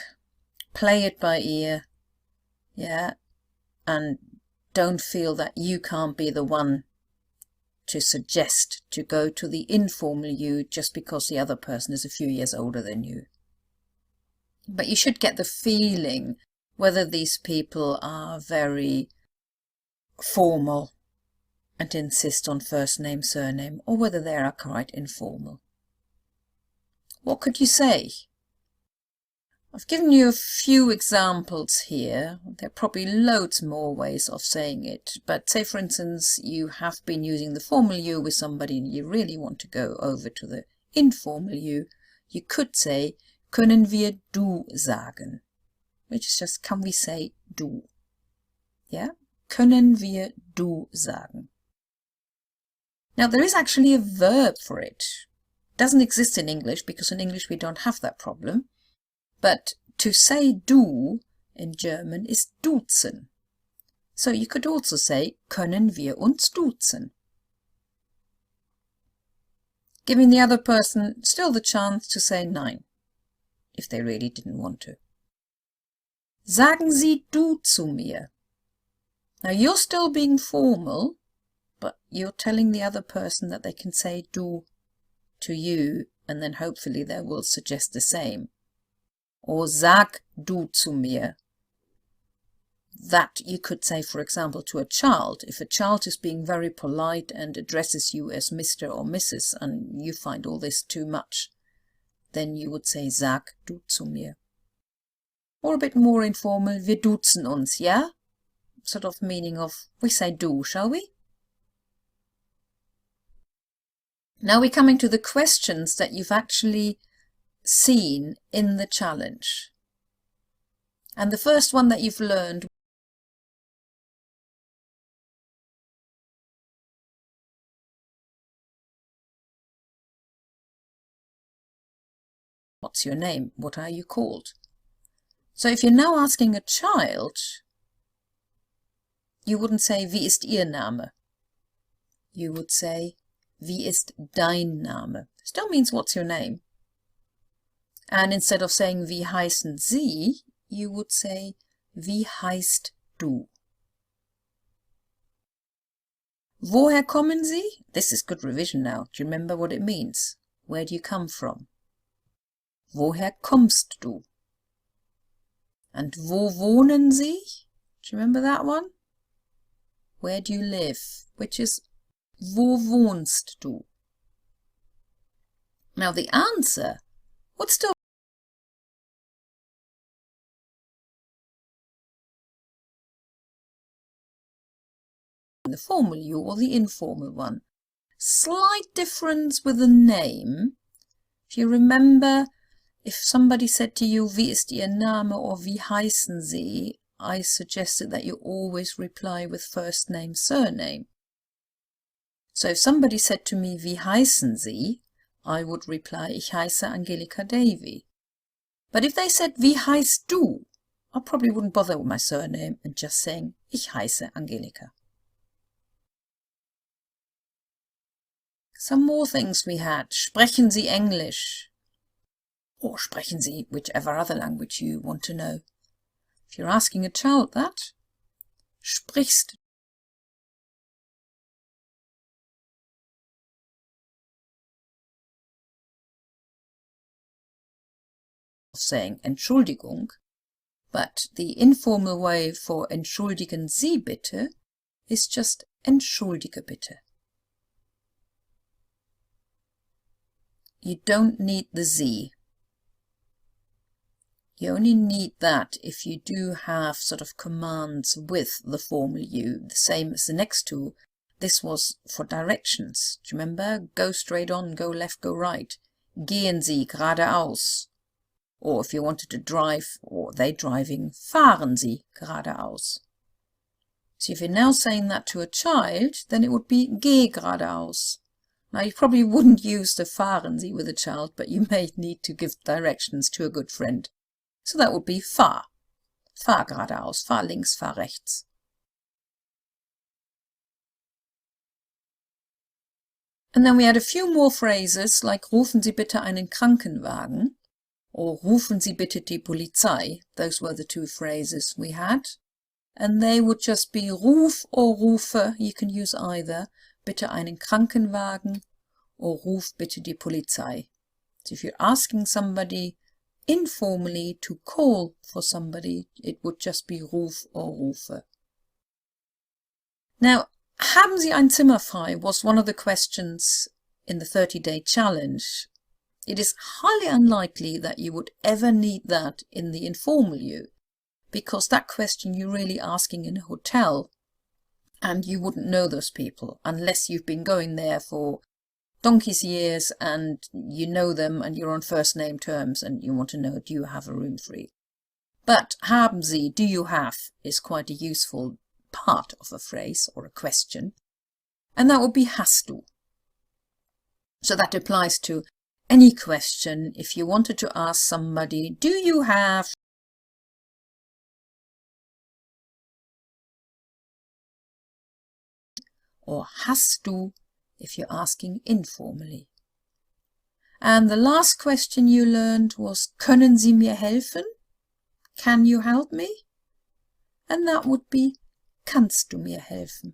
Play it by ear, yeah, and don't feel that you can't be the one to suggest to go to the informal you just because the other person is a few years older than you. But you should get the feeling whether these people are very formal and insist on first name, surname, or whether they are quite informal. What could you say? I've given you a few examples here. There are probably loads more ways of saying it, but say for instance you have been using the formal you with somebody and you really want to go over to the informal you could say, können wir du sagen? Which is just, can we say du? Yeah? Können wir du sagen? Now there is actually a verb for it. It doesn't exist in English because in English we don't have that problem. But to say du in German is duzen. So you could also say, können wir uns duzen? Giving the other person still the chance to say nein, if they really didn't want to. Sagen Sie du zu mir. Now you're still being formal, but you're telling the other person that they can say du to you, and then hopefully they will suggest the same. Or sag du zu mir. That you could say, for example, to a child. If a child is being very polite and addresses you as Mr. or Mrs. and you find all this too much, then you would say sag du zu mir. Or a bit more informal, wir duzen uns, yeah? Sort of meaning of, we say du, shall we? Now we're coming to the questions that you've actually seen in the challenge. And the first one that you've learned, what's your name? What are you called? So if you're now asking a child, you wouldn't say, wie ist Ihr Name? You would say, wie ist dein Name? Still means what's your name. And instead of saying, wie heißen Sie, you would say, wie heißt du? Woher kommen Sie? This is good revision now. Do you remember what it means? Where do you come from? Woher kommst du? And wo wohnen Sie? Do you remember that one? Where do you live? Which is, wo wohnst du? Now the answer would still the formal you or the informal one. Slight difference with the name. If you remember, if somebody said to you, wie ist Ihr Name or wie heißen Sie, I suggested that you always reply with first name, surname. So if somebody said to me, wie heißen Sie, I would reply, ich heiße Angelika Davy. But if they said, wie heißt du, I probably wouldn't bother with my surname and just saying, ich heiße Angelika. Some more things we had. Sprechen Sie Englisch? Or sprechen Sie whichever other language you want to know. If you're asking a child that, sprichst saying Entschuldigung, but the informal way for entschuldigen Sie bitte is just entschuldige bitte. You don't need the Sie. You only need that if you do have sort of commands with the formal you, the same as the next two. This was for directions. Do you remember? Go straight on, go left, go right. Gehen Sie geradeaus. Or if you wanted to drive, or they driving, fahren Sie geradeaus. So if you're now saying that to a child, then it would be geh geradeaus. Now you probably wouldn't use the fahren Sie with a child, but you may need to give directions to a good friend. So that would be fahr. Fahr geradeaus, fahr links, fahr rechts. And then we had a few more phrases like rufen Sie bitte einen Krankenwagen or rufen Sie bitte die Polizei. Those were the two phrases we had. And they would just be ruf or rufe, you can use either, bitte einen Krankenwagen or ruf bitte die Polizei. So if you're asking somebody informally to call for somebody, it would just be ruf or rufe. Now, haben Sie ein Zimmer frei was one of the questions in the 30-day challenge. It is highly unlikely that you would ever need that in the informal you, because that question you're really asking in a hotel, and you wouldn't know those people unless you've been going there for donkey's years and you know them and you're on first name terms and you want to know, do you have a room free? But haben Sie, do you have, is quite a useful part of a phrase or a question, and that would be hast du. So that applies to any question. If you wanted to ask somebody, do you have, or hast du if you're asking informally. And the last question you learned was, können Sie mir helfen? Can you help me? And that would be, kannst du mir helfen?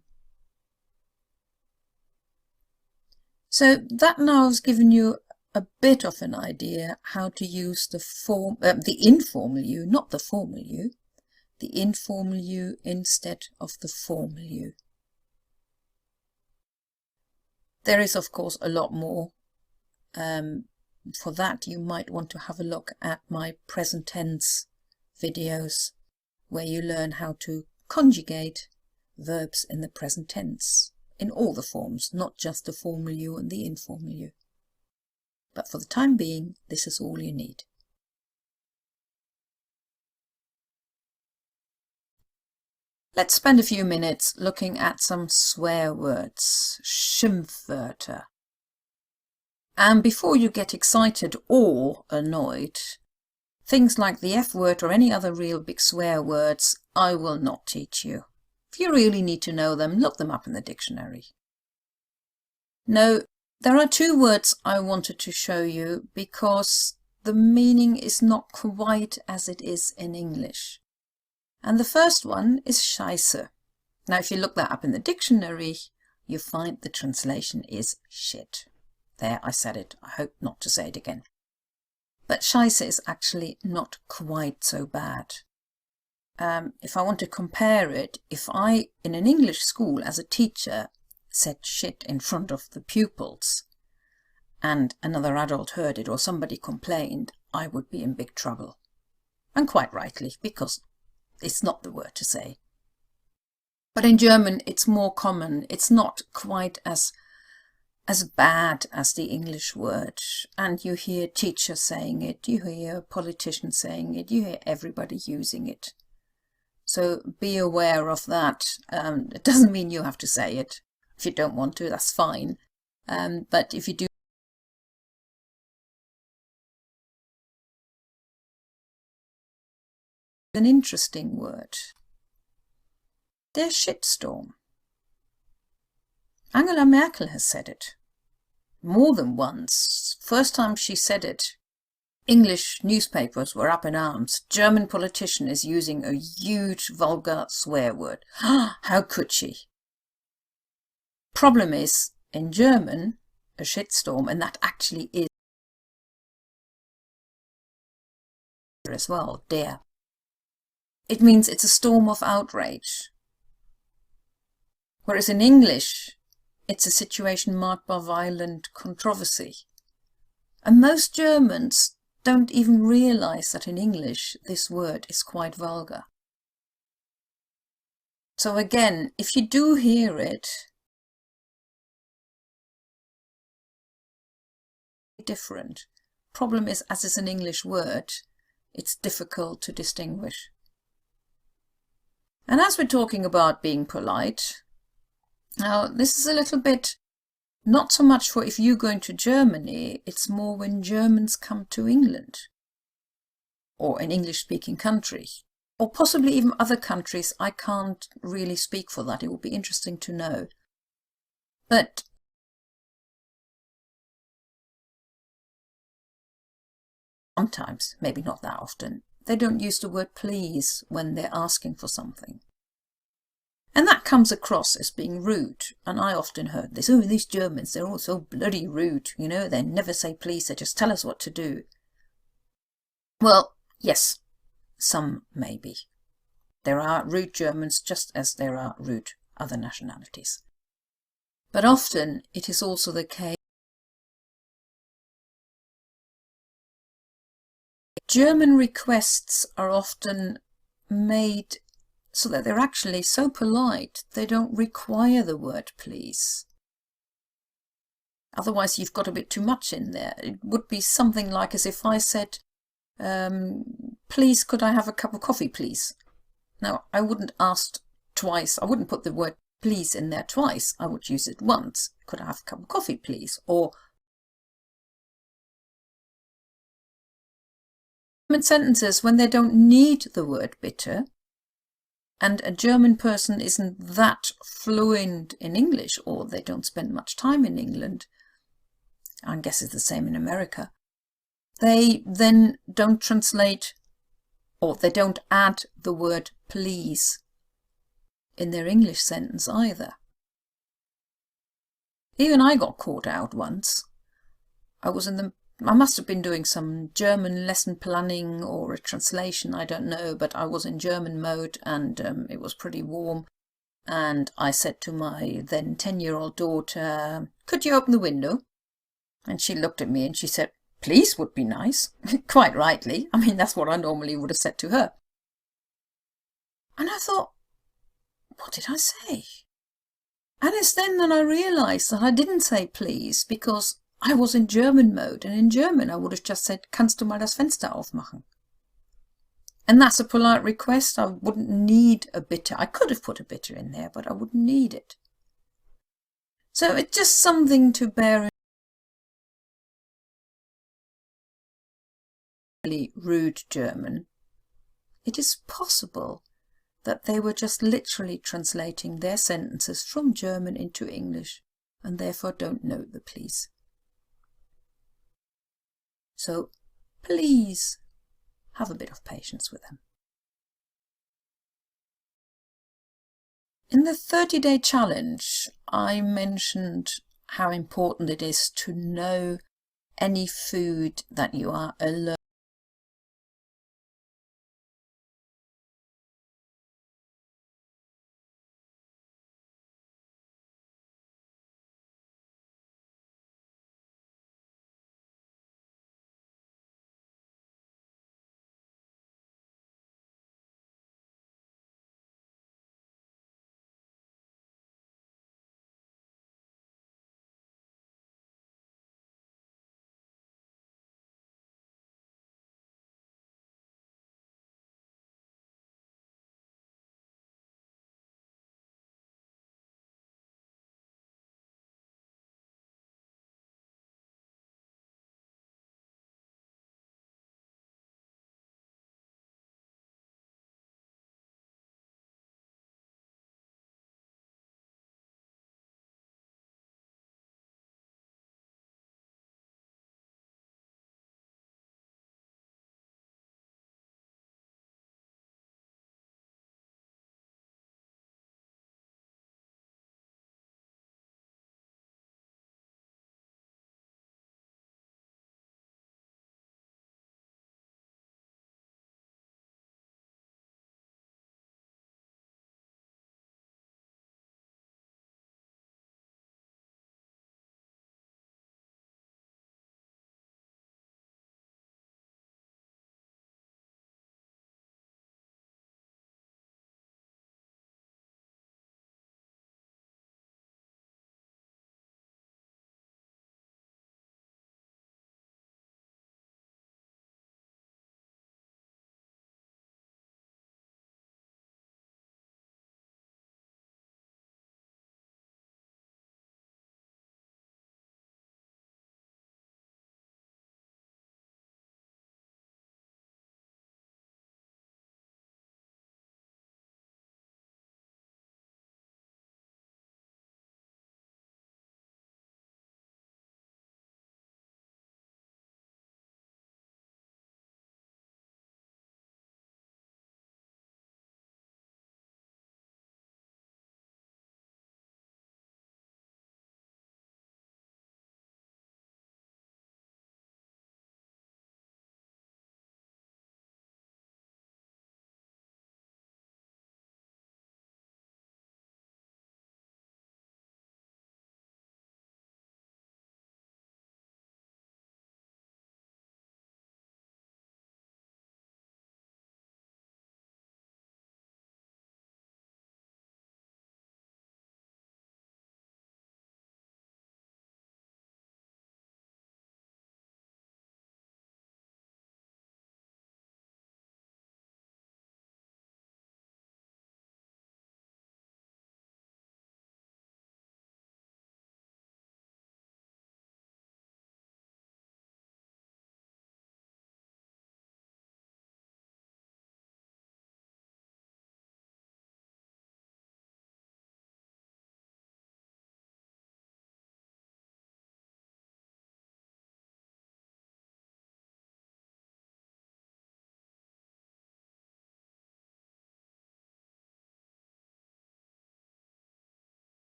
So that now has given you a bit of an idea how to use the informal you, not the formal you, the informal you instead of the formal you. There is, of course, a lot more. For that, you might want to have a look at my present tense videos, where you learn how to conjugate verbs in the present tense, in all the forms, not just the formal you and the informal you. But for the time being, this is all you need. Let's spend a few minutes looking at some swear words, Schimpfwörter. And before you get excited or annoyed, things like the F word or any other real big swear words, I will not teach you. If you really need to know them, look them up in the dictionary. No, there are two words I wanted to show you because the meaning is not quite as it is in English. And the first one is Scheiße. Now, if you look that up in the dictionary, you find the translation is shit. There, I said it. I hope not to say it again. But Scheiße is actually not quite so bad. If I want to compare it, if I, in an English school as a teacher, said shit in front of the pupils, and another adult heard it or somebody complained, I would be in big trouble. And quite rightly, because it's not the word to say. But in German, it's more common. It's not quite as bad as the English word. And you hear teachers saying it, you hear politicians saying it, you hear everybody using it. So be aware of that. It doesn't mean you have to say it. If you don't want to, that's fine. But if you do, an interesting word. Der shitstorm. Angela Merkel has said it. More than once. First time she said it, English newspapers were up in arms. German politician is using a huge vulgar swear word. How could she? Problem is, in German, a shitstorm, and that actually is as well, der. It means it's a storm of outrage. Whereas in English, it's a situation marked by violent controversy. And most Germans don't even realize that in English this word is quite vulgar. So again, if you do hear it, different. Problem is, as it's an English word, it's difficult to distinguish. And as we're talking about being polite, now this is a little bit not so much for if you're going to Germany, it's more when Germans come to England or an English-speaking country, or possibly even other countries. I can't really speak for that. It would be interesting to know. But sometimes, maybe not that often, they don't use the word please when they're asking for something. And that comes across as being rude. And I often heard this, oh, these Germans, they're all so bloody rude, you know, they never say please, they just tell us what to do. Well, yes, some maybe. There are rude Germans just as there are rude other nationalities. But often it is also the case German requests are often made so that they're actually so polite they don't require the word please. Otherwise you've got a bit too much in there. It would be something like as if I said, please could I have a cup of coffee please? Now I wouldn't ask twice, I wouldn't put the word please in there twice, I would use it once. Could I have a cup of coffee please? Or sentences when they don't need the word bitte, and a German person isn't that fluent in English, or they don't spend much time in England, I guess it's the same in America, they then don't translate, or they don't add the word please in their English sentence either. Even I got caught out once. I must have been doing some German lesson planning or a translation, I don't know, but I was in German mode and it was pretty warm. And I said to my then 10-year-old daughter, could you open the window? And she looked at me and she said, please would be nice. Quite rightly. I mean, that's what I normally would have said to her. And I thought, what did I say? And it's then that I realised that I didn't say please because I was in German mode, and in German I would have just said, kannst du mal das Fenster aufmachen? And that's a polite request. I wouldn't need a bitte. I could have put a bitte in there, but I wouldn't need it. So it's just something to bear in really rude German. It is possible that they were just literally translating their sentences from German into English and therefore don't know the please. So please have a bit of patience with them. In the 30-day challenge, I mentioned how important it is to know any food that you are allergic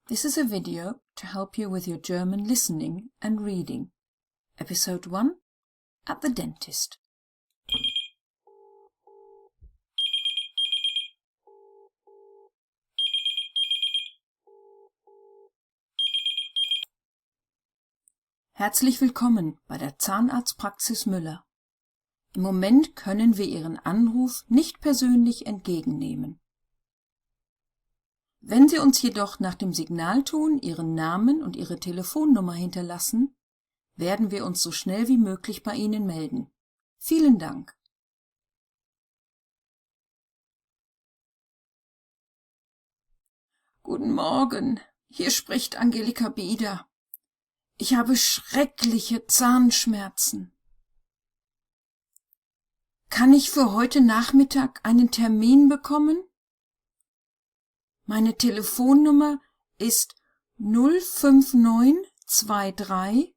This is a video to help you with your German listening and reading. Episode 1 at the dentist. Herzlich willkommen bei der Zahnarztpraxis Müller. Im Moment können wir Ihren Anruf nicht persönlich entgegennehmen. Wenn Sie uns jedoch nach dem Signalton Ihren Namen und Ihre Telefonnummer hinterlassen, werden wir uns so schnell wie möglich bei Ihnen melden. Vielen Dank. Guten Morgen, hier spricht Angelika Bieder. Ich habe schreckliche Zahnschmerzen. Kann ich für heute Nachmittag einen Termin bekommen? Meine Telefonnummer ist 05923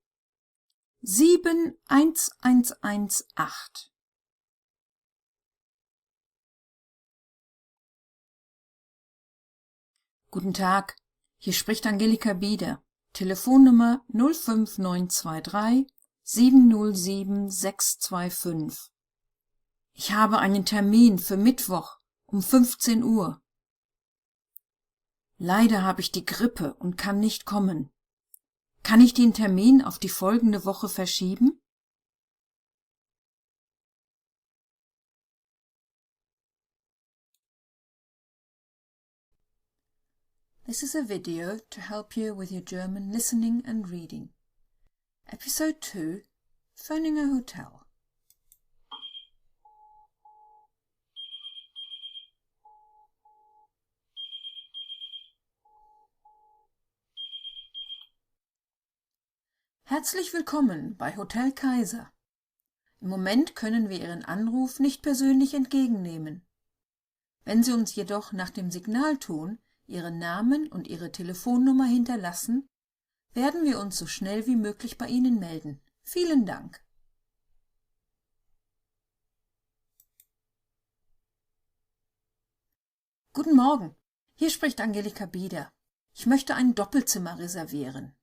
71118. Guten Tag, hier spricht Angelika Bieder. Telefonnummer 05923 707 625. Ich habe einen Termin für Mittwoch um 15 Uhr. Leider habe ich die Grippe und kann nicht kommen. Kann ich den Termin auf die folgende Woche verschieben? This is a video to help you with your German listening and reading. Episode 2, Phoning a Hotel. Herzlich willkommen bei Hotel Kaiser. Im Moment können wir Ihren Anruf nicht persönlich entgegennehmen. Wenn Sie uns jedoch nach dem Signalton Ihren Namen und Ihre Telefonnummer hinterlassen, werden wir uns so schnell wie möglich bei Ihnen melden. Vielen Dank. Guten Morgen, hier spricht Angelika Bieder. Ich möchte ein Doppelzimmer reservieren.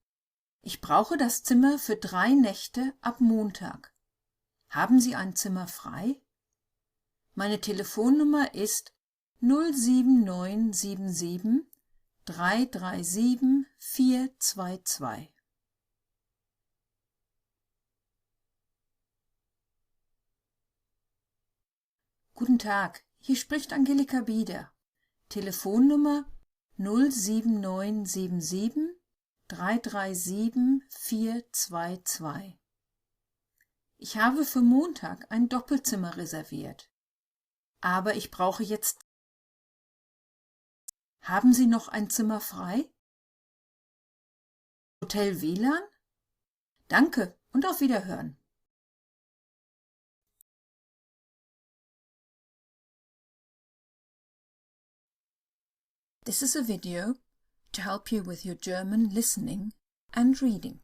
Ich brauche das Zimmer für 3 Nächte ab Montag. Haben Sie ein Zimmer frei? Meine Telefonnummer ist 07977 337 422. Guten Tag, hier spricht Angelika Bieder. Telefonnummer 07977 337 422. Ich habe für Montag ein Doppelzimmer reserviert. Aber ich brauche jetzt... Haben Sie noch ein Zimmer frei? Hotel WLAN? Danke und auf Wiederhören. This is a video to help you with your German listening and reading.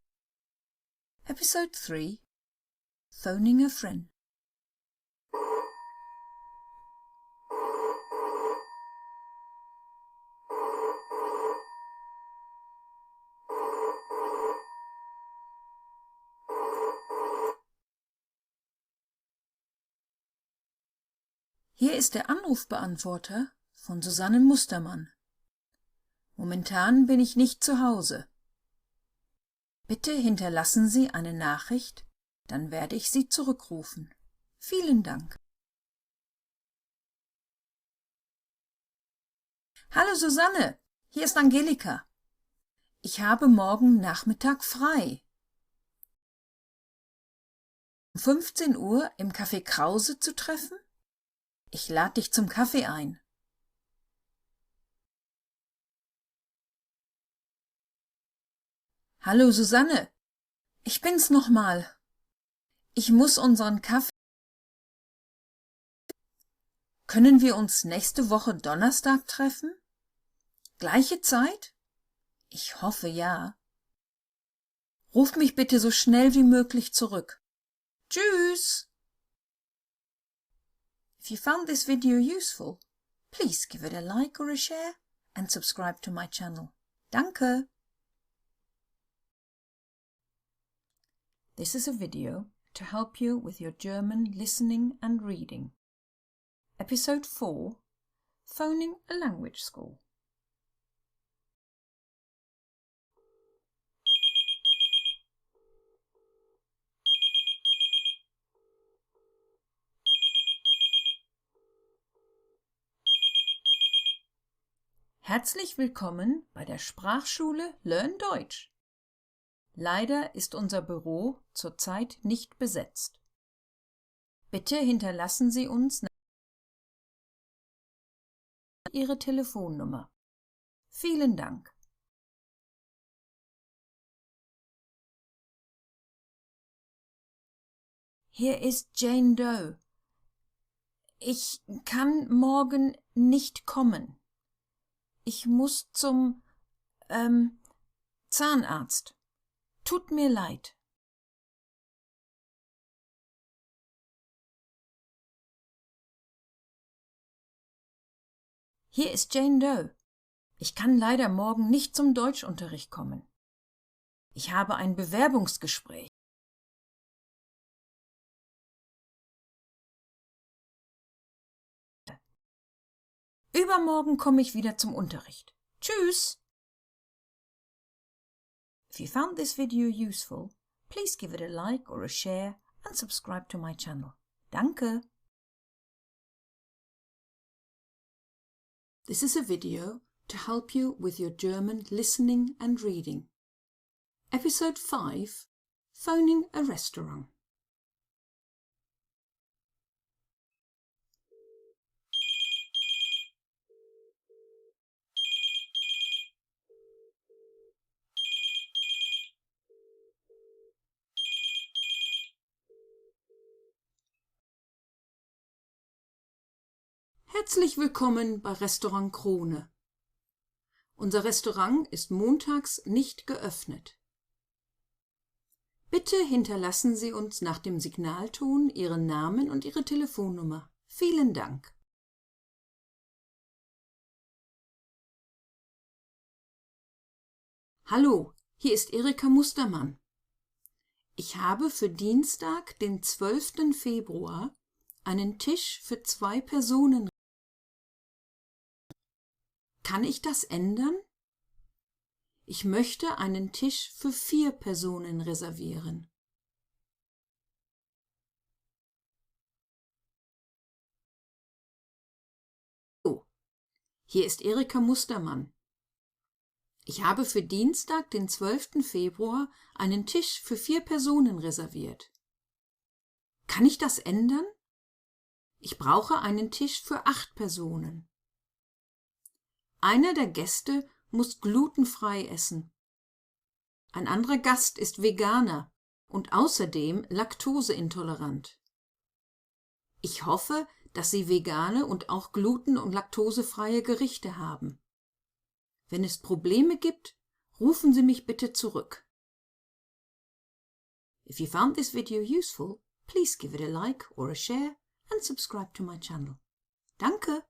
Episode 3, Phoning a Friend. Hier ist der Anrufbeantworter von Susanne Mustermann. Momentan bin ich nicht zu Hause. Bitte hinterlassen Sie eine Nachricht, dann werde ich Sie zurückrufen. Vielen Dank. Hallo Susanne, hier ist Angelika. Ich habe morgen Nachmittag frei. Um 15 Uhr im Café Krause zu treffen? Ich lade dich zum Kaffee ein. Hallo Susanne, ich bin's nochmal. Ich muss unseren Kaffee... Können wir uns nächste Woche Donnerstag treffen? Gleiche Zeit? Ich hoffe ja. Ruf mich bitte so schnell wie möglich zurück. Tschüss! If you found this video useful, please give it a like or a share and subscribe to my channel. Danke! This is a video to help you with your German listening and reading. Episode 4, Phoning a Language School. Herzlich willkommen bei der Sprachschule Learn Deutsch. Leider ist unser Büro zurzeit nicht besetzt. Bitte hinterlassen Sie uns Ihre Telefonnummer. Vielen Dank. Hier ist Jane Doe. Ich kann morgen nicht kommen. Ich muss zum Zahnarzt. Tut mir leid. Hier ist Jane Doe. Ich kann leider morgen nicht zum Deutschunterricht kommen. Ich habe ein Bewerbungsgespräch. Übermorgen komme ich wieder zum Unterricht. Tschüss! If you found this video useful, please give it a like or a share and subscribe to my channel. Danke! This is a video to help you with your German listening and reading. Episode 5, Phoning a Restaurant. Herzlich willkommen bei Restaurant Krone. Unser Restaurant ist montags nicht geöffnet. Bitte hinterlassen Sie uns nach dem Signalton Ihren Namen und Ihre Telefonnummer. Vielen Dank. Hallo, hier ist Erika Mustermann. Ich habe für Dienstag, den 12. Februar, einen Tisch für 2 Personen. Kann ich das ändern? Ich möchte einen Tisch für 4 Personen reservieren. Oh, hier ist Erika Mustermann. Ich habe für Dienstag, den 12. Februar, einen Tisch für 4 Personen reserviert. Kann ich das ändern? Ich brauche einen Tisch für 8 Personen. Einer der Gäste muss glutenfrei essen. Ein anderer Gast ist Veganer und außerdem laktoseintolerant. Ich hoffe, dass Sie vegane und auch gluten- und laktosefreie Gerichte haben. Wenn es Probleme gibt, rufen Sie mich bitte zurück. If you found this video useful, please give it a like or a share and subscribe to my channel. Danke!